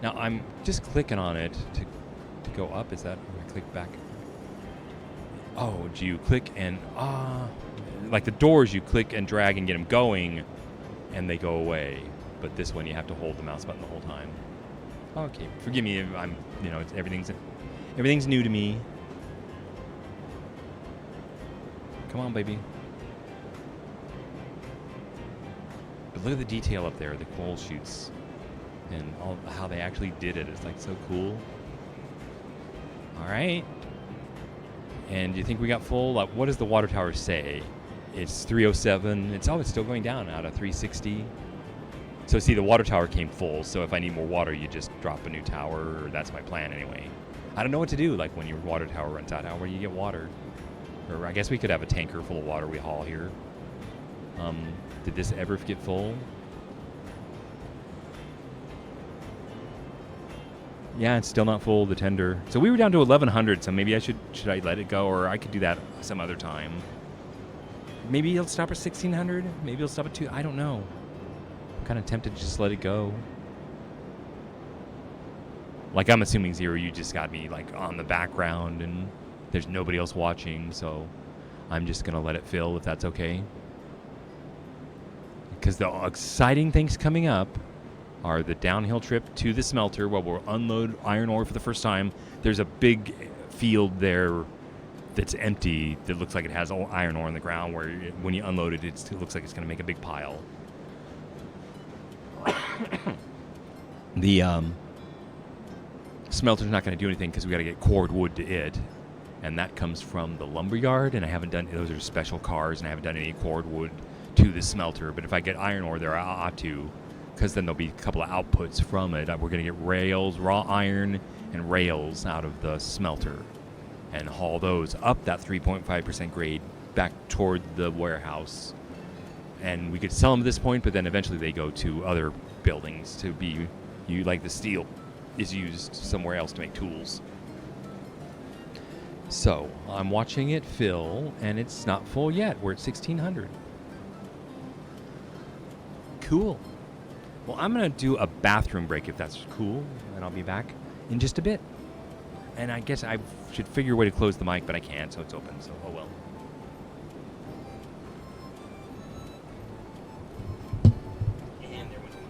Now I'm just clicking on it to go up. Is that, I click back? Oh, do you click and, like the doors, you click and drag and get them going and they go away. But this one you have to hold the mouse button the whole time. Okay, forgive me if I'm, everything's new to me. Come on, baby. But look at the detail up there, the coal chutes, and all how they actually did it. It's like so cool. All right. And do you think we got full? What does the water tower say? It's 307. It's still going down out of 360. So see, the water tower came full, so if I need more water, you just drop a new tower, or that's my plan anyway. I don't know what to do, like when your water tower runs out, where do you get water? Or I guess we could have a tanker full of water we haul here. Did this ever get full? Yeah, it's still not full, the tender. So we were down to 1,100, so maybe should I let it go, or I could do that some other time. Maybe it'll stop at 1,600, maybe it'll stop at 2, I don't know. I'm kind of tempted to just let it go. Like, I'm assuming Zero, you just got me like on the background and there's nobody else watching, so I'm just gonna let it fill if that's okay. Because the exciting things coming up are the downhill trip to the smelter where we'll unload iron ore for the first time. There's a big field there that's empty that looks like it has iron ore in the ground where when you unload it, it looks like it's gonna make a big pile. The smelter's not going to do anything because we got to get cord wood to it, and that comes from the lumber yard. And I haven't done those are special cars, and I haven't done any cord wood to the smelter. But if I get iron ore there, I ought to, because then there'll be a couple of outputs from it. We're going to get rails, raw iron, and rails out of the smelter, and haul those up that 3.5% grade back toward the warehouse. And we could sell them at this point, but then eventually they go to other buildings to be, like the steel is used somewhere else to make tools. So I'm watching it fill, and it's not full yet. We're at 1,600. Cool. Well, I'm going to do a bathroom break if that's cool, and I'll be back in just a bit. And I guess I should figure a way to close the mic, but I can't, so it's open, so oh well. And there went one.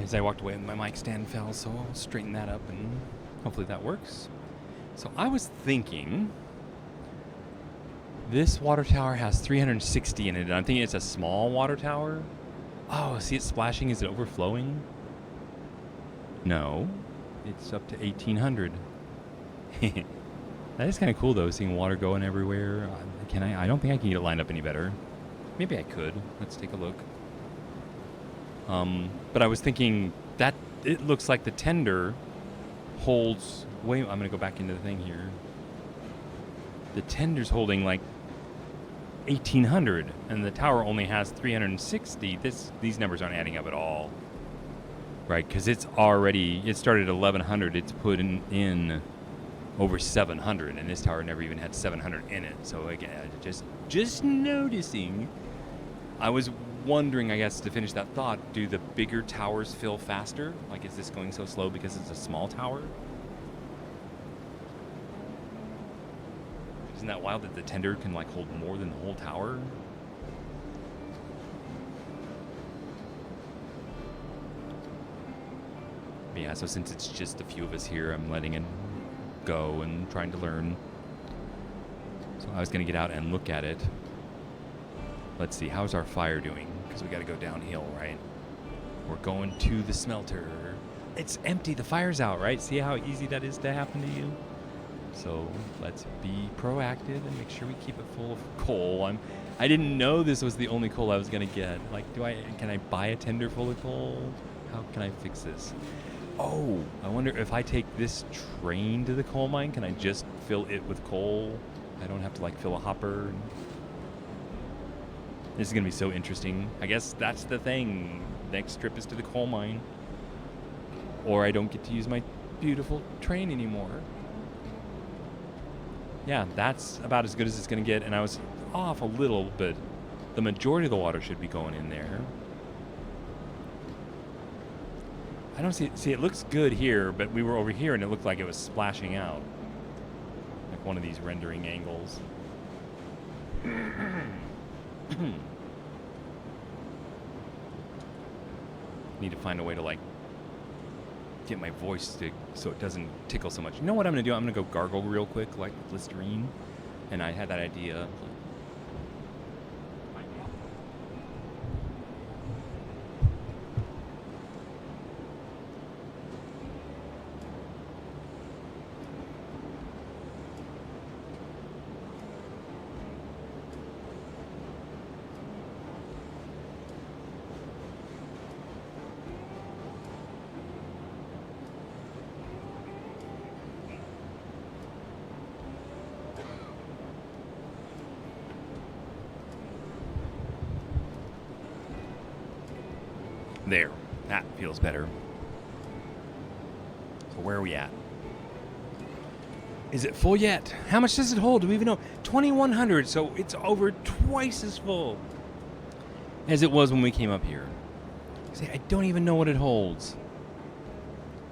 As I walked away, my mic stand fell, so I'll straighten that up and hopefully that works. So I was thinking this water tower has 360 in it, and I'm thinking it's a small water tower. Oh, see it splashing? Is it overflowing? No, it's up to 1800. That is kind of cool though, seeing water going everywhere. Can I don't think I can get it lined up any better. Maybe I could. Let's take a look. But I was thinking that it looks like the tender holds I'm going to go back into the thing here. The tender's holding like 1800 and the tower only has 360. These numbers aren't adding up at all. Right? Cuz it started at 1100. It's put in over 700 and this tower never even had 700 in it. So again, just noticing. I was wondering, I guess, to finish that thought, do the bigger towers fill faster? Like, is this going so slow because it's a small tower? Isn't that wild that the tender can, like, hold more than the whole tower? But yeah, so since it's just a few of us here, I'm letting it go and trying to learn. So I was going to get out and look at it. Let's see, how's our fire doing? Because we got to go downhill, right? We're going to the smelter. It's empty. The fire's out, right? See how easy that is to happen to you? So let's be proactive and make sure we keep it full of coal. I didn't know this was the only coal I was going to get. Like, can I buy a tender full of coal? How can I fix this? Oh, I wonder if I take this train to the coal mine, can I just fill it with coal? I don't have to, like, fill a hopper. This is going to be so interesting. I guess that's the thing. Next trip is to the coal mine. Or I don't get to use my beautiful train anymore. Yeah, that's about as good as it's going to get. And I was off a little, but the majority of the water should be going in there. I don't see it looks good here, but we were over here and it looked like it was splashing out. Like one of these rendering angles. Need to find a way to, like, get my voice so it doesn't tickle so much. You know what I'm gonna do? I'm gonna go gargle real quick, like with Listerine. And I had that idea. There, that feels better. So where are we at? Is it full yet? How much does it hold? Do we even know? 2,100, so it's over twice as full. as it was when we came up here. See, I don't even know what it holds.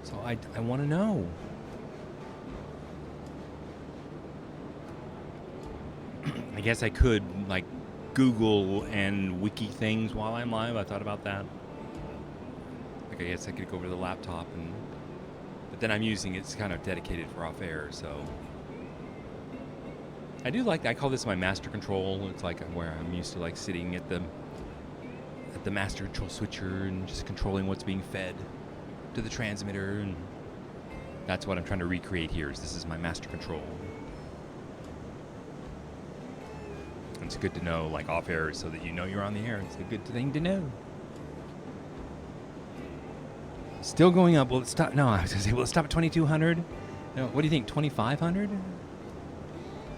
So I want to know. I guess I could, like, Google and wiki things while I'm live. I thought about that. Like, I guess I could go over to the laptop and... But then I'm using it's kind of dedicated for off-air, so... I do like... I call this my master control. It's like where I'm used to, like, sitting at the master control switcher and just controlling what's being fed to the transmitter, and that's what I'm trying to recreate here. Is this is my master control. It's good to know, like, off air, so that you know you're on the air. It's a good thing to know. Still going up. Will it stop? No, I was gonna say, will it stop at 2,200? No. What do you think? 2,500? I'm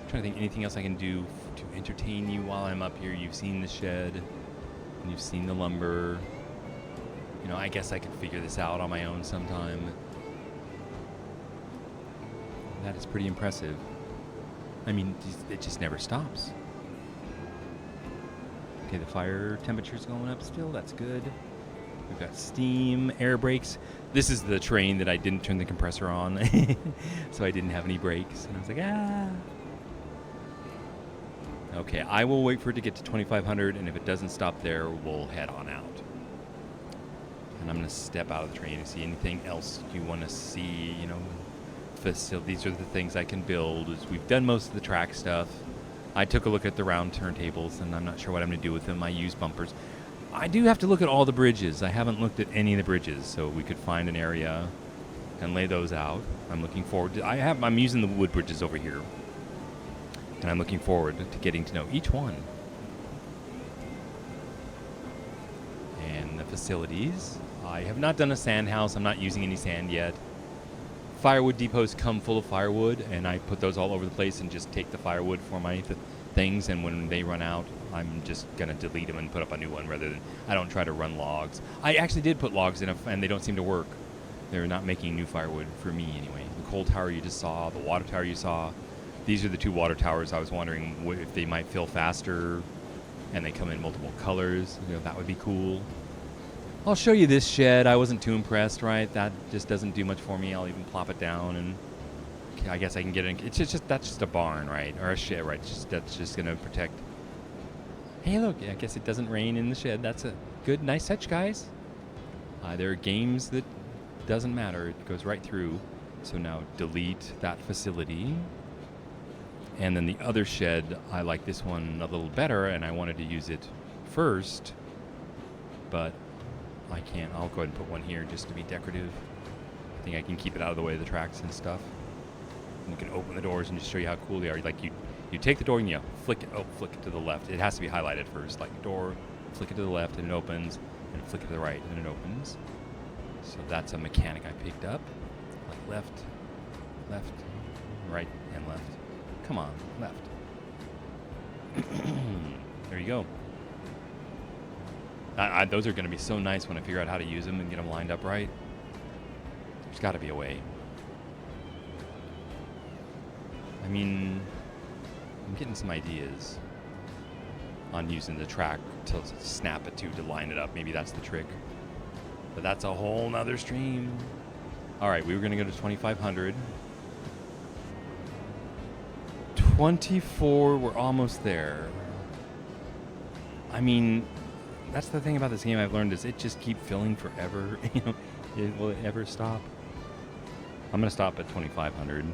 trying to think anything else I can do to entertain you while I'm up here. You've seen the shed, and you've seen the lumber. You know, I guess I could figure this out on my own sometime. That is pretty impressive. I mean, it just never stops. Okay, the fire temperature's going up still. That's good. We've got steam, air brakes. This is the train that I didn't turn the compressor on, so I didn't have any brakes. And I was like, ah. Okay, I will wait for it to get to 2,500, and if it doesn't stop there, we'll head on out. And I'm going to step out of the train and see anything else you want to see, you know. These are the things I can build. We've done most of the track stuff. I took a look at the round turntables, and I'm not sure what I'm going to do with them. I use bumpers. I do have to look at all the bridges. I haven't looked at any of the bridges, so we could find an area and lay those out. I'm looking forward to... I'm using the wood bridges over here, and I'm looking forward to getting to know each one. And the facilities. I have not done a sand house. I'm not using any sand yet. Firewood depots come full of firewood, and I put those all over the place and just take the firewood for my things, and when they run out, I'm just going to delete them and put up a new one rather than... I don't try to run logs. I actually did put logs in, and they don't seem to work. They're not making new firewood for me, anyway. The coal tower you just saw, the water tower you saw, these are the two water towers. I was wondering if they might fill faster, and they come in multiple colors. You know, that would be cool. I'll show you this shed. I wasn't too impressed, right? That just doesn't do much for me. I'll even plop it down, and I guess I can get it. It's just that's just a barn, right? Or a shed, right? That's just gonna protect. Hey, look! I guess it doesn't rain in the shed. That's a good, nice touch, guys. There are games that doesn't matter. It goes right through. So now delete that facility, and then the other shed. I like this one a little better, and I wanted to use it first, but I can't. I'll go ahead and put one here just to be decorative. I think I can keep it out of the way of the tracks and stuff. And we can open the doors and just show you how cool they are. Like you take the door and you flick it to the left. It has to be highlighted first. Like door, flick it to the left and it opens, and flick it to the right and it opens. So that's a mechanic I picked up. Like left, right, and left. Come on, left. There you go. Those are going to be so nice when I figure out how to use them and get them lined up right. There's got to be a way. I mean, I'm getting some ideas on using the track to snap it to line it up. Maybe that's the trick. But that's a whole nother stream. All right, we were going to go to 2,500. 24, we're almost there. I mean... That's the thing about this game I've learned is it just keeps filling forever. You know, will it ever stop? I'm gonna stop at 2,500.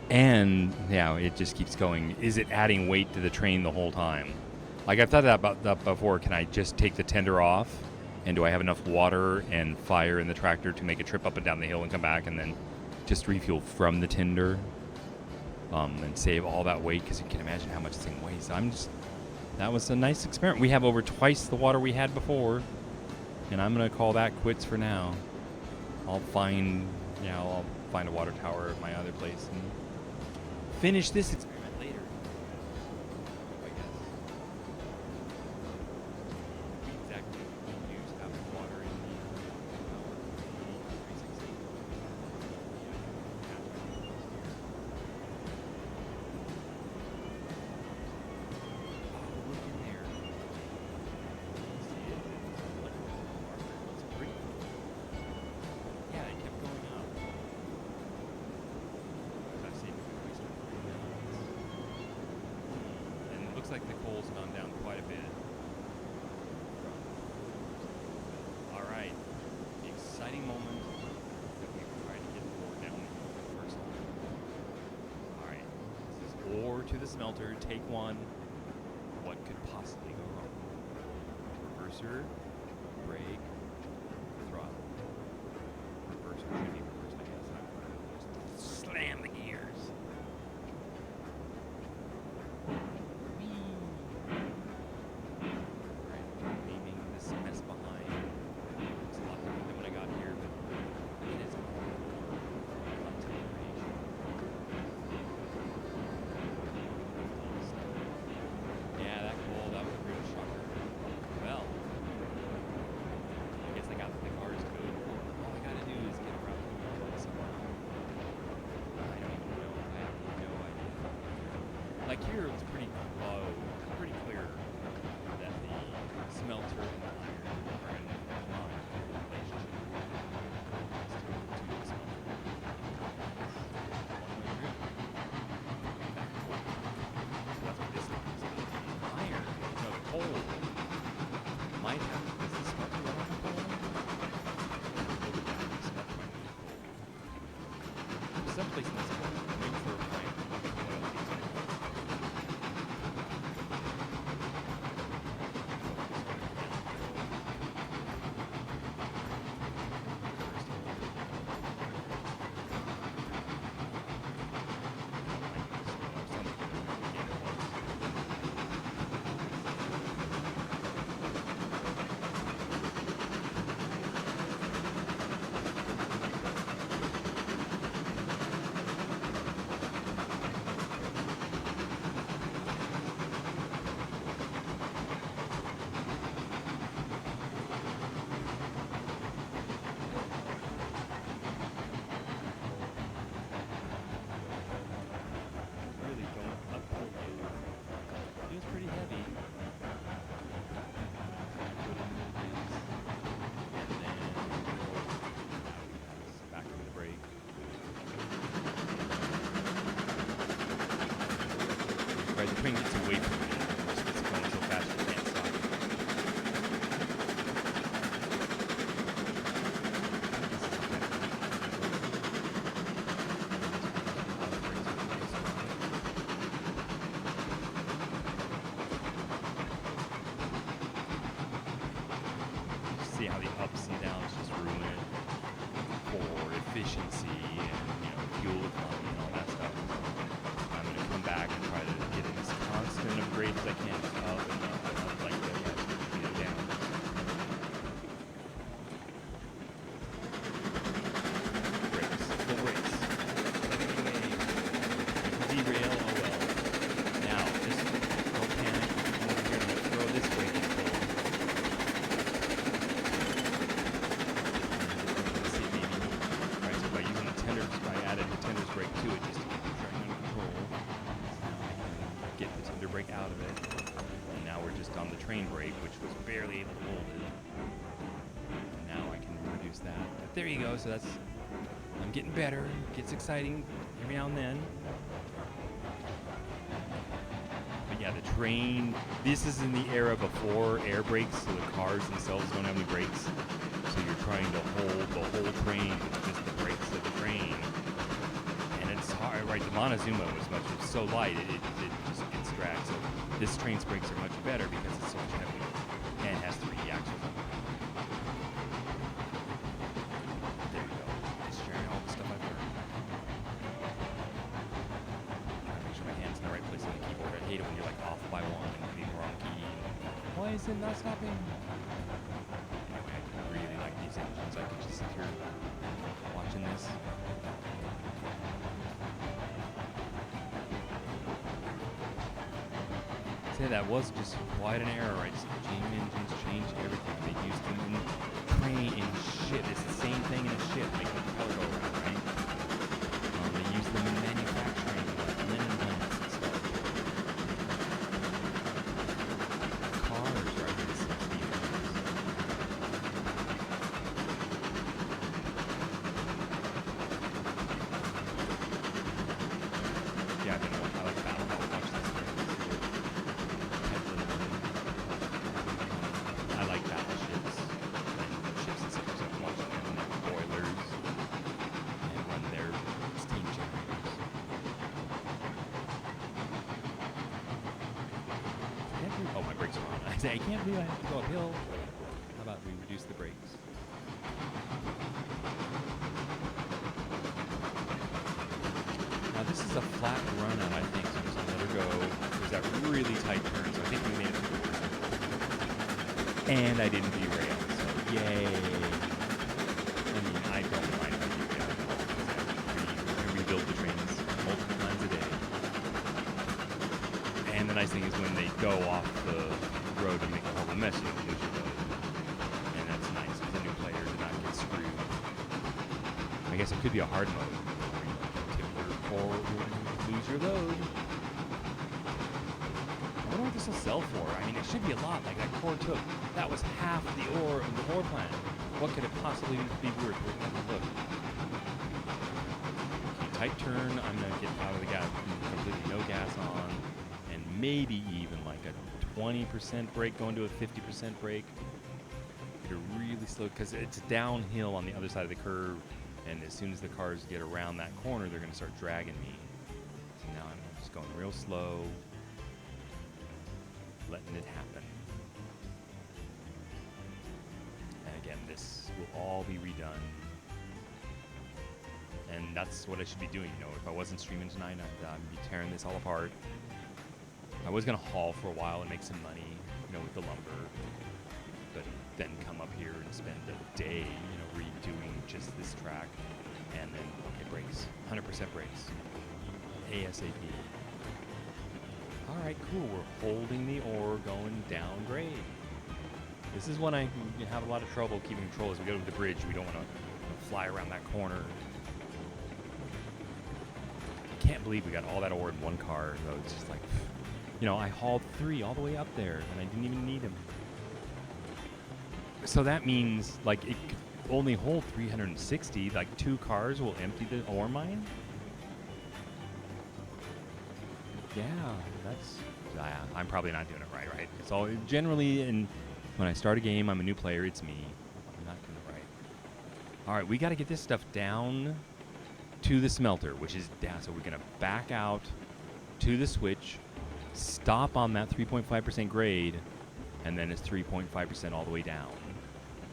And yeah, it just keeps going. Is it adding weight to the train the whole time? Like I've thought about that before. Can I just take the tender off? And do I have enough water and fire in the tractor to make a trip up and down the hill and come back and then just refuel from the tender? And save all that weight, because you can imagine how much this thing weighs. That was a nice experiment. We have over twice the water we had before, and I'm gonna call that quits for now. I'll find a water tower at my other place and finish this experiment later. I guess. Exactly. Use how much water in the 360. coal's gone down quite a bit. All right, the exciting moment that we were trying to get the ore down the first time. All right, this is ore to the smelter. Take one. What could possibly go wrong? Reverser, brake, throttle. Reverser should be reversed, I guess. Just slam the gears. Right, leaving this mess behind. It's a lot different than when I got here, but it is content creation. Yeah, that coal, that was a real shocker. Well, I guess I got the cars good. All I gotta do is get around somehow. I don't even know. I have no idea. Like here, it's pretty clear that the smelter and the iron are in a relationship. To the smelter. So that's what this is. Iron, no, the coal might have. Does the smelter run on the coal? The smelter might be coal. Someplace in this coal, maybe for a plant. Right, the train gets away from me. It's going so fast you can't stop. See how the ups and downs just ruin it for efficiency and fuel economy and all that stuff. I'm going to come back and try to get it as constant of grade as I can, just up and up and up like that, get it down. Brakes, full brakes. Derail, oh well. Now, just don't panic. Come over here and throw this brake in full. Let's see, maybe. Alright, so by using the tenders, I added the tender's brake to it just to keep the train under control. Get the tender brake out of it, and now we're just on the train brake, which was barely able to hold it. And now I can reduce that. But there you go. So that's, I'm getting better. It gets exciting every now and then. But yeah, the train. This is in the era before air brakes, so the cars themselves don't have any brakes. So you're trying to hold the whole train with just the brakes of the train. And it's hard, right? The Montezuma was so light, it just gets dragged. So this train's brakes are much better because it's so much heavier and it has 3 axles. There you go. Just sharing all the stuff I've learned. Trying to make sure my hand's in the right place on the keyboard. I hate it when you're like off by one and hitting the wrong key. Why is it not stopping? Anyway, I really like these engines. I could just sit here watching this. Say that was just quite an error, right? Just GM engines change everything. They use them in train in ship. It's the same thing in a ship, making the propeller go around, right? They use them in manufacturing, linen plants and stuff. Cars, right? In the 60s. Yeah, I like Battle. Watch this. say, I can't believe I have to go uphill. How about we reduce the brakes? Now this is a flat run out, I think, so just let her go. There's that really tight turn, so I think we made it. And I didn't derail, so yay. I mean, I don't mind if I derail at all, because I rebuild the trains multiple times a day. And the nice thing is when they go off the road and make a whole mess, you don't lose your load. And that's nice for the new player to not get screwed. I guess it could be a hard mode. Or lose your load. I wonder what this will sell for. I mean, it should be a lot. Like that core took. That was half the ore of the ore plant. What could it possibly be worth? We're gonna have to look. Okay, tight turn. I'm gonna get out of the gas. Completely no gas on, and maybe even like a 20% brake going to a 50% brake. You're really slow because it's downhill on the other side of the curve. And as soon as the cars get around that corner, they're going to start dragging me. So now I'm just going real slow, letting it happen. And again, this will all be redone. And that's what I should be doing. You know, if I wasn't streaming tonight, I'd be tearing this all apart. I was going to haul for a while and make some money, you know, with the lumber. But then come up here and spend a day, you know, redoing just this track, and then okay, brakes, 100% brakes, ASAP. All right, cool. We're holding the ore, going down grade. This is when I have a lot of trouble keeping control. As we go to the bridge, we don't want to fly around that corner. I can't believe we got all that ore in one car, though. It's just like, you know, I hauled 3 all the way up there, and I didn't even need them. So that means, like, it could only hold 360. Like, 2 cars will empty the ore mine? Yeah, that's... I'm probably not doing it right? It's all... Generally, when I start a game, I'm a new player, it's me. I'm not doing it right. All right, we got to get this stuff down to the smelter, which is down. So we're going to back out to the switch, stop on that 3.5% grade, and then it's 3.5% all the way down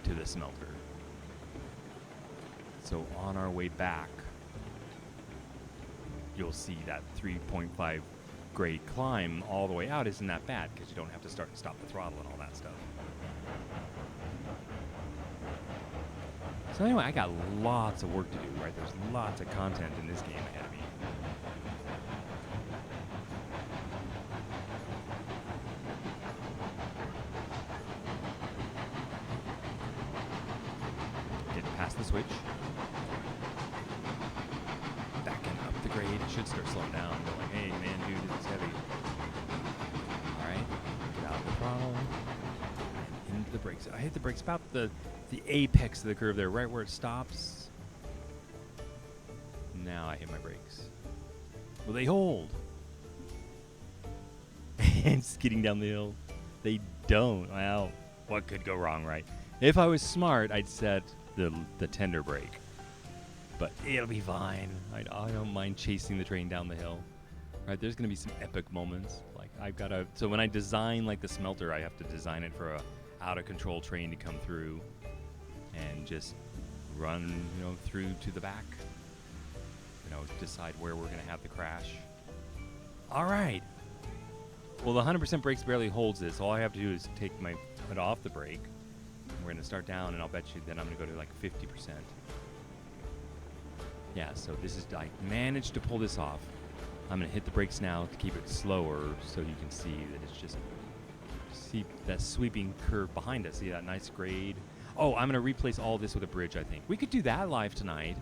to the smelter. So on our way back, you'll see that 3.5 grade climb all the way out isn't that bad because you don't have to start and stop the throttle and all that stuff. So anyway, I got lots of work to do, right? There's lots of content in this game ahead of me. Past the switch. Backing up the grade. It should start slowing down. Go like, hey man, dude, it's heavy. Alright. Get out of the throttle. And into the brakes. I hit the brakes about the apex of the curve there, right where it stops. Now I hit my brakes. Will they hold? And skidding down the hill. They don't. Well, what could go wrong, right? If I was smart, I'd set the tender brake, but it'll be fine. I don't mind chasing the train down the hill. Right, there's gonna be some epic moments. Like so when I design like the smelter, I have to design it for a out of control train to come through and just run, you know, through to the back. You know, decide where we're gonna have the crash. All right. Well, the 100% brakes barely holds this. All I have to do is take my foot off the brake. We're going to start down, and I'll bet you then I'm going to go to like 50%. Yeah, so this is, I managed to pull this off. I'm going to hit the brakes now to keep it slower so you can see that it's just, see that sweeping curve behind us. See that nice grade? Oh, I'm going to replace all this with a bridge, I think. We could do that live tonight.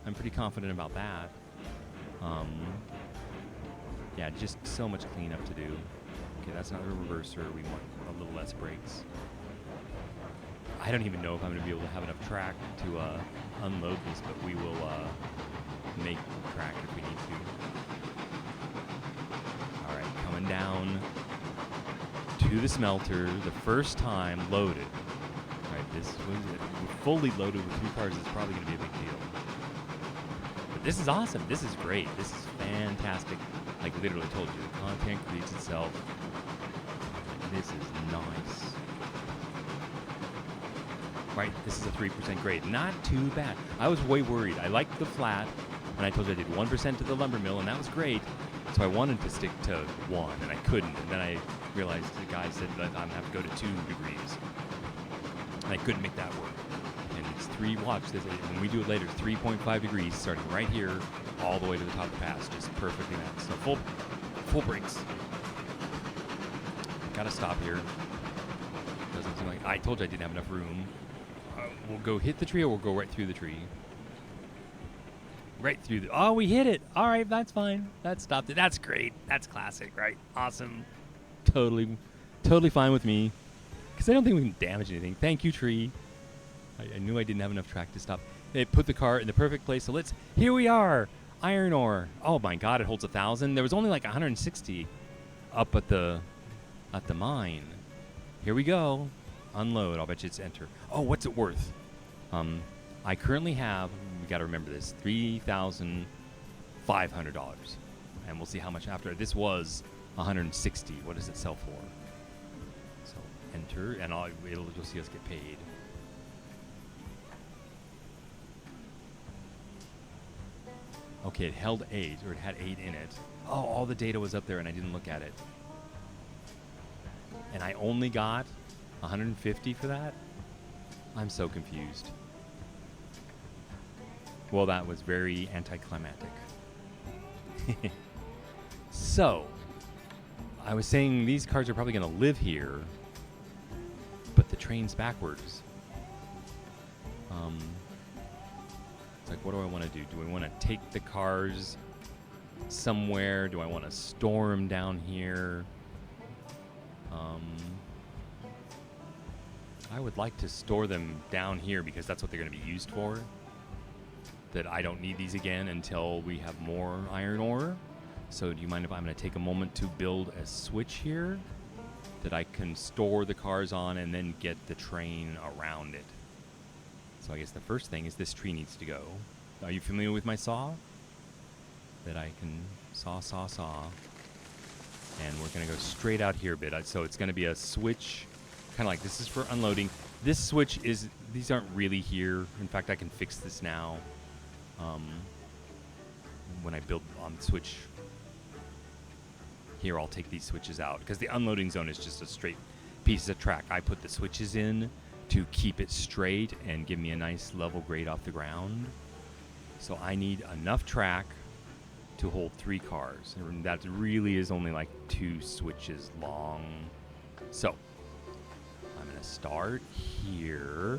I'm pretty confident about that. Yeah, just so much cleanup to do. Okay, that's not a reverser. We want a little less brakes. I don't even know if I'm going to be able to have enough track to unload this, but we will make track if we need to. All right, coming down to the smelter, the first time loaded. All right, this was it. We're fully loaded with 3 cars. It's probably going to be a big deal. But this is awesome. This is great. This is fantastic. Like literally told you, the content creates itself. This is nice. Right, this is a 3% grade. Not too bad. I was way worried. I liked the flat, and I told you I did 1% to the lumber mill, and that was great. So I wanted to stick to 1, and I couldn't. And then I realized the guy said that I'm going to have to go to 2 degrees. And I couldn't make that work. And it's 3, watch this, when we do it later, it's 3.5 degrees, starting right here, all the way to the top of the pass, just perfectly matched. So full brakes. Gotta stop here. Doesn't seem like, I told you I didn't have enough room. We'll go hit the tree, or we'll go right through the tree. Right through the... Oh, we hit it. All right, that's fine. That stopped it. That's great. That's classic, right? Awesome. Totally fine with me. Because I don't think we can damage anything. Thank you, tree. I knew I didn't have enough track to stop. They put the car in the perfect place. So let's... Here we are. Iron ore. Oh, my God. It holds 1,000. There was only like 160 up at the mine. Here we go. Unload. I'll bet you it's enter. Oh, what's it worth? I currently have, we got to remember this, $3,500. And we'll see how much after. This was 160. What does it sell for? So enter, and you'll see us get paid. Okay, it held 8, or it had 8 in it. Oh, all the data was up there, and I didn't look at it. And I only got 150 for that? I'm so confused. Well, that was very anticlimactic. So, I was saying these cars are probably going to live here, but the train's backwards. It's like, what do I want to do? Do I want to take the cars somewhere? Do I want to store them down here? I would like to store them down here because that's what they're going to be used for. That I don't need these again until we have more iron ore. So do you mind if I'm going to take a moment to build a switch here that I can store the cars on and then get the train around it? So I guess the first thing is this tree needs to go. Are you familiar with my saw? That I can saw. And we're going to go straight out here a bit. So it's going to be a switch, kind of like this is for unloading. This switch is, these aren't really here. In fact, I can fix this now. When I build on the switch here, I'll take these switches out because the unloading zone is just a straight piece of track. I put the switches in to keep it straight and give me a nice level grade off the ground. So I need enough track to hold 3 cars. And that really is only like 2 switches long. So I'm going to start here.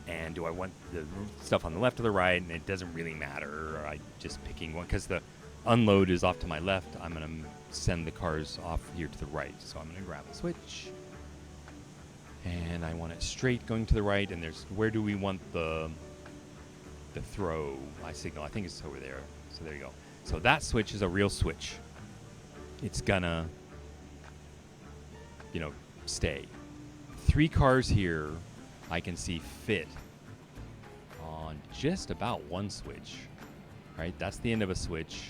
And do I want the stuff on the left or the right? And it doesn't really matter. I'm just picking one because the unload is off to my left. I'm going to send the cars off here to the right. So I'm going to grab a switch. And I want it straight going to the right. And there's, where do we want the throw? My signal, I think it's over there. So there you go. So that switch is a real switch. It's gonna, stay. 3 cars here I can see fit on just about one switch, right? That's the end of a switch,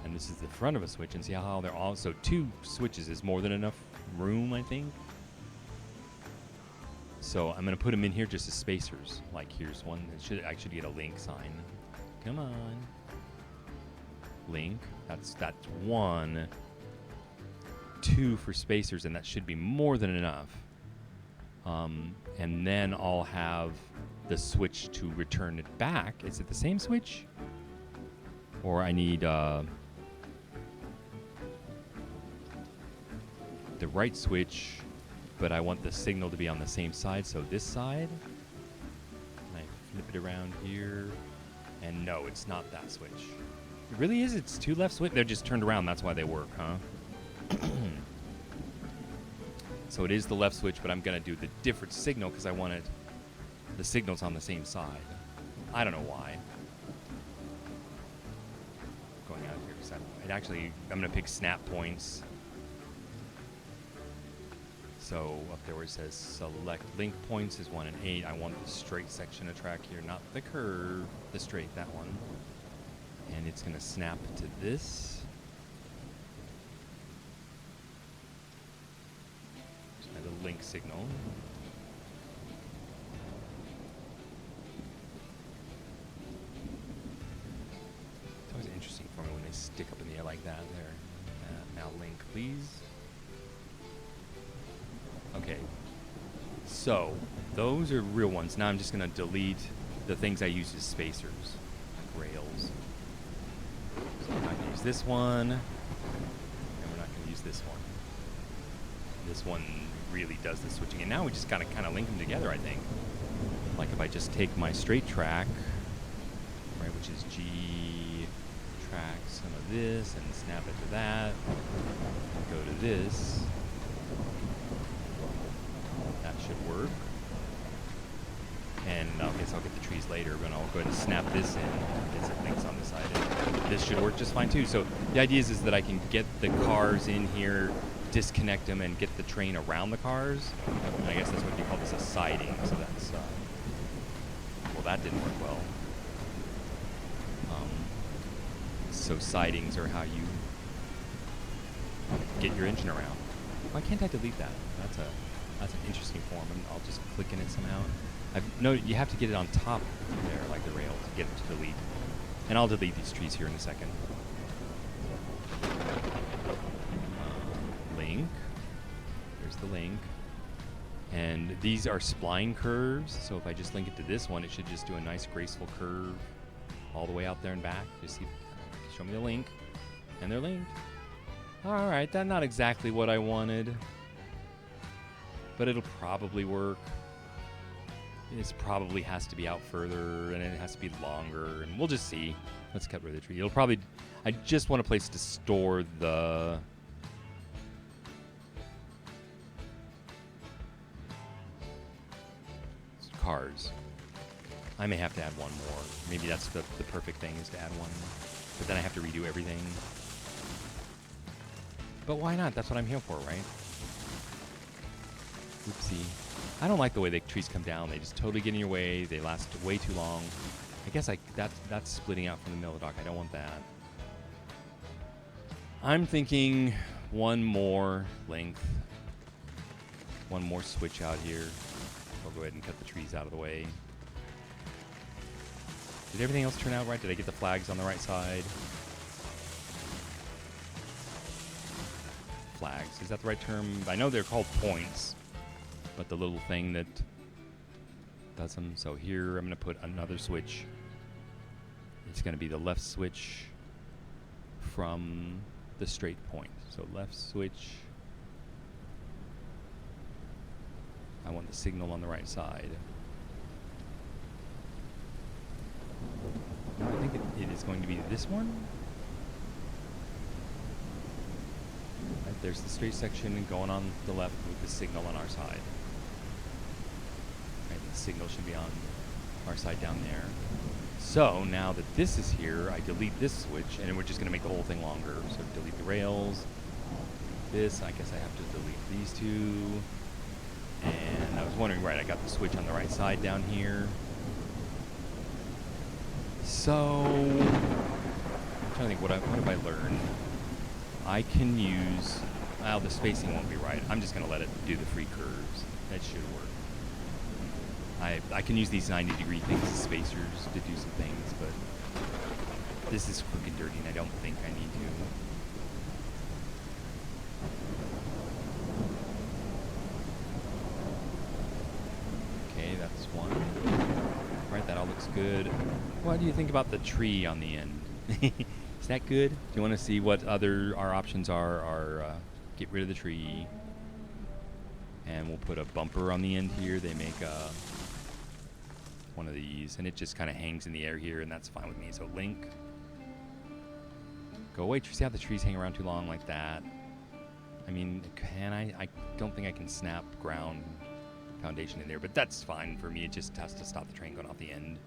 and this is the front of a switch, and see how they're all, so 2 switches is more than enough room, I think. So I'm gonna put them in here just as spacers. Like here's one, I should get a link sign. Come on. Link, that's 1, 2 for spacers, and that should be more than enough. And then I'll have the switch to return it back. Is it the same switch? Or I need the right switch, but I want the signal to be on the same side, so this side. And I flip it around here, and no, it's not that switch. It really is, it's 2 left switch. They're just turned around, that's why they work, huh? So it is the left switch, but I'm going to do the different signal because I wanted the signals on the same side. I don't know why. Going out here, because I'm going to pick snap points. So up there where it says select link points is 1 and 8. I want the straight section of track here, not the curve, the straight, that one. And it's going to snap to this. link signal. It's always interesting for me when they stick up in the air like that. There. Now link, please. Okay. So, those are real ones. Now I'm just going to delete the things I use as spacers, like rails. So we're not going to use this one, and we're not going to use this one. This one really does the switching, and now we just got to kind of link them together, I think. Like if I just take my straight track, right, which is G, track some of this, and snap it to that, and go to this. That should work. And I guess I'll get the trees later, but I'll go ahead and snap this in, get some links on this side. And this should work just fine too. So the idea is that I can get the cars in here, disconnect them, and get the train around the cars. And I guess that's what you call this, a siding. So that's, well, that didn't work well. So sidings are how you get your engine around. Why can't I delete that? That's an interesting form, and I'll just click in it somehow. I've noted you have to get it on top there, like the rail, to get it to delete. And I'll delete these trees here in a second. Link. There's the link. And these are spline curves, so if I just link it to this one, it should just do a nice graceful curve all the way out there and back. Just see, show me the link. And they're linked. Alright, that's not exactly what I wanted. But it'll probably work. This probably has to be out further, and it has to be longer, and we'll just see. Let's cut rid of the tree. It'll probably... I just want a place to store the... cars. I may have to add one more. Maybe that's the perfect thing, is to add one. But then I have to redo everything. But why not? That's what I'm here for, right? Oopsie. I don't like the way the trees come down. They just totally get in your way. They last way too long. I guess that's splitting out from the middle of the dock. I don't want that. I'm thinking one more length. One more switch out here. I'll go ahead and cut the trees out of the way. Did everything else turn out right? Did I get the flags on the right side? Flags. Is that the right term? I know they're called points. But the little thing that does them. So here I'm going to put another switch. It's going to be the left switch from the straight point. So left switch. I want the signal on the right side. No, I think it is going to be this one. Right, there's the straight section going on the left with the signal on our side. Right, the signal should be on our side down there. So now that this is here, I delete this switch, and we're just going to make the whole thing longer. So delete the rails. This, I guess I have to delete these two. And I was wondering, right, I got the switch on the right side down here. So, I'm trying to think, what have I learned? I can use, well, the spacing won't be right. I'm just going to let it do the free curves. That should work. I can use these 90-degree things as spacers to do some things, but this is quick and dirty, and I don't think I need to. Okay, that's one. Right, that all looks good. What do you think about the tree on the end? Is that good? Do you want to see what our options are? Get rid of the tree. And we'll put a bumper on the end here. They make one of these, and it just kind of hangs in the air here, and that's fine with me. So link. Go away. See how the trees hang around too long like that? I mean, can I? I don't think I can snap ground foundation in there, but that's fine for me. It just has to stop the train going off the end.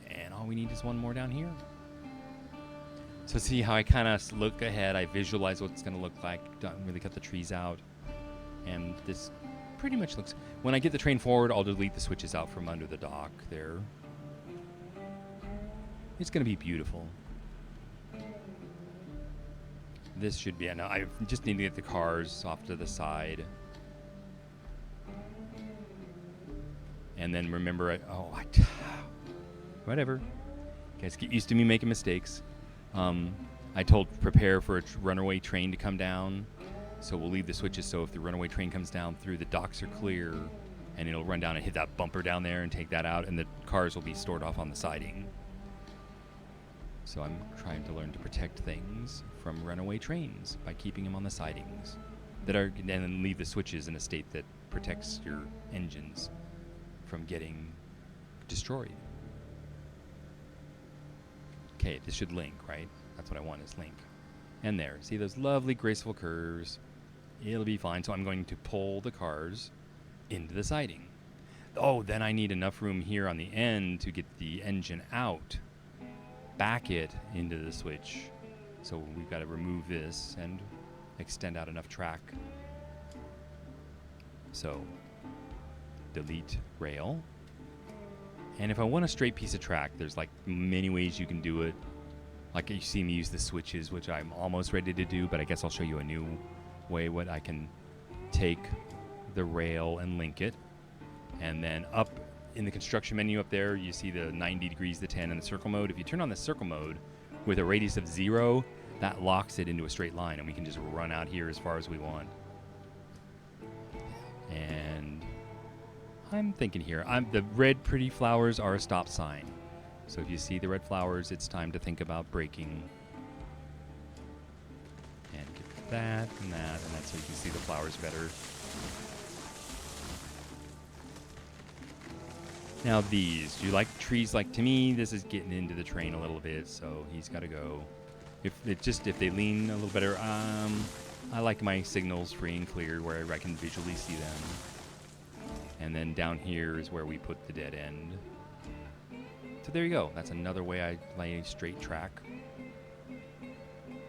And all we need is one more down here. So see how I kind of look ahead. I visualize what it's going to look like. Don't really cut the trees out. And this pretty much looks... When I get the train forward, I'll delete the switches out from under the dock there. It's going to be beautiful. This should be... I just need to get the cars off to the side. And then remember, whatever. You guys get used to me making mistakes. I told prepare for a runaway train to come down. So we'll leave the switches so if the runaway train comes down through, the docks are clear. And it'll run down and hit that bumper down there and take that out. And the cars will be stored off on the siding. So I'm trying to learn to protect things from runaway trains by keeping them on the sidings. And then leave the switches in a state that protects your engines from getting destroyed. Okay, this should link, right? That's what I want is link. And there, see those lovely graceful curves? It'll be fine. So I'm going to pull the cars into the siding. Oh, then I need enough room here on the end to get the engine out. Back it into the switch. So we've got to remove this and extend out enough track. So delete rail. And if I want a straight piece of track, there's like many ways you can do it. Like you see me use the switches, which I'm almost ready to do, but I guess I'll show you a new way what I can take the rail and link it. And then up in the construction menu up there, you see the 90 degrees, the 10, and the circle mode. If you turn on the circle mode with a radius of 0, that locks it into a straight line, and we can just run out here as far as we want. And I'm thinking here, the red pretty flowers are a stop sign. So if you see the red flowers, it's time to think about braking. And get that and that, and that's so you can see the flowers better. Now these, do you like trees? Like, to me, this is getting into the train a little bit, so he's got to go. If they lean a little better, I like my signals free and clear where I can visually see them. And then down here is where we put the dead end. So there you go. That's another way I lay a straight track.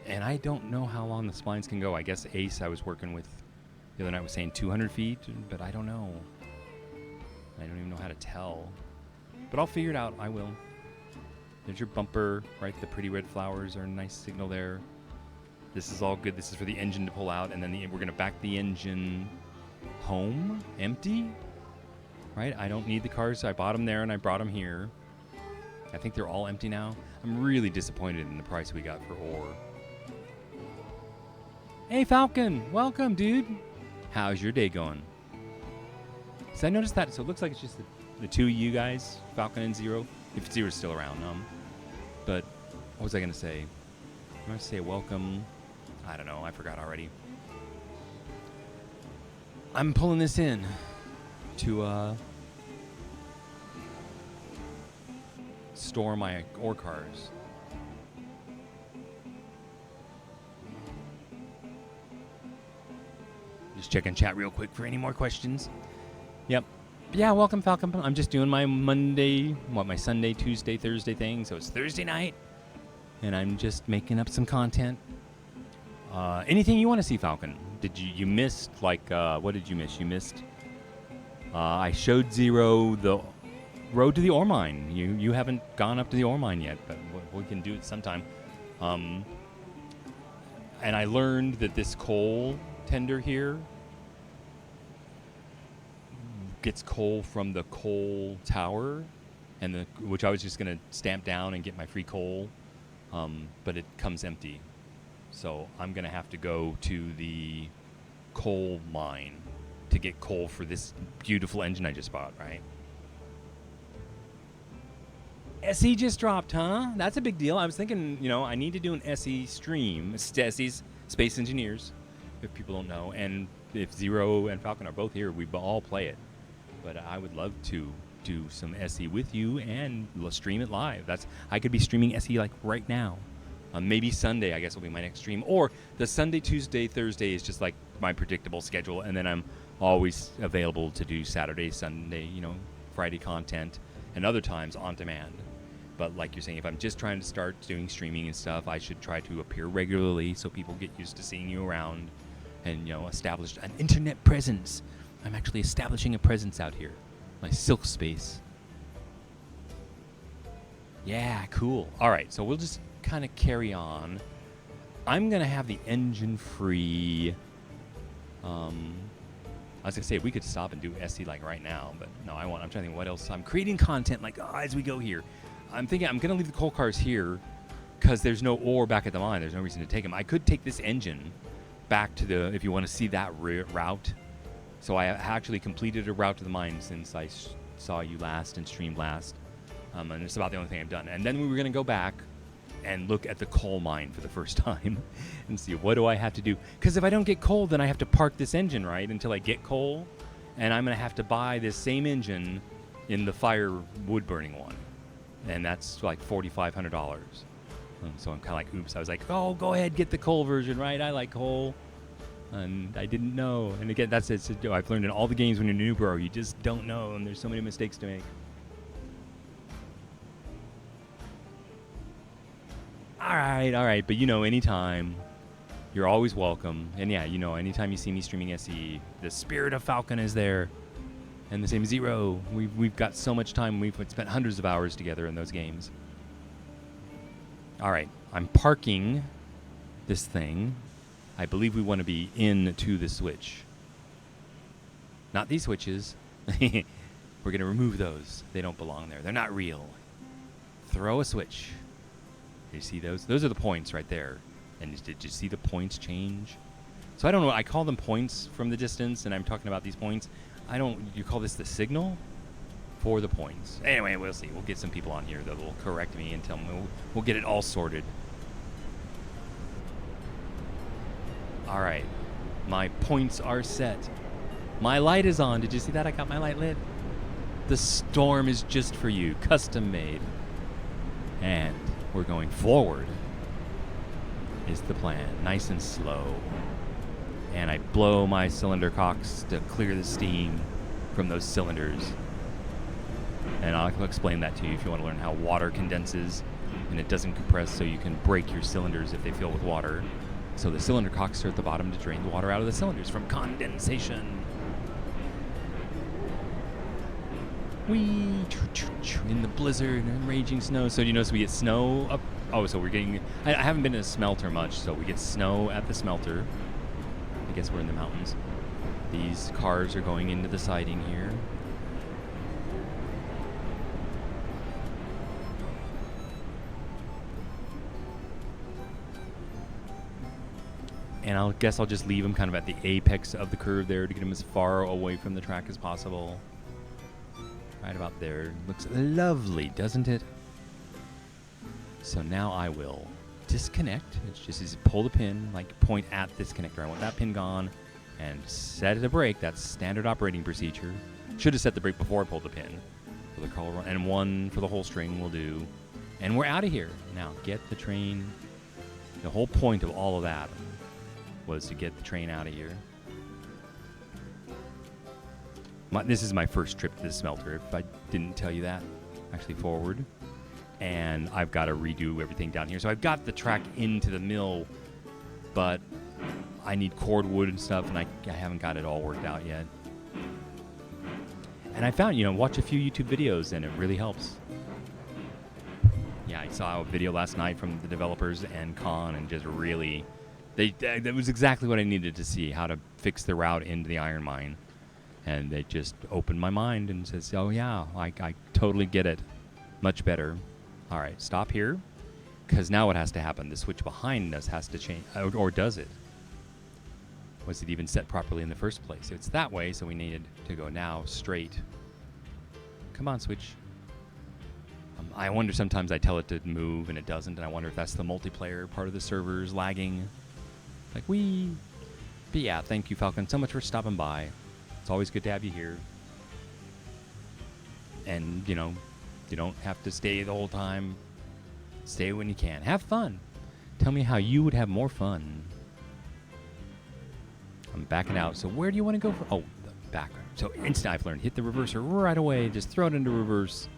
And I don't know how long the splines can go. I guess Ace I was working with the other night was saying 200 feet, but I don't know. I don't even know how to tell. But I'll figure it out. I will. There's your bumper, right? The pretty red flowers are a nice signal there. This is all good. This is for the engine to pull out, and then we're going to back the engine home, empty, right? I don't need the cars. I bought them there, and I brought them here. I think they're all empty now. I'm really disappointed in the price we got for ore. Hey, Falcon. Welcome, dude. How's your day going? So I noticed that. So it looks like it's just the two of you guys, Falcon and Zero. If Zero's still around. But what was I going to say? I'm going to say welcome. I don't know. I forgot already. I'm pulling this in to store my ore cars. Just checking chat real quick for any more questions. Yep. Yeah, welcome, Falcon. I'm just doing my my Sunday, Tuesday, Thursday thing. So it's Thursday night, and I'm just making up some content. Anything you want to see, Falcon? Did you missed, like, what did you miss? You missed, I showed Zero the road to the ore mine. You haven't gone up to the ore mine yet, but we can do it sometime. And I learned that this coal tender here gets coal from the coal tower, and which I was just going to stamp down and get my free coal, but it comes empty. So I'm going to have to go to the coal mine to get coal for this beautiful engine I just bought, right? SE just dropped, huh? That's a big deal. I was thinking, I need to do an SE stream. SE's Space Engineers, if people don't know. And if Zero and Falcon are both here, we all play it. But I would love to do some SE with you and stream it live. I could be streaming SE like right now. Maybe Sunday, I guess, will be my next stream. Or the Sunday, Tuesday, Thursday is just like my predictable schedule. And then I'm always available to do Saturday, Sunday, Friday content, and other times on demand. But like you're saying, if I'm just trying to start doing streaming and stuff, I should try to appear regularly so people get used to seeing you around and, establish an internet presence. I'm actually establishing a presence out here. My Silk Space. Yeah, cool. All right, so we'll just kind of carry on. I'm going to have the engine free I was gonna say we could stop and do SC like right now, but no, I'm trying to think what else. I'm creating content like as we go here. I'm thinking I'm gonna leave the coal cars here because there's no ore back at the mine. There's no reason to take them. I could take this engine back to the, if you want to see that route. So I actually completed a route to the mine since I saw you last and streamed last. And it's about the only thing I've done. And then we were going to go back and look at the coal mine for the first time and see what do I have to do. Because if I don't get coal, then I have to park this engine, right, until I get coal. And I'm going to have to buy this same engine in the fire wood burning one. And that's like $4,500. So I'm kind of like, oops. I was like, oh, go ahead, get the coal version, right? I like coal. And I didn't know. And again, that's it. So I've learned in all the games when you're a new bro, you just don't know. And there's so many mistakes to make. All right. But anytime, you're always welcome. And yeah, anytime you see me streaming SE, the spirit of Falcon is there. And the same Zero. We've got so much time. We've spent hundreds of hours together in those games. All right, I'm parking this thing. I believe we want to be into the switch. Not these switches. We're going to remove those. They don't belong there. They're not real. Throw a switch. You see those? Those are the points right there. And did you see the points change? So I don't know. I call them points from the distance, and I'm talking about these points. You call this the signal for the points. Anyway, we'll see. We'll get some people on here that will correct me and tell me. We'll get it all sorted. All right. My points are set. My light is on. Did you see that? I got my light lit. The storm is just for you. Custom made. And we're going forward is the plan. Nice and slow. And I blow my cylinder cocks to clear the steam from those cylinders. And I'll explain that to you if you want to learn how water condenses and it doesn't compress, so you can break your cylinders if they fill with water. So the cylinder cocks are at the bottom to drain the water out of the cylinders from condensation. Whee! In the blizzard and raging snow. So you notice we get snow up. Oh, so we're getting... I haven't been in a smelter much, so we get snow at the smelter. I guess we're in the mountains. These cars are going into the siding here. And I guess I'll just leave them kind of at the apex of the curve there to get them as far away from the track as possible. Right about there. Looks lovely, doesn't it? So now I will disconnect. It's just pull the pin, like point at this connector. I want that pin gone and set it a brake. That's standard operating procedure. Should have set the brake before I pulled the pin. For the call run. And one for the whole string will do. And we're out of here. Now get the train. The whole point of all of that was to get the train out of here. This is my first trip to the smelter, if I didn't tell you that. Actually forward. And I've got to redo everything down here. So I've got the track into the mill, but I need cordwood and stuff, and I haven't got it all worked out yet. And I found, watch a few YouTube videos, and it really helps. Yeah, I saw a video last night from the developers and Con, and just really... That was exactly what I needed to see, how to fix the route into the iron mine. And they just opened my mind and says, oh yeah, I totally get it. Much better. All right, stop here. Because now what has to happen? The switch behind us has to change. Or does it? Was it even set properly in the first place? It's that way, so we needed to go now straight. Come on, switch. I wonder sometimes I tell it to move and it doesn't, and I wonder if that's the multiplayer part of the servers lagging. Like, wee. But yeah, thank you, Falcon, so much for stopping by. It's always good to have you here. And, you don't have to stay the whole time. Stay when you can. Have fun. Tell me how you would have more fun. I'm backing out. So where do you want to go for? Oh, the background. So instant I've learned. Hit the reverser right away. Just throw it into reverse.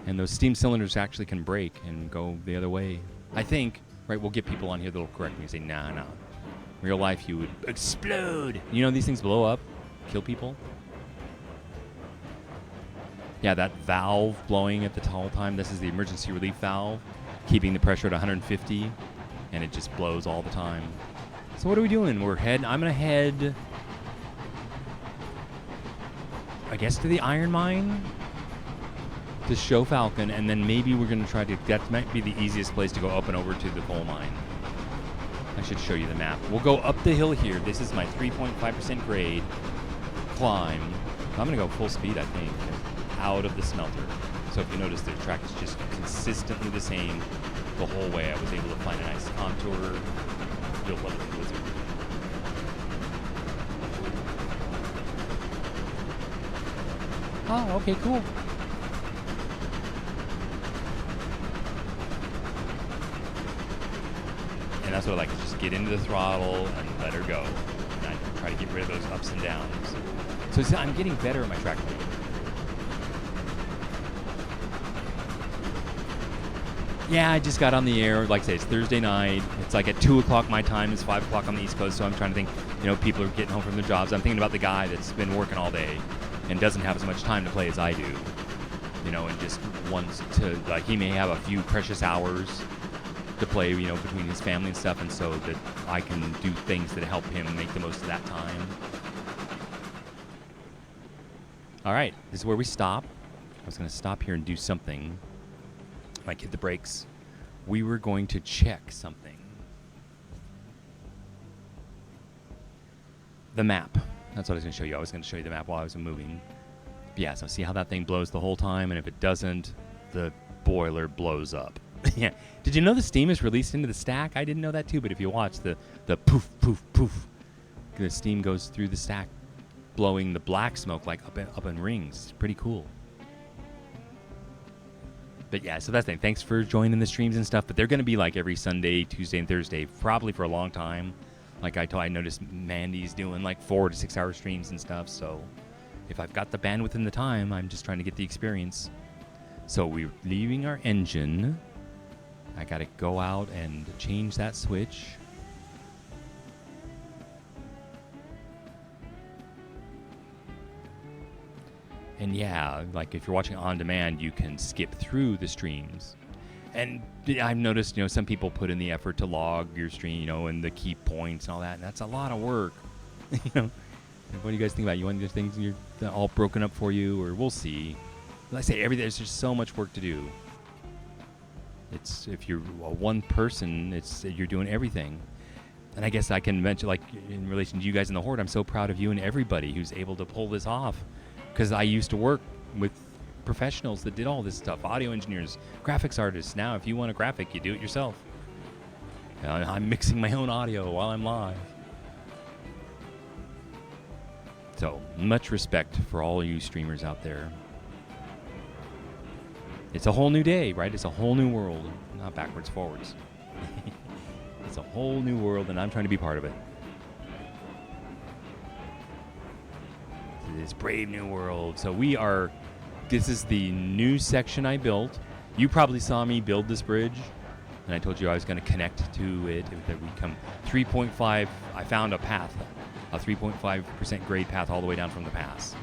And those steam cylinders actually can break and go the other way. I think, right, we'll get people on here that'll correct me and say, nah. Real life, you would explode. These things blow up, kill people. Yeah, that valve blowing at the whole time, this is the emergency relief valve, keeping the pressure at 150, and it just blows all the time. So what are we doing? I'm going to head I guess to the iron mine to show Falcon, and then maybe we're going to try to, that might be the easiest place to go up and over to the coal mine. I should show you the map. We'll go up the hill here. This is my 3.5% grade climb. I'm going to go full speed, I think, out of the smelter. So if you notice, the track is just consistently the same the whole way. I was able to find a nice contour. You'll love it, Blizzard. Oh, okay, cool. And that's what I like, just get into the throttle and let her go. And I try to get rid of those ups and downs. So see, I'm getting better at my track limit. Yeah, I just got on the air. Like I say, it's Thursday night. It's like at 2 o'clock my time. It's 5 o'clock on the East Coast. So I'm trying to think, people are getting home from their jobs. I'm thinking about the guy that's been working all day and doesn't have as much time to play as I do. And just wants to, like, he may have a few precious hours to play, between his family and stuff. And so that I can do things that help him make the most of that time. All right, this is where we stop. I was going to stop here and do something. Like hit the brakes. We were going to check something. The map. That's what I was going to show you. I was going to show you the map while I was moving. But yeah, so see how that thing blows the whole time, and if it doesn't, the boiler blows up. Yeah. Did you know the steam is released into the stack? I didn't know that too, but if you watch the poof, poof, poof, the steam goes through the stack, blowing the black smoke like up in rings. It's pretty cool. But yeah, so that's the thing. Thanks for joining the streams and stuff. But they're going to be like every Sunday, Tuesday, and Thursday, probably for a long time. Like I noticed Mandy's doing like 4 to 6 hour streams and stuff. So if I've got the bandwidth and the time, I'm just trying to get the experience. So we're leaving our engine. I got to go out and change that switch. And yeah, like if you're watching on demand, you can skip through the streams. And I've noticed, some people put in the effort to log your stream, and the key points and all that. And that's a lot of work. What do you guys think about it? You want these things they're all broken up for you, or we'll see. Like I say, there's just so much work to do. It's if you're one person, you're doing everything. And I guess I can mention, like in relation to you guys in the Horde, I'm so proud of you and everybody who's able to pull this off. Because I used to work with professionals that did all this stuff, audio engineers, graphics artists. Now, if you want a graphic, you do it yourself. I'm mixing my own audio while I'm live. So, much respect for all you streamers out there. It's a whole new day, right? It's a whole new world. Not backwards, forwards. It's a whole new world, and I'm trying to be part of it. This brave new world. So this is the new section I built. You probably saw me build this bridge, and I told you I was going to connect to it. That we come 3.5. I found a path, a 3.5% grade path all the way down from the pass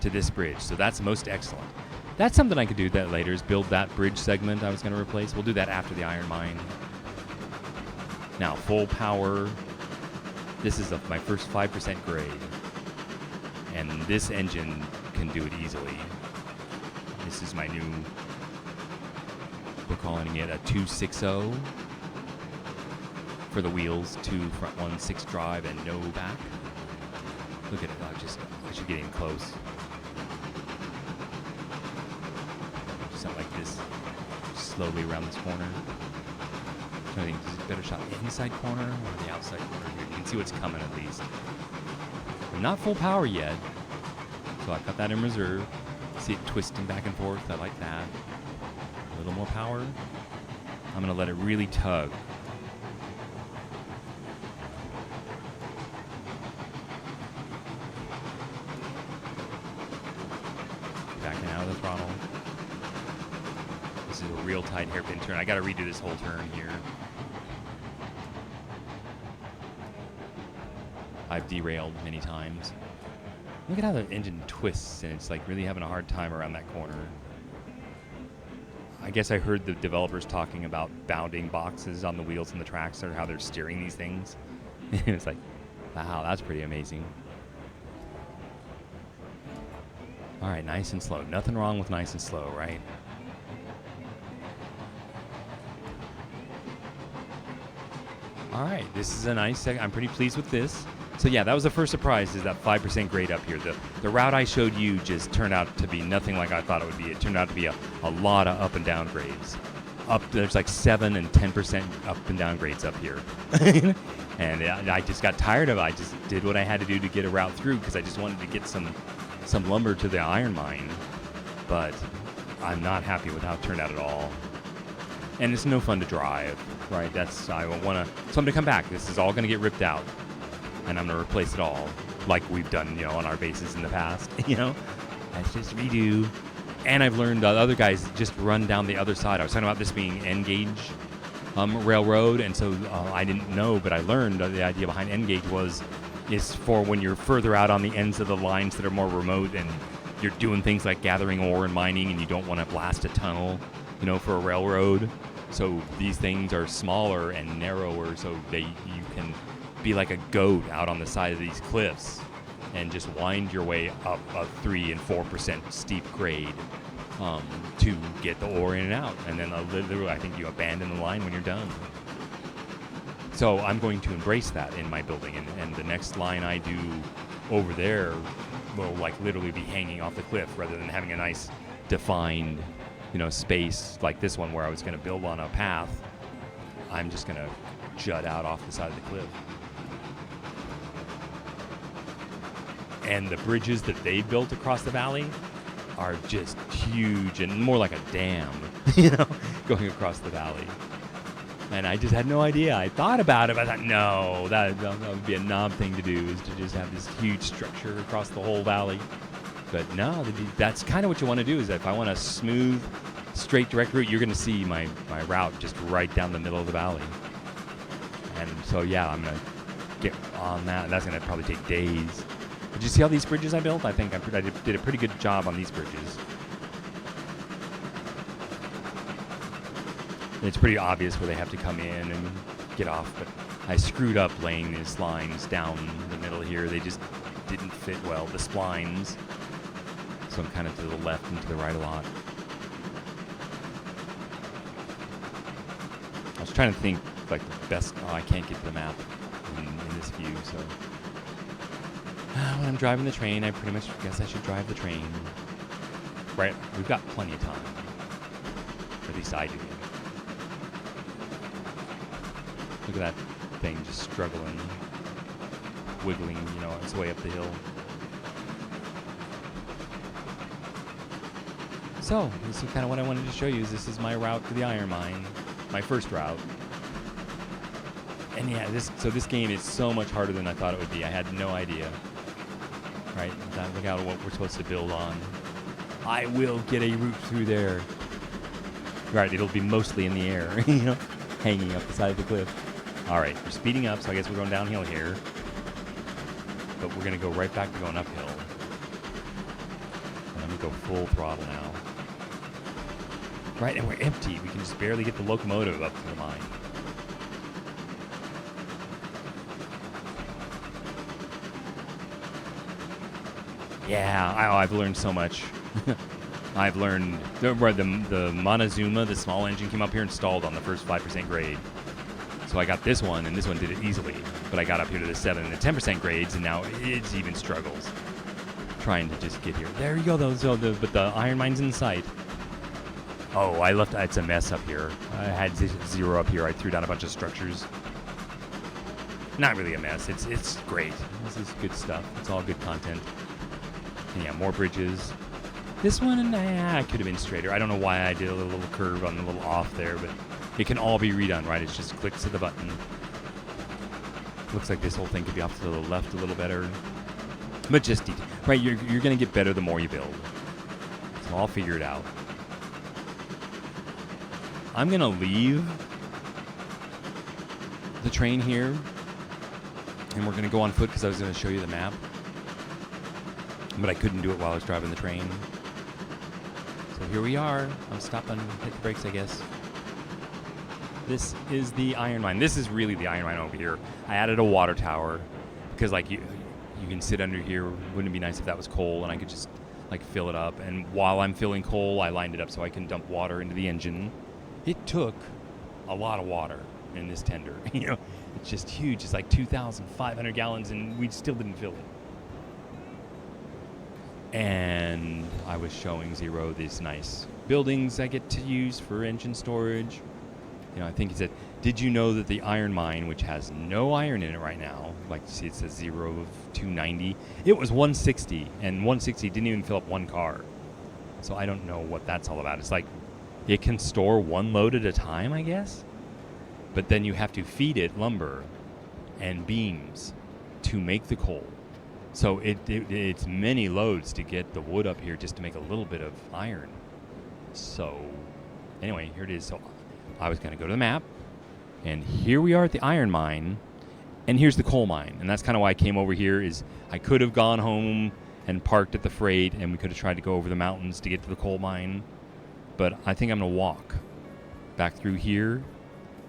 to this bridge. So that's most excellent. That's something I could do that later, is build that bridge segment I was going to replace. We'll do that after the iron mine. Now, full power. This is my first 5% grade. And this engine can do it easily. This is my new, we're calling it a 260 for the wheels, 2 front, 1 6 drive, and no back. Look at it, I should get in close. Just something like this, slowly around this corner. I think this is a better shot inside corner or the outside corner here. You can see what's coming at least. We're not full power yet, so I've got that in reserve. See it twisting back and forth. I like that. A little more power. I'm going to let it really tug. Backing out of the throttle. This is a real tight hairpin turn. I got to redo this whole turn here. I've derailed many times. Look at how the engine twists, and it's like really having a hard time around that corner. I guess I heard the developers talking about bounding boxes on the wheels and the tracks, or how they're steering these things. It's like, wow, that's pretty amazing. All right, nice and slow. Nothing wrong with nice and slow, right? All right, this is a nice second. I'm pretty pleased with this. So yeah, that was the first surprise, is that 5% grade up here. The route I showed you just turned out to be nothing like I thought it would be. It turned out to be a lot of up and down grades. There's like 7 and 10% up and down grades up here. And I just got tired of it. I just did what I had to do to get a route through, because I just wanted to get some lumber to the iron mine. But I'm not happy with how it turned out at all. And it's no fun to drive, right? So I'm going to come back. This is all going to get ripped out, and I'm going to replace it all, like we've done, on our bases in the past. Let's just redo. And I've learned other guys just run down the other side. I was talking about this being N-gauge railroad, and so I didn't know, but I learned the idea behind N-gauge is for when you're further out on the ends of the lines that are more remote, and you're doing things like gathering ore and mining, and you don't want to blast a tunnel, for a railroad. So these things are smaller and narrower, so you can be like a goat out on the side of these cliffs and just wind your way up a 3 and 4% steep grade to get the ore in and out. And then literally, I think you abandon the line when you're done. So I'm going to embrace that in my building, and the next line I do over there will like literally be hanging off the cliff, rather than having a nice defined space like this one where I was going to build on a path. I'm just going to jut out off the side of the cliff. And the bridges that they built across the valley are just huge and more like a dam, going across the valley. And I just had no idea. I thought about it, but I thought, no, that would be a knob thing to do, is to just have this huge structure across the whole valley. But no, that's kind of what you want to do, is that if I want a smooth, straight, direct route, you're going to see my route just right down the middle of the valley. And so, yeah, I'm going to get on that. That's going to probably take days. Did you see all these bridges I built? I think I did a pretty good job on these bridges. It's pretty obvious where they have to come in and get off, but I screwed up laying these lines down the middle here. They just didn't fit well, the splines. So I'm kind of to the left and to the right a lot. I was trying to think like the best. Oh, I can't get to the map in this view, so when I'm driving the train, I pretty much guess I should drive the train. Right, we've got plenty of time. At least I do. Look at that thing just struggling, wiggling, its way up the hill. So, this is kind of what I wanted to show you. This is my route to the iron mine, my first route. And yeah, this game is so much harder than I thought it would be. I had no idea. Right, look out what we're supposed to build on. I will get a route through there. Right, it'll be mostly in the air, hanging up the side of the cliff. All right, we're speeding up, so I guess we're going downhill here. But we're going to go right back to going uphill. And I'm going to go full throttle now. Right, and we're empty. We can just barely get the locomotive up to the mine. Yeah, I've learned so much. I've learned the Montezuma, the small engine, came up here installed on the first 5% grade. So I got this one, and this one did it easily. But I got up here to the 7 and the 10% grades, and now it's even struggles trying to just get here. There you go, though. So but the iron mine's in sight. Oh, it's a mess up here. I had 0 up here. I threw down a bunch of structures. Not really a mess. It's great. This is good stuff. It's all good content. And yeah, more bridges. This one, I could have been straighter. I don't know why I did a little curve on the little off there, but it can all be redone, right? It's just clicks of the button. Looks like this whole thing could be off to the left a little better. But just, right, you're going to get better the more you build. So I'll figure it out. I'm going to leave the train here, and we're going to go on foot because I was going to show you the map. But I couldn't do it while I was driving the train. So here we are. I'm stopping, hit the brakes, I guess. This is the iron mine. This is really the iron mine over here. I added a water tower because, like, you can sit under here. Wouldn't it be nice if that was coal and I could just like fill it up. And while I'm filling coal, I lined it up so I can dump water into the engine. It took a lot of water in this tender. You know, it's just huge. It's like 2,500 gallons, and we still didn't fill it. And I was showing Zero these nice buildings I get to use for engine storage. You know, I think he said, did you know that the iron mine, which has no iron in it right now, like you see it says 0 of 290, it was 160, and 160 didn't even fill up one car. So I don't know what that's all about. It's like it can store one load at a time, I guess. But then you have to feed it lumber and beams to make the coal. So it's many loads to get the wood up here just to make a little bit of iron. So anyway, here it is. So I was going to go to the map, and here we are at the iron mine, and here's the coal mine. And that's kind of why I came over here. Is I could have gone home and parked at the freight, and we could have tried to go over the mountains to get to the coal mine. But I think I'm going to walk back through here,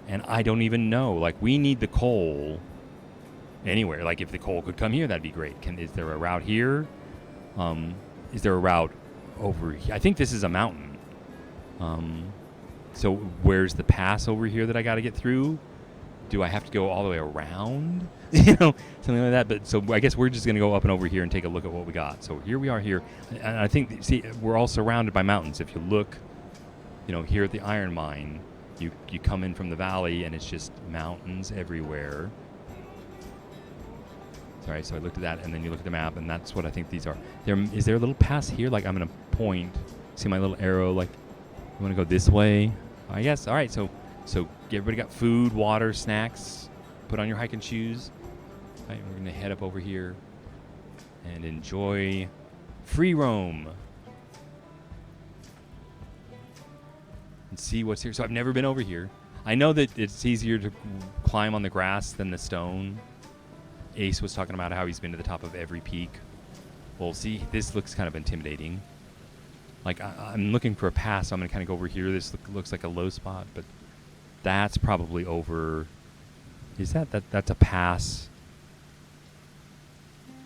and I don't even know. Like, we need the coal anywhere. Like, if the coal could come here, that'd be great. Is there a route here? Is there a route over here? I think this is a mountain. So where's the pass over here that I got to get through? Do I have to go all the way around? You know, something like that. But so I guess we're just going to go up and over here and take a look at what we got. So here we are here. And I think, see, we're all surrounded by mountains. If you look, you know, here at the iron mine, you come in from the valley and it's just mountains everywhere. Sorry, so I looked at that, and then you look at the map, and that's what I think these are. Is there a little pass here? Like, I'm going to point. See my little arrow? Like, you want to go this way? I guess. All right, so everybody got food, water, snacks. Put on your hiking shoes. All right, we're going to head up over here and enjoy free roam. And see what's here. So I've never been over here. I know that it's easier to climb on the grass than the stone. Ace was talking about how he's been to the top of every peak. Well, see, this looks kind of intimidating. Like, I'm looking for a pass, so I'm going to kind of go over here. This looks like a low spot, but that's probably over. Is that's a pass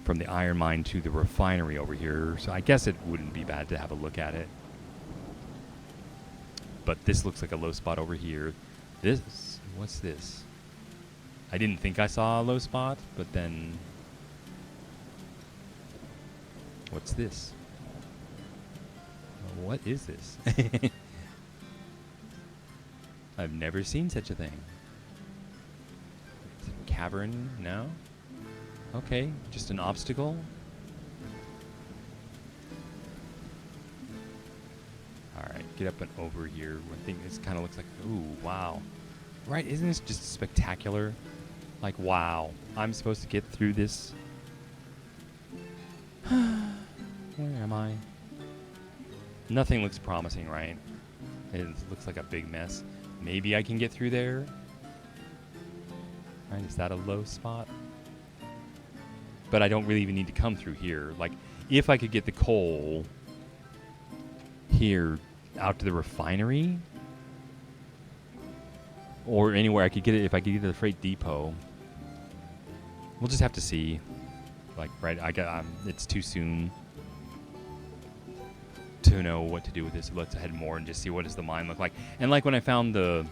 from the iron mine to the refinery over here. So I guess it wouldn't be bad to have a look at it. But this looks like a low spot over here. What's this? I didn't think I saw a low spot, but then what's this? What is this? I've never seen such a thing. Cavern? No? Okay, just an obstacle? Alright, get up and over here. I think this kind of looks like, ooh, wow. Right, isn't this just spectacular? Like, wow, I'm supposed to get through this. Where am I? Nothing looks promising, right? It looks like a big mess. Maybe I can get through there. Right, is that a low spot? But I don't really even need to come through here. Like, if I could get the coal here out to the refinery, or anywhere I could get it, if I could get to the freight depot, we'll just have to see. Like, right, it's too soon to know what to do with this. Let's head more and just see what does the mine look like. And like when I found the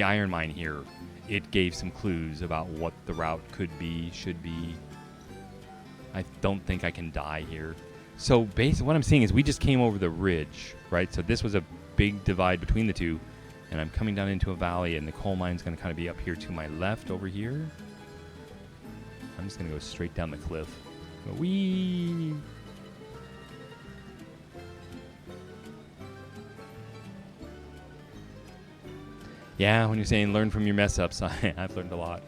iron mine here, it gave some clues about what the route could be, should be. I don't think I can die here. So basically what I'm seeing is we just came over the ridge, right? So this was a big divide between the two, and I'm coming down into a valley, and the coal mine's going to kind of be up here to my left over here. I'm just going to go straight down the cliff. Whee! Yeah, when you're saying learn from your mess ups, I've learned a lot.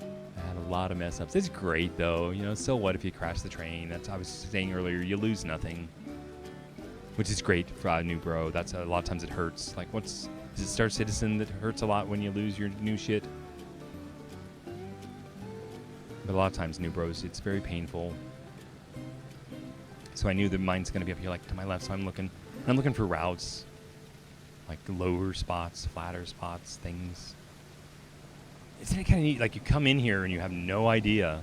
I had a lot of mess ups. It's great though, you know. So what if you crash the train? That's I was saying earlier. You lose nothing, which is great for a new bro. That's a lot of times it hurts. Like is it Star Citizen that hurts a lot when you lose your new shit? But a lot of times new bros, it's very painful. So I knew that mine's gonna be up here, like to my left. So I'm looking for routes. Like lower spots, flatter spots, things. Isn't it kind of neat? Like you come in here and you have no idea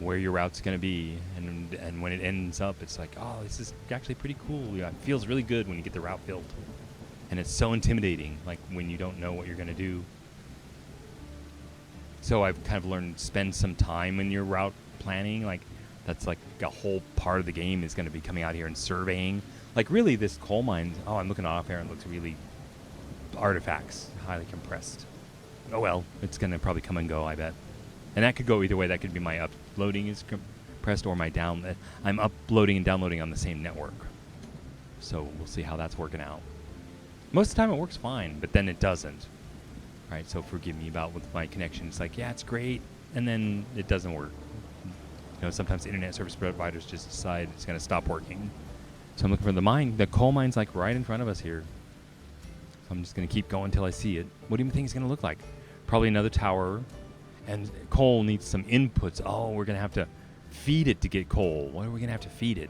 where your route's going to be, and when it ends up, it's like, oh, this is actually pretty cool. Yeah, it feels really good when you get the route built, and it's so intimidating, like when you don't know what you're going to do. So I've kind of learned to spend some time in your route planning. Like that's like a whole part of the game is going to be coming out here and surveying. Like really, this coal mine. Oh, I'm looking off here and it looks really artifacts, highly compressed. Oh well, it's going to probably come and go, I bet. And that could go either way. That could be my uploading is compressed or my down. I'm uploading and downloading on the same network. So we'll see how that's working out. Most of the time it works fine, but then it doesn't. Right, so forgive me about with my connection. It's like, yeah, it's great, and then it doesn't work. You know, sometimes internet service providers just decide it's going to stop working. So I'm looking for the mine. The coal mine's like right in front of us here. So I'm just going to keep going until I see it. What do you think it's going to look like? Probably another tower. And coal needs some inputs. Oh, we're going to have to feed it to get coal. What are we going to have to feed it?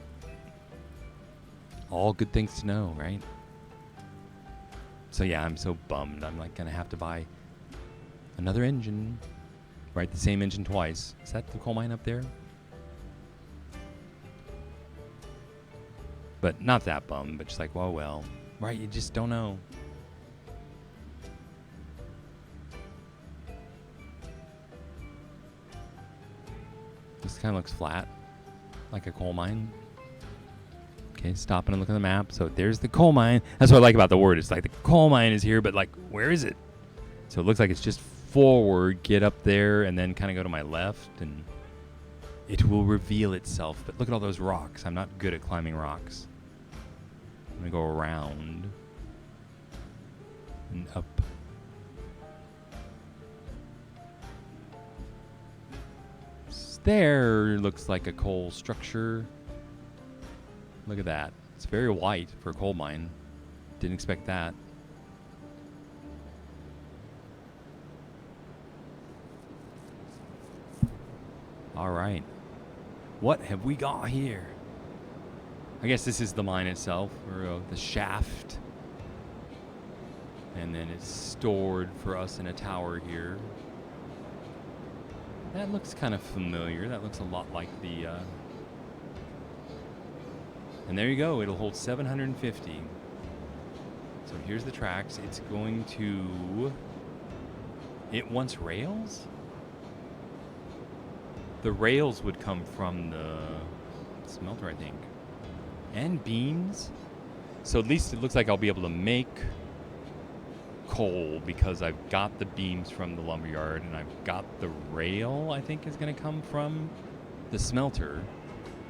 All good things to know, right? So yeah, I'm so bummed. I'm like going to have to buy another engine. Right, the same engine twice. Is that the coal mine up there? But not that bummed, but just like, well. Right, you just don't know. This kind of looks flat, like a coal mine. Okay, stopping and look at the map. So there's the coal mine. That's what I like about the word. It's like the coal mine is here, but like, where is it? So it looks like it's just forward, get up there, and then kind of go to my left, and it will reveal itself. But look at all those rocks. I'm not good at climbing rocks. I'm going to go around and up. There looks like a coal structure. Look at that. It's very white for a coal mine. Didn't expect that. All right. What have we got here? I guess this is the mine itself, or the shaft. And then it's stored for us in a tower here. That looks kind of familiar. That looks a lot like the... And there you go. It'll hold 750. So here's the tracks. It's going to... It wants rails? The rails would come from the smelter, I think. And beams. So at least it looks like I'll be able to make coal because I've got the beams from the lumberyard and I've got the rail, I think, is going to come from the smelter.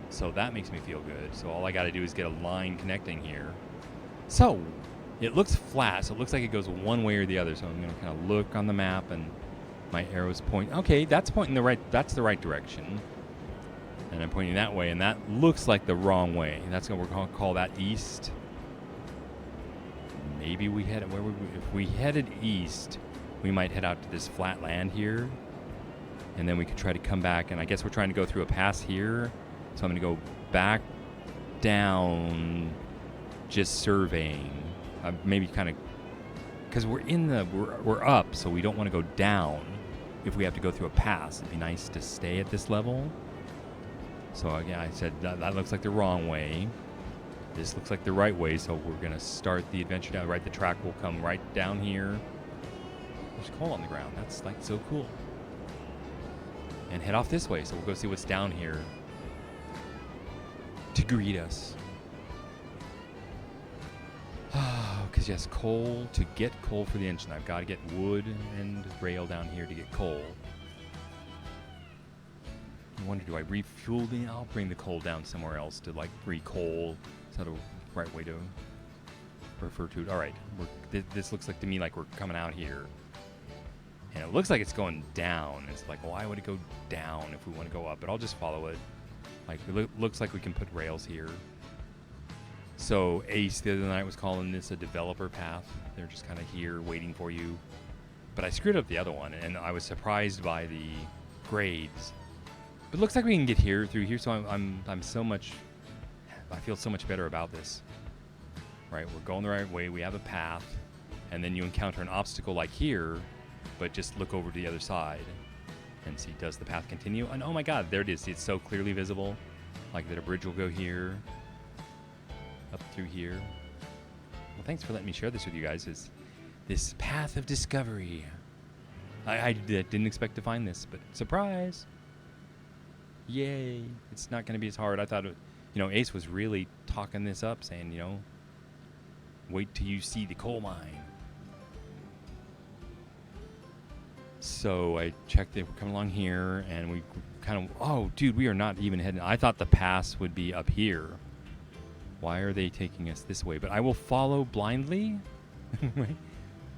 So that makes me feel good. So all I got to do is get a line connecting here. So it looks flat, so it looks like it goes one way or the other. So I'm going to kind of look on the map and my arrows point. Okay, that's pointing the right. That's the right direction. And I'm pointing that way, and that looks like the wrong way. That's what we're going to call that east. Maybe we head where would we, if we headed east, we might head out to this flat land here, and then we could try to come back. And I guess we're trying to go through a pass here, so I'm going to go back down, just surveying. Maybe kind of because we're up, so we don't want to go down. If we have to go through a pass, it'd be nice to stay at this level. So again, I said that looks like the wrong way. This looks like the right way, so we're going to start the adventure down. Right, the track will come right down here. There's coal on the ground. That's like so cool. And head off this way, so we'll go see what's down here to greet us. Because yes, coal, to get coal for the engine, I've got to get wood and rail down here to get coal. I wonder, do I refuel the... I'll bring the coal down somewhere else to like re-coal. Is that a right way to refer to it? All right, this looks like to me like we're coming out here. And it looks like it's going down. It's like, why would it go down if we want to go up? But I'll just follow it. Like, it looks like we can put rails here. So Ace the other night was calling this a developer path. They're just kind of here waiting for you. But I screwed up the other one, and I was surprised by the grades. But it looks like we can get here through here, so I'm so much... I feel so much better about this. Right, we're going the right way. We have a path, and then you encounter an obstacle like here, but just look over to the other side. and see, does the path continue? And oh my god, there it is. It's so clearly visible. Like that a bridge will go here, up through here. Well, thanks for letting me share this with you guys. This path of discovery. I didn't expect to find this, but surprise! Yay! It's not going to be as hard. I thought, Ace was really talking this up, saying, wait till you see the coal mine. So I checked it. We're coming along here, and we kind of, oh, dude, we are not even heading. I thought the pass would be up here. Why are they taking us this way? But I will follow blindly.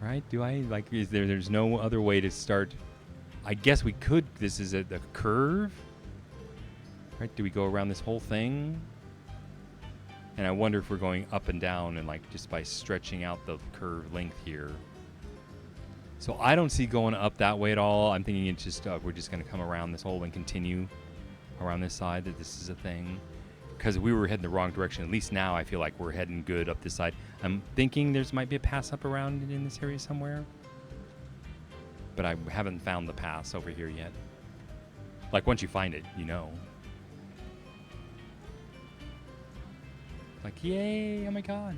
Right? Do I? Like, there's no other way to start. I guess we could. This is a curve. Right? Do we go around this whole thing? And I wonder if we're going up and down and like just by stretching out the curve length here. So I don't see going up that way at all. I'm thinking it's just we're just going to come around this hole and continue around this side, that this is a thing. Because we were heading the wrong direction. At least now I feel like we're heading good up this side. I'm thinking there's might be a pass up around in this area somewhere. But I haven't found the pass over here yet. Like once you find it, you know. Like, yay, oh my god.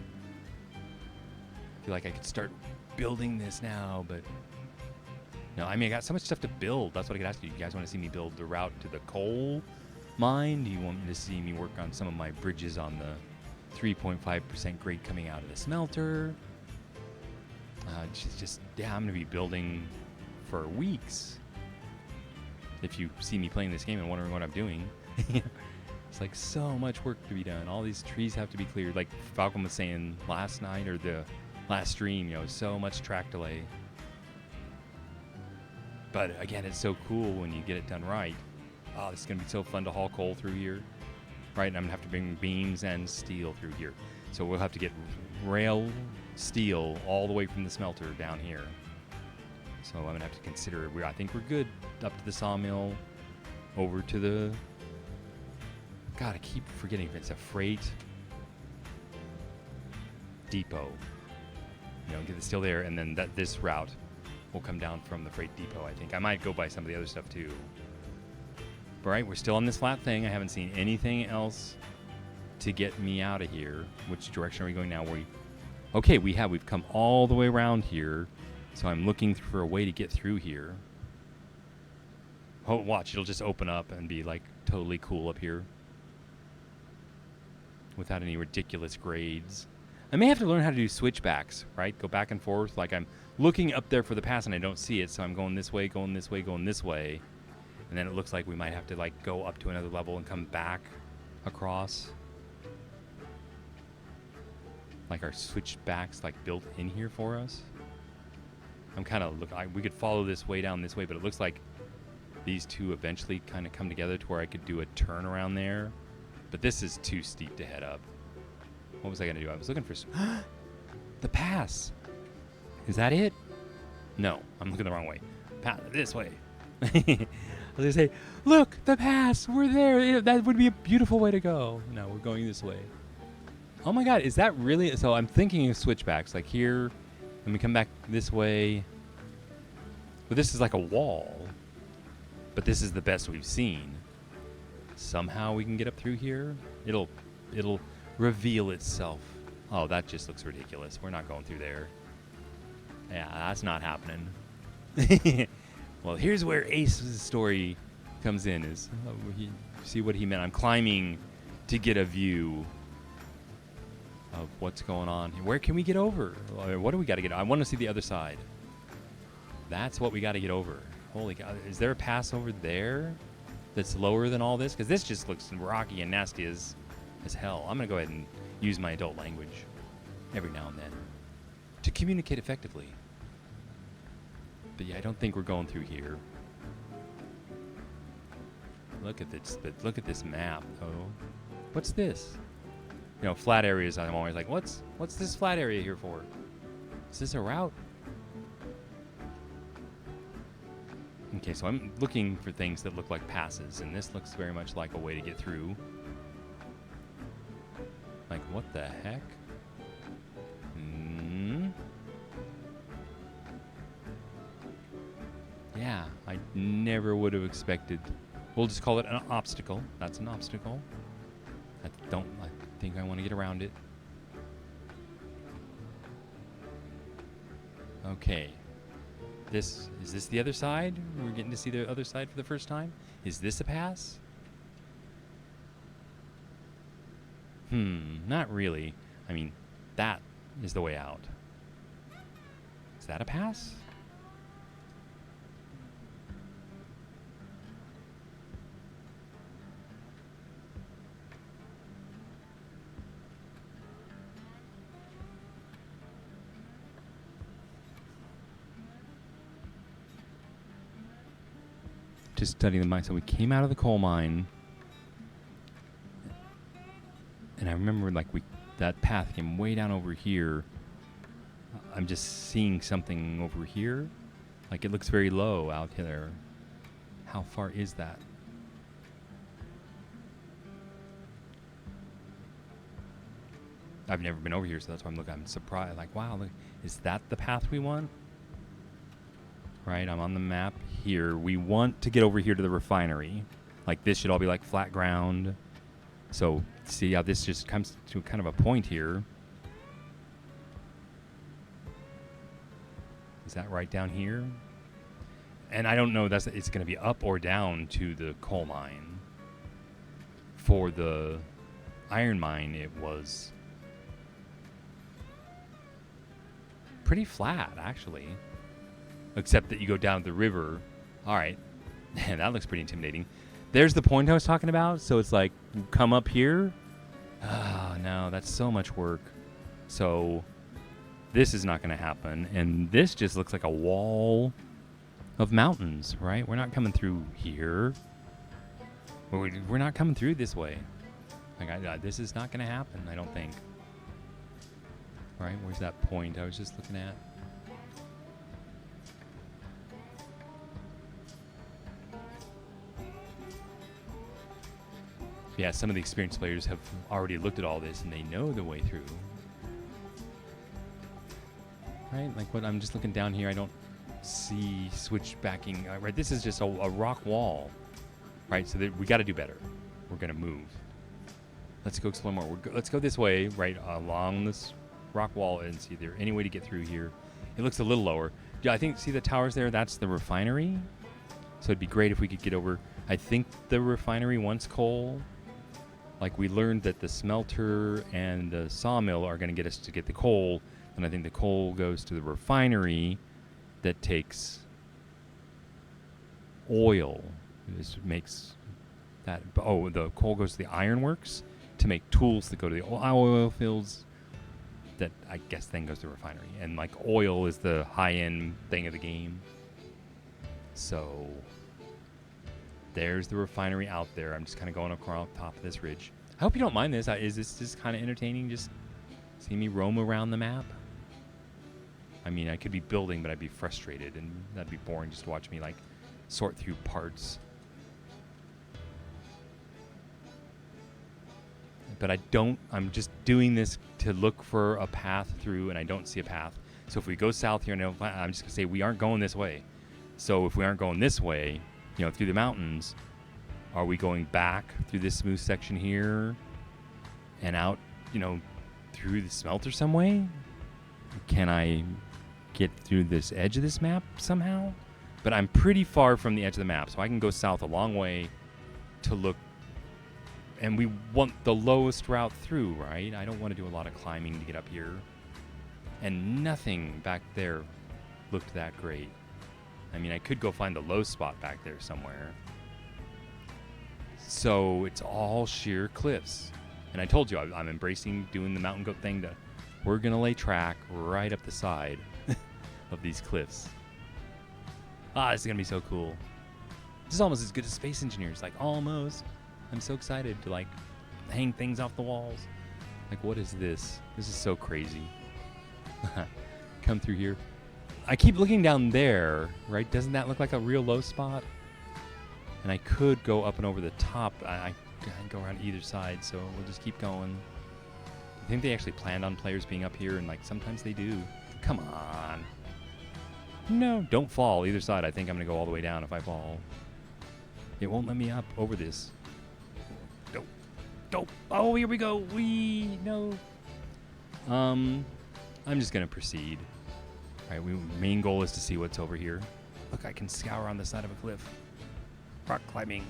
I feel like I could start building this now, but no, I mean, I got so much stuff to build. That's what I could ask you. You guys want to see me build the route to the coal mine? Do you want me to see me work on some of my bridges on the 3.5% grade coming out of the smelter? Yeah, I'm going to be building for weeks. If you see me playing this game and wondering what I'm doing, it's like so much work to be done. All these trees have to be cleared. Like Falcon was saying last night or the last stream, so much track delay. But again, it's so cool when you get it done right. Oh, this is going to be so fun to haul coal through here. Right, and I'm going to have to bring beams and steel through here. So we'll have to get rail steel all the way from the smelter down here. So I'm going to have to consider it. I think we're good up to the sawmill, over to the... God, I keep forgetting if it's a freight depot. Get the steel there, and then this route will come down from the freight depot, I think. I might go by some of the other stuff, too. But, right, we're still on this flat thing. I haven't seen anything else to get me out of here. Which direction are we going now? Okay, we've come all the way around here. So I'm looking for a way to get through here. Oh, watch, it'll just open up and be, like, totally cool up here. Without any ridiculous grades. I may have to learn how to do switchbacks, right? Go back and forth. Like I'm looking up there for the pass and I don't see it, so I'm going this way, going this way, going this way. And then it looks like we might have to like go up to another level and come back across. Like our switchbacks like built in here for us. I'm kind of we could follow this way down this way, but it looks like these two eventually kind of come together to where I could do a turn around there. But this is too steep to head up. What was I going to do? I was looking for... the pass. Is that it? No, I'm looking the wrong way. This way. I was going to say, look, the pass. We're there. That would be a beautiful way to go. No, we're going this way. Oh my god, is that really... So I'm thinking of switchbacks. Like here, and we come back this way. But this is like a wall. But this is the best we've seen. Somehow we can get up through here. It'll reveal itself. Oh, that just looks ridiculous. We're not going through there. Yeah, that's not happening. Well, here's where Ace's story comes in. See what he meant. I'm climbing to get a view of what's going on. Where can we get over? What do we got to get? I want to see the other side. That's what we got to get over. Holy cow. Is there a pass over there that's lower than all this? Because this just looks rocky and nasty as hell. I'm going to go ahead and use my adult language every now and then to communicate effectively. But yeah, I don't think we're going through here. Look at this map. Oh, what's this? Flat areas. I'm always like, what's this flat area here for? Is this a route? Okay, so I'm looking for things that look like passes, and this looks very much like a way to get through. Like, what the heck? Yeah, I never would have expected. We'll just call it an obstacle. That's an obstacle. I think I want to get around it. Okay. Is this the other side? We're getting to see the other side for the first time? Is this a pass? Not really. I mean, that is the way out. Is that a pass? Just studying the mine. So we came out of the coal mine, and I remember like that path came way down over here. I'm just seeing something over here. Like it looks very low out there. How far is that? I've never been over here, so that's why I'm looking. I'm surprised. Like, wow, look, is that the path we want? Right, I'm on the map here. We want to get over here to the refinery. Like this should all be like flat ground. So see how this just comes to kind of a point here. Is that right down here? And I don't know it's going to be up or down to the coal mine. For the iron mine, it was pretty flat, actually. Except that you go down the river. All right. Man, that looks pretty intimidating. There's the point I was talking about. So it's like, come up here. Oh, no, that's so much work. So this is not going to happen. And this just looks like a wall of mountains, right? We're not coming through here. We're not coming through this way. Like, this is not going to happen, I don't think. Right? Where's that point I was just looking at? Yeah, some of the experienced players have already looked at all this and they know the way through. Right? Like what I'm just looking down here, I don't see switch backing. Right? This is just a rock wall. Right? So we got to do better. We're going to move. Let's go explore more. Let's go this way, right along this rock wall and see if there's any way to get through here. It looks a little lower. Yeah, I think, see the towers there? That's the refinery. So it'd be great if we could get over. I think the refinery wants coal. Like we learned that the smelter and the sawmill are going to get us to get the coal, and I think the coal goes to the refinery that takes oil. This makes that. Oh, the coal goes to the ironworks to make tools that go to the oil fields. That I guess then goes to the refinery, and like oil is the high-end thing of the game. So there's the refinery out there. I'm just kind of going across top of this ridge. I hope you don't mind this. Is this just kind of entertaining? Just see me roam around the map? I mean, I could be building, but I'd be frustrated, and that'd be boring just to watch me, like, sort through parts. But I'm just doing this to look for a path through, and I don't see a path. So if we go south here, I'm just going to say we aren't going this way. So if we aren't going this way, through the mountains, are we going back through this smooth section here and out, through the smelter some way? Can I get through this edge of this map somehow? But I'm pretty far from the edge of the map, so I can go south a long way to look. And we want the lowest route through, right? I don't want to do a lot of climbing to get up here. And nothing back there looked that great. I mean, I could go find the low spot back there somewhere. So it's all sheer cliffs. And I told you, I'm embracing doing the mountain goat thing. We're going to lay track right up the side of these cliffs. This is going to be so cool. This is almost as good as Space Engineers. Like, almost. I'm so excited to, like, hang things off the walls. Like, what is this? This is so crazy. Come through here. I keep looking down there, right? Doesn't that look like a real low spot? And I could go up and over the top. I go around either side, so we'll just keep going. I think they actually planned on players being up here, and, like, sometimes they do. Come on. No, don't fall either side. I think I'm going to go all the way down if I fall. It won't let me up over this. Don't. Oh, here we go. No. I'm just going to proceed. All right, main goal is to see what's over here. Look, I can scour on the side of a cliff. Rock climbing.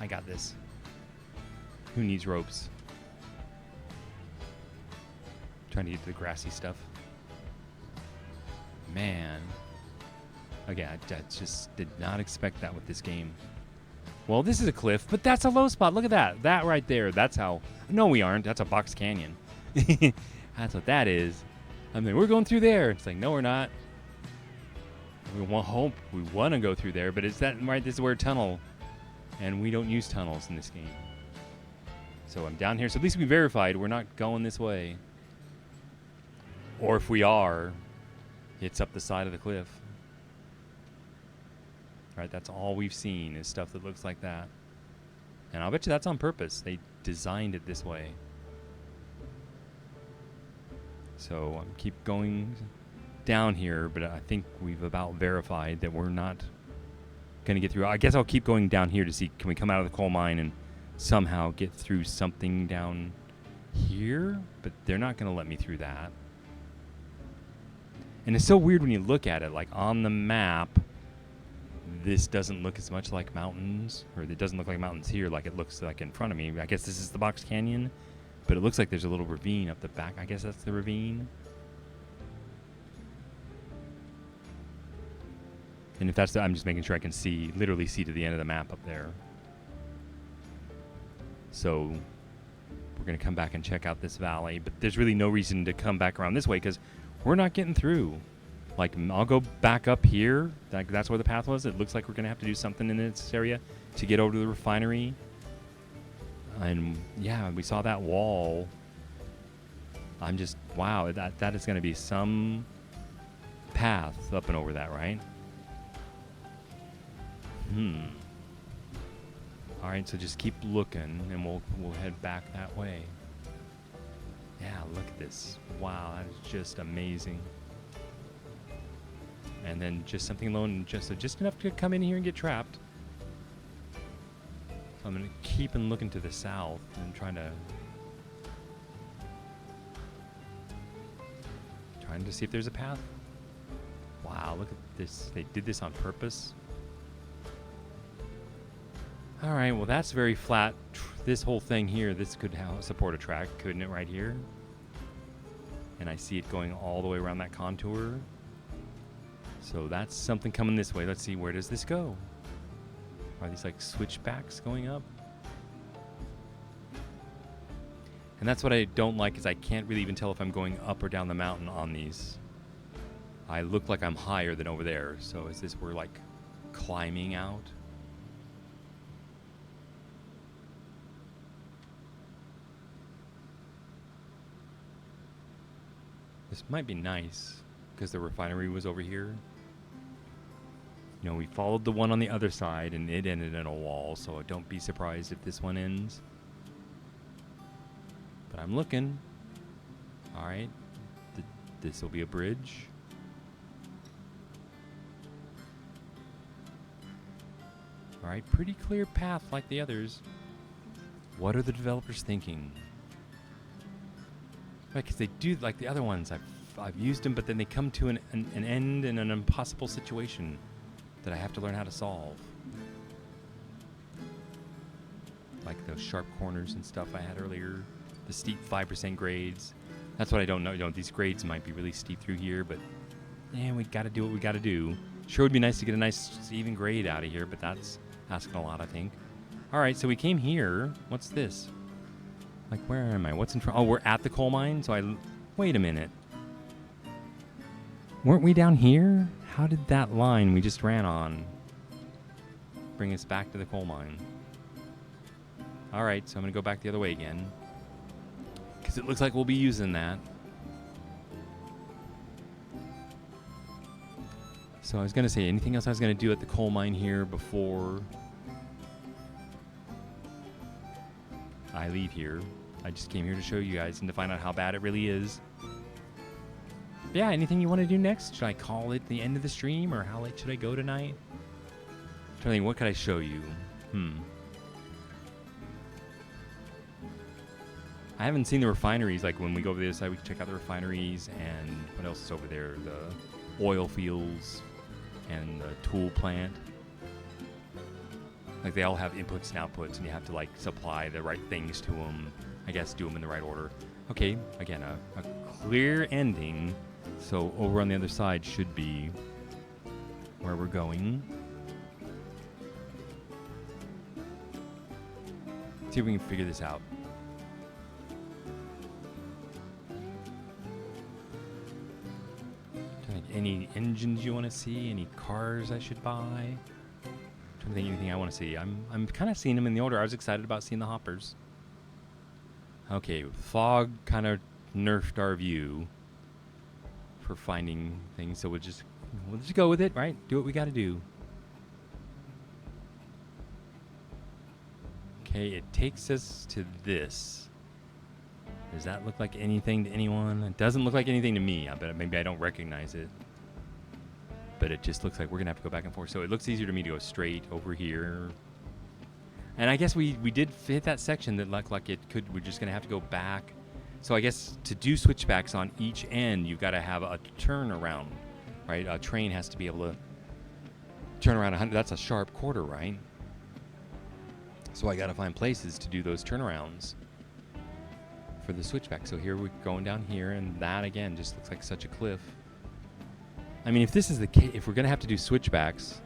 I got this. Who needs ropes? Trying to get to the grassy stuff. Man. Again, I just did not expect that with this game. Well, this is a cliff, but that's a low spot. Look at that. That right there. That's how... No, we aren't. That's a box canyon. That's what that is. I mean, we're going through there. It's like, no, we're not. We want to go through there, but it's that right. This is where a tunnel, and we don't use tunnels in this game. So I'm down here. So at least we verified we're not going this way. Or if we are, it's up the side of the cliff. Right, that's all we've seen is stuff that looks like that. And I'll bet you that's on purpose. They designed it this way. So I'm keep going down here, but I think we've about verified that we're not going to get through. I guess I'll keep going down here to see, can we come out of the coal mine and somehow get through something down here? But they're not going to let me through that. And it's so weird when you look at it, like on the map, this doesn't look as much like mountains, or it doesn't look like mountains here like it looks like in front of me. I guess this is the box canyon, but it looks like there's a little ravine up the back. I guess that's the ravine. And if that's I'm just making sure I can see, literally see to the end of the map up there. So we're going to come back and check out this valley, but there's really no reason to come back around this way because we're not getting through. Like, I'll go back up here. That's where the path was. It looks like we're going to have to do something in this area to get over to the refinery. And, yeah, we saw that wall. I'm just, wow, that is going to be some path up and over that, right? All right, so just keep looking, and we'll head back that way. Yeah, look at this. Wow, that is just amazing. And then just something alone, just enough to come in here and get trapped. So I'm going to keep and looking to the south and trying to see if there's a path. Wow, look at this. They did this on purpose. All right, well, that's very flat. This whole thing here, this could support a track, couldn't it, right here? And I see it going all the way around that contour. So that's something coming this way. Let's see, where does this go? Are these like switchbacks going up? And that's what I don't like, is I can't really even tell if I'm going up or down the mountain on these. I look like I'm higher than over there. So is this we're like climbing out? This might be nice because the refinery was over here. You know, we followed the one on the other side and it ended in a wall, so don't be surprised if this one ends. But I'm looking. All right. This will be a bridge. All right, pretty clear path like the others. What are the developers thinking? Right, because they do like the other ones. I've used them, but then they come to an end in an impossible situation that I have to learn how to solve. Like those sharp corners and stuff I had earlier. The steep 5% grades. That's what I don't know. You know, these grades might be really steep through here, but yeah, we got to do what we got to do. Sure would be nice to get a nice even grade out of here, but that's asking a lot, I think. All right, so we came here. What's this? Like, where am I? What's in front? Oh, we're at the coal mine? So wait a minute. Weren't we down here? How did that line we just ran on bring us back to the coal mine? All right, so I'm going to go back the other way again, because it looks like we'll be using that. So I was going to say, anything else I was going to do at the coal mine here before I leave here? I just came here to show you guys and to find out how bad it really is. Yeah, anything you want to do next? Should I call it the end of the stream, or how late should I go tonight? I'm trying to think, what could I show you? I haven't seen the refineries. Like when we go over the other side, we can check out the refineries, and what else is over there? The oil fields and the tool plant. Like they all have inputs and outputs, and you have to like supply the right things to them. I guess do them in the right order. Okay, again, a clear ending. So over on the other side should be where we're going. See if we can figure this out. Any engines you want to see? Any cars I should buy? I'm trying to think anything I want to see. I'm kind of seeing them in the order. I was excited about seeing the hoppers. Okay, fog kind of nerfed our view for finding things, so we'll just go with it, right? Do what we got to do. Okay, it takes us to this. Does that look like anything to anyone? It doesn't look like anything to me. I bet maybe I don't recognize it. But it just looks like we're going to have to go back and forth. So it looks easier to me to go straight over here. And I guess we did hit that section that looked like it could. We're just going to have to go back. So I guess to do switchbacks on each end, you've got to have a turnaround, right? A train has to be able to turn around 100. That's a sharp quarter, right? So I got to find places to do those turnarounds for the switchback. So here we're going down here, and that again just looks like such a cliff. I mean, if this is the case, if we're going to have to do switchbacks,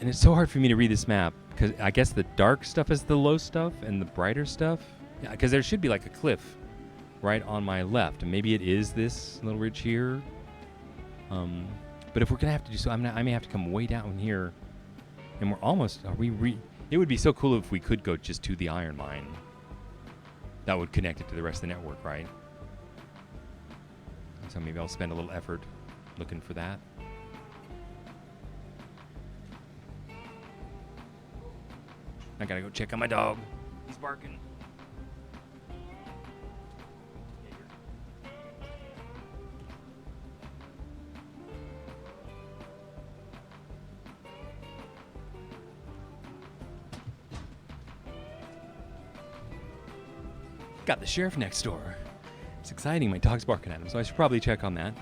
and it's so hard for me to read this map, because I guess the dark stuff is the low stuff and the brighter stuff. Yeah, because there should be like a cliff right on my left, and maybe it is this little ridge here. But if we're going to have to do so, I may have to come way down here, and we're almost, it would be so cool if we could go just to the iron mine. That would connect it to the rest of the network, right? So maybe I'll spend a little effort looking for that. I gotta go check on my dog. He's barking. Got the sheriff next door. It's exciting. My dog's barking at him, so I should probably check on that.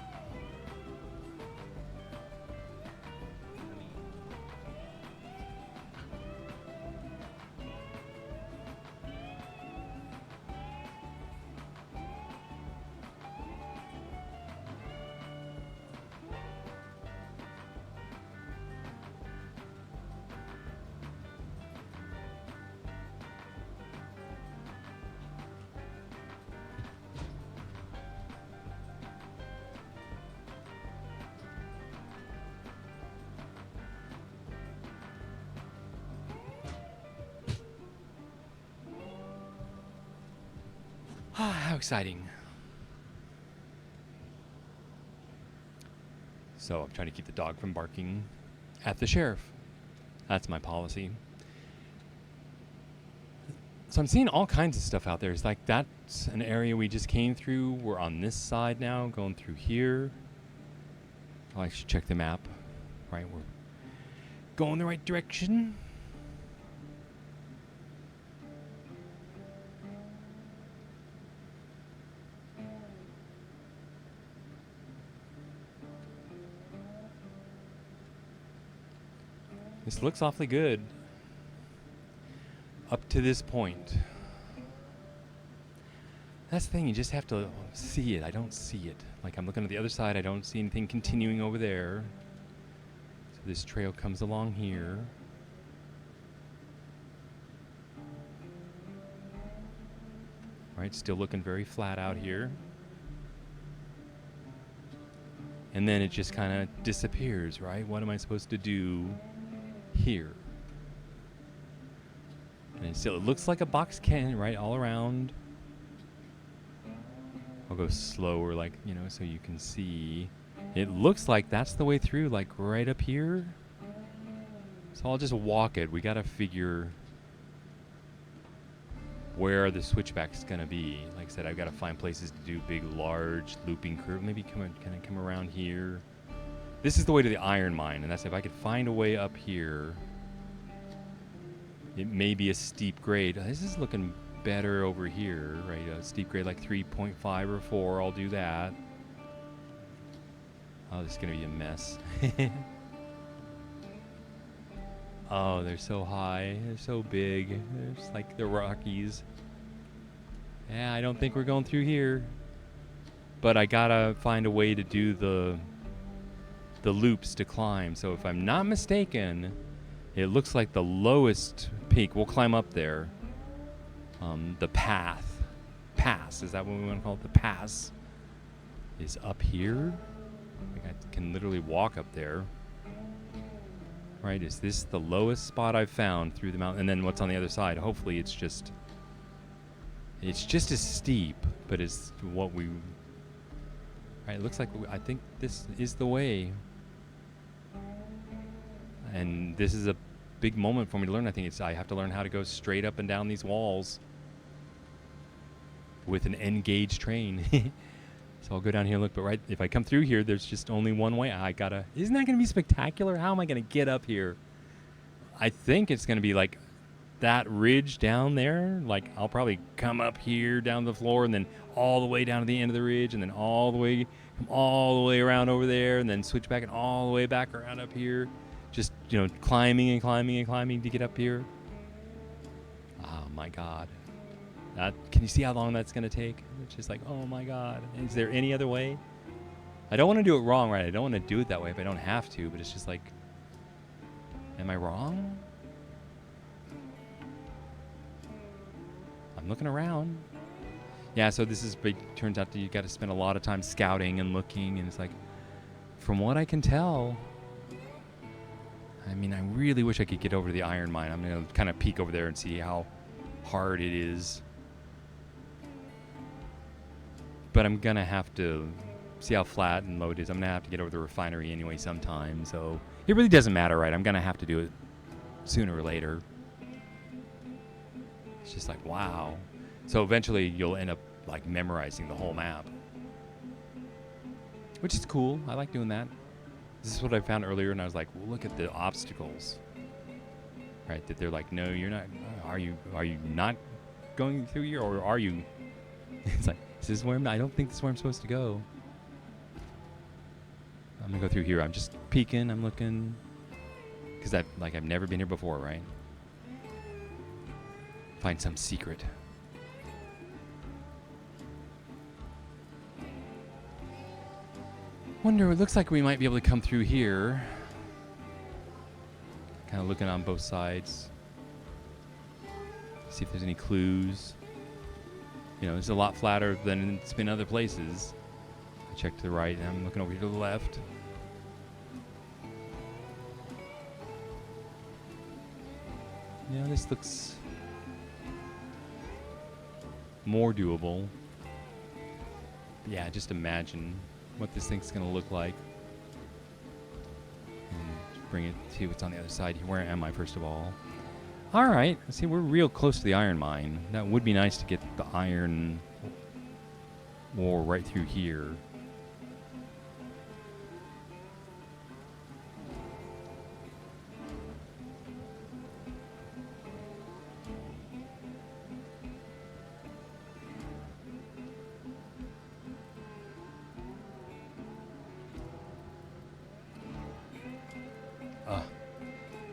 How exciting. So I'm trying to keep the dog from barking at the sheriff. That's my policy. So I'm seeing all kinds of stuff out there. It's like that's an area we just came through. We're on this side now, going through here. I should check the map. Right, we're going the right direction. This looks awfully good up to this point. That's the thing, you just have to see it. I don't see it. Like I'm looking at the other side, I don't see anything continuing over there. So this trail comes along here. Right, still looking very flat out here. And then it just kind of disappears, right? What am I supposed to do here? And still, it looks like a box canyon, right, all around. I'll go slower, like, you know, so you can see. It looks like that's the way through, like right up here. So I'll just walk it. We gotta figure where the switchback's gonna be. Like I said, I've got to find places to do big, large looping curve. Maybe can I come around here? This is the way to the iron mine, and that's if I could find a way up here. It may be a steep grade. This is looking better over here, right? A steep grade like 3.5 or 4. I'll do that. Oh, this is gonna be a mess. Oh, they're so high. They're so big. They're just like the Rockies. Yeah, I don't think we're going through here. But I gotta find a way to do the loops to climb. So if I'm not mistaken, it looks like the lowest peak. We'll climb up there. The pass. Is that what we want to call it? The pass is up here. Like I can literally walk up there. Right, is this the lowest spot I've found through the mountain? And then what's on the other side? Hopefully it's just as steep, but it's what we... Right, it looks like I think this is the way. And this is a big moment for me to learn. I think I have to learn how to go straight up and down these walls with an N-gauge train. So I'll go down here and look, but right, if I come through here, there's just only one way. Isn't that going to be spectacular? How am I going to get up here? I think it's going to be like that ridge down there. Like I'll probably come up here down the floor and then all the way down to the end of the ridge and then come all the way around over there and then switch back and all the way back around up here. Just, climbing and climbing and climbing to get up here. Oh my God. Can you see how long that's going to take? It's just like, oh my God. Is there any other way? I don't want to do it wrong, right? I don't want to do it that way if I don't have to, but it's just like, am I wrong? I'm looking around. Yeah, so this is big. Turns out that you got to spend a lot of time scouting and looking, and it's like, from what I can tell, I mean, I really wish I could get over to the iron mine. I'm going to kind of peek over there and see how hard it is. But I'm going to have to see how flat and low it is. I'm going to have to get over the refinery anyway sometime. So it really doesn't matter, right? I'm going to have to do it sooner or later. It's just like, wow. So eventually you'll end up like memorizing the whole map. Which is cool. I like doing that. This is what I found earlier, and I was like, well, look at the obstacles. Right? That they're like, no, you're not. Are you not going through here, or are you? It's like, is this where I don't think this is where I'm supposed to go. I'm gonna go through here. I'm just peeking. I'm looking, because I've never been here before, right? Find some secret. Wonder. It looks like we might be able to come through here. Kind of looking on both sides. See if there's any clues. It's a lot flatter than it's been other places. I check to the right, and I'm looking over here to the left. This looks more doable. But yeah, just imagine what this thing's going to look like. And bring it to what's on the other side. Where am I, first of all? All right. See, we're real close to the iron mine. That would be nice to get the iron ore right through here.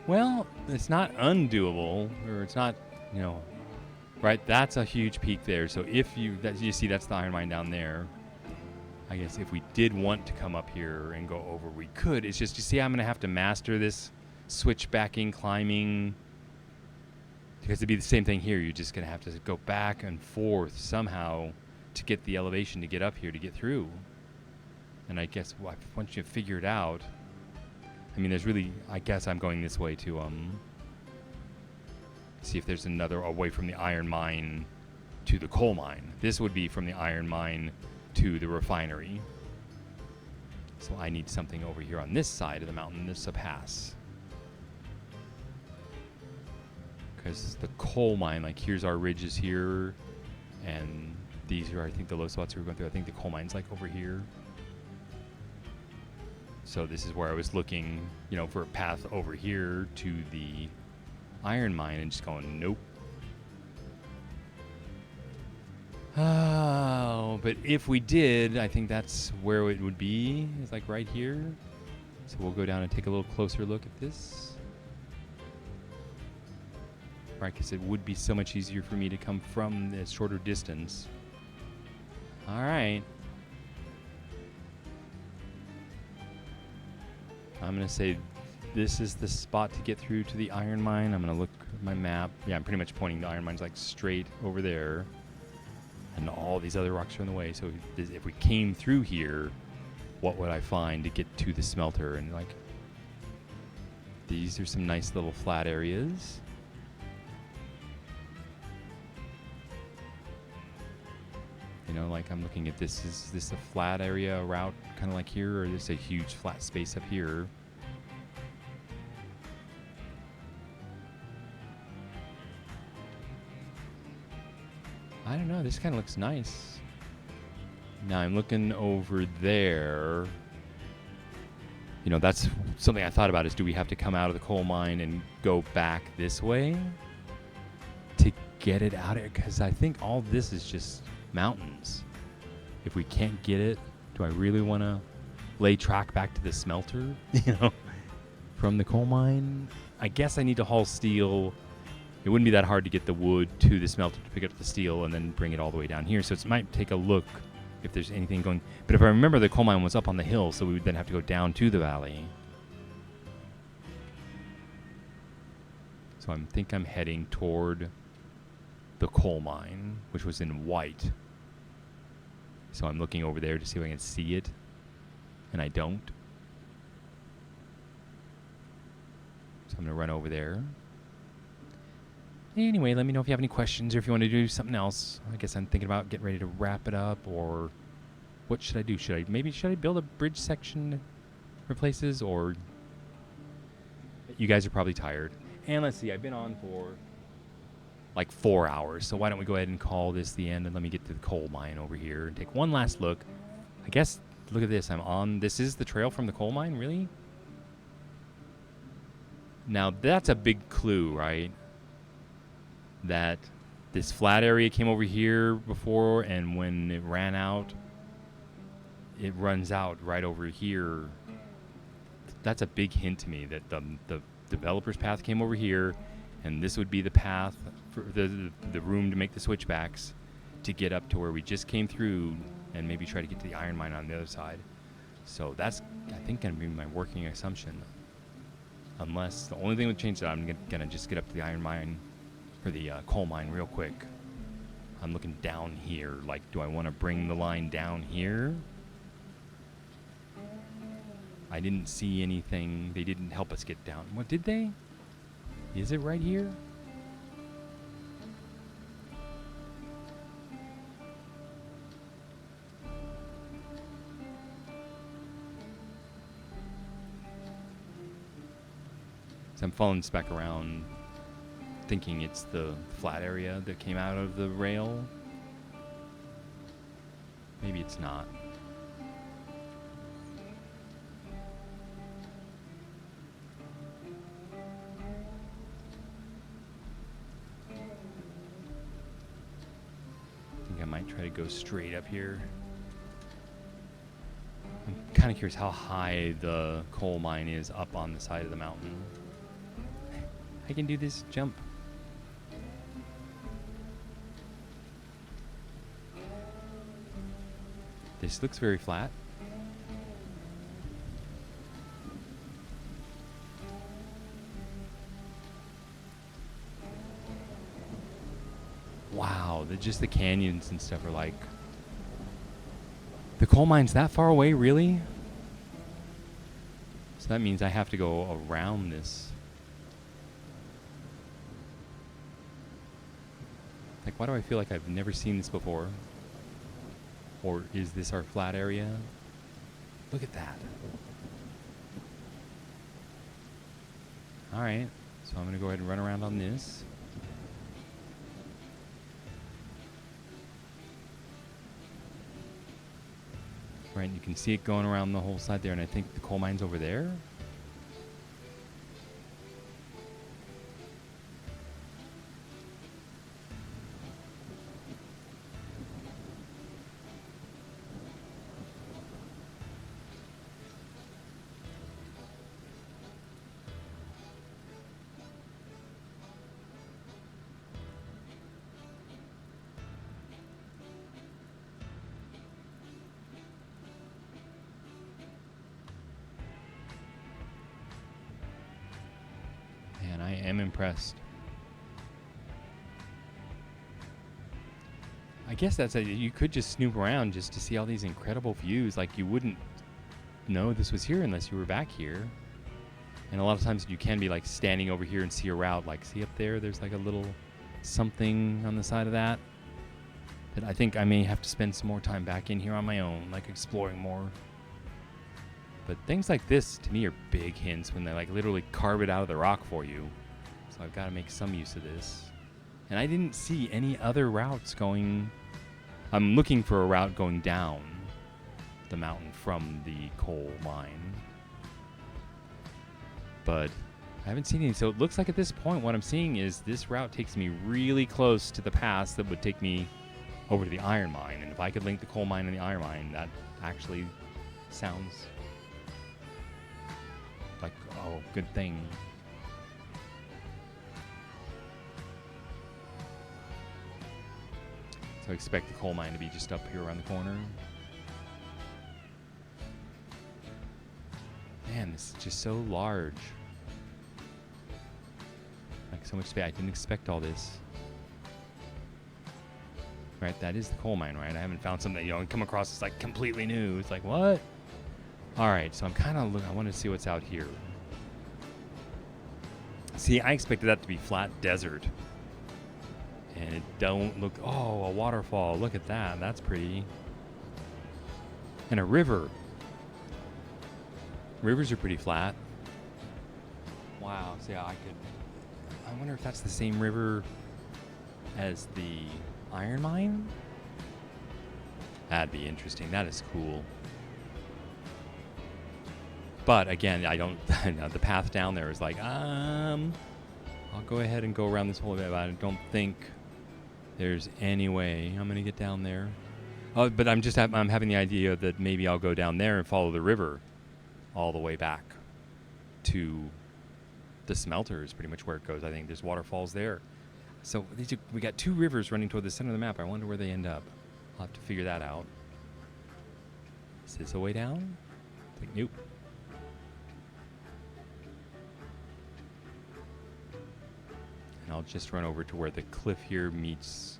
Well, it's not undoable, or it's not, right? That's a huge peak there. So if you see, that's the iron mine down there. I guess if we did want to come up here and go over, we could. It's just, you see, I'm going to have to master this switchbacking, climbing, because it'd be the same thing here. You're just going to have to go back and forth somehow to get the elevation to get up here to get through. And I guess once you figure it out, there's really, I guess I'm going this way to see if there's another away from the iron mine to the coal mine. This would be from the iron mine to the refinery. So I need something over here on this side of the mountain. This is a pass. Because the coal mine, like here's our ridges here, and these are, I think, the low spots we were going through. I think the coal mine's like over here. So this is where I was looking, you know, for a path over here to the iron mine, and just going, nope. Oh, but if we did, I think that's where it would be. It's like right here. So we'll go down and take a little closer look at this. Right, because it would be so much easier for me to come from this shorter distance. All right. I'm going to say this is the spot to get through to the iron mine. I'm going to look at my map. Yeah, I'm pretty much pointing the iron mine's like straight over there. And all these other rocks are in the way. So if we came through here, what would I find to get to the smelter? And like, these are some nice little flat areas. You know, like I'm looking at this. Is this a flat area route kind of like here, or is this a huge flat space up here? I don't know. This kind of looks nice. Now I'm looking over there. You know, that's something I thought about is, do we have to come out of the coal mine and go back this way to get it out of it? Because I think all this is just mountains. If we can't get it, do I really want to lay track back to the smelter, you know, from the coal mine? I guess I need to haul steel. It wouldn't be that hard to get the wood to the smelter to pick up the steel and then bring it all the way down here. So it might take a look if there's anything going. But if I remember, the coal mine was up on the hill, so we would then have to go down to the valley. So I think I'm heading toward the coal mine, which was in white. So I'm looking over there to see if I can see it, and I don't. So I'm going to run over there. Anyway, let me know if you have any questions or if you want to do something else. I guess I'm thinking about getting ready to wrap it up, or what should I do? Should I build a bridge section for places, or you guys are probably tired. And let's see, I've been on for like 4 hours, so why don't we go ahead and call this the end, and let me get to the coal mine over here and take one last look. I guess, look at this, this is the trail from the coal mine, really? Now that's a big clue, right? That this flat area came over here before, and when it ran out, it runs out right over here. That's a big hint to me that the developer's path came over here, and this would be the path for the room to make the switchbacks to get up to where we just came through, and maybe try to get to the iron mine on the other side. So that's, I think, going to be my working assumption. Unless the only thing that would change that, I'm going to just get up to the iron mine, for the coal mine real quick. I'm looking down here. Like, do I want to bring the line down here? I didn't see anything. They didn't help us get down. What, did they? Is it right here? So I'm following this back around, thinking it's the flat area that came out of the rail. Maybe it's not. I think I might try to go straight up here. I'm kind of curious how high the coal mine is up on the side of the mountain. I can do this jump. This looks very flat. Wow, just the canyons and stuff are like... The coal mine's that far away, really? So that means I have to go around this. Like, why do I feel like I've never seen this before? Or is this our flat area? Look at that. Alright, so I'm going to go ahead and run around on this. Right, you can see it going around the whole side there, and I think the coal mine's over there. Man, I am impressed. I guess that's a, you could just snoop around just to see all these incredible views. Like, you wouldn't know this was here unless you were back here. And a lot of times you can be like standing over here and see a route. Like, see up there, there's like a little something on the side of that. That I think I may have to spend some more time back in here on my own, like exploring more. But things like this, to me, are big hints when they like literally carve it out of the rock for you. So I've got to make some use of this. And I didn't see any other routes going. I'm looking for a route going down the mountain from the coal mine. But I haven't seen any. So it looks like at this point what I'm seeing is this route takes me really close to the pass that would take me over to the iron mine. And if I could link the coal mine and the iron mine, that actually sounds like, oh, good thing. So I expect the coal mine to be just up here around the corner. Man, this is just so large. Like, so much space. I didn't expect all this. Right, that is the coal mine, right? I haven't found something that, you know, come across that's like completely new. It's like, what? All right, so I'm kind of looking. I want to see what's out here. See, I expected that to be flat desert. And it don't look... Oh, a waterfall. Look at that. That's pretty. And a river. Rivers are pretty flat. Wow. So yeah, I wonder if that's the same river as the iron mine? That'd be interesting. That is cool. But again, I don't... the path down there is like, I'll go ahead and go around this whole bit, but I don't think there's any way I'm going to get down there. Oh, but I'm having the idea that maybe I'll go down there and follow the river all the way back to the smelter is pretty much where it goes. I think there's waterfalls there. So we got two rivers running toward the center of the map. I wonder where they end up. I'll have to figure that out. Is this a way down? It's like, nope. And I'll just run over to where the cliff here meets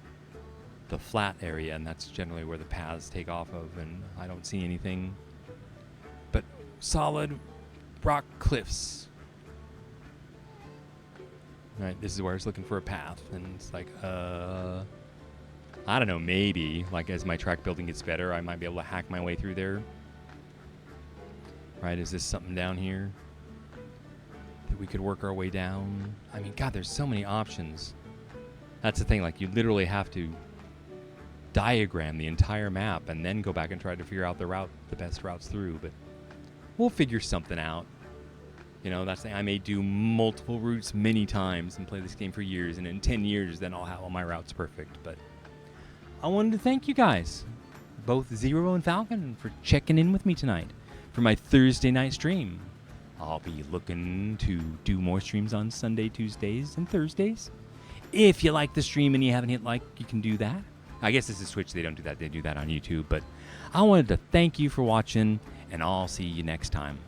the flat area, and that's generally where the paths take off of, and I don't see anything but solid rock cliffs. Right, this is where I was looking for a path, and it's like, I don't know, maybe, like, as my track building gets better, I might be able to hack my way through there. Right, is this something down here that we could work our way down? I mean, God, there's so many options. That's the thing, like, you literally have to diagram the entire map and then go back and try to figure out the best routes through, but we'll figure something out. You know, that's the thing. I may do multiple routes many times and play this game for years, and in 10 years, then I'll have all my routes perfect. But I wanted to thank you guys, both Zero and Falcon, for checking in with me tonight for my Thursday night stream. I'll be looking to do more streams on Sunday, Tuesdays, and Thursdays. If you like the stream and you haven't hit like, you can do that. I guess this is Twitch. They don't do that. They do that on YouTube. But I wanted to thank you for watching, and I'll see you next time.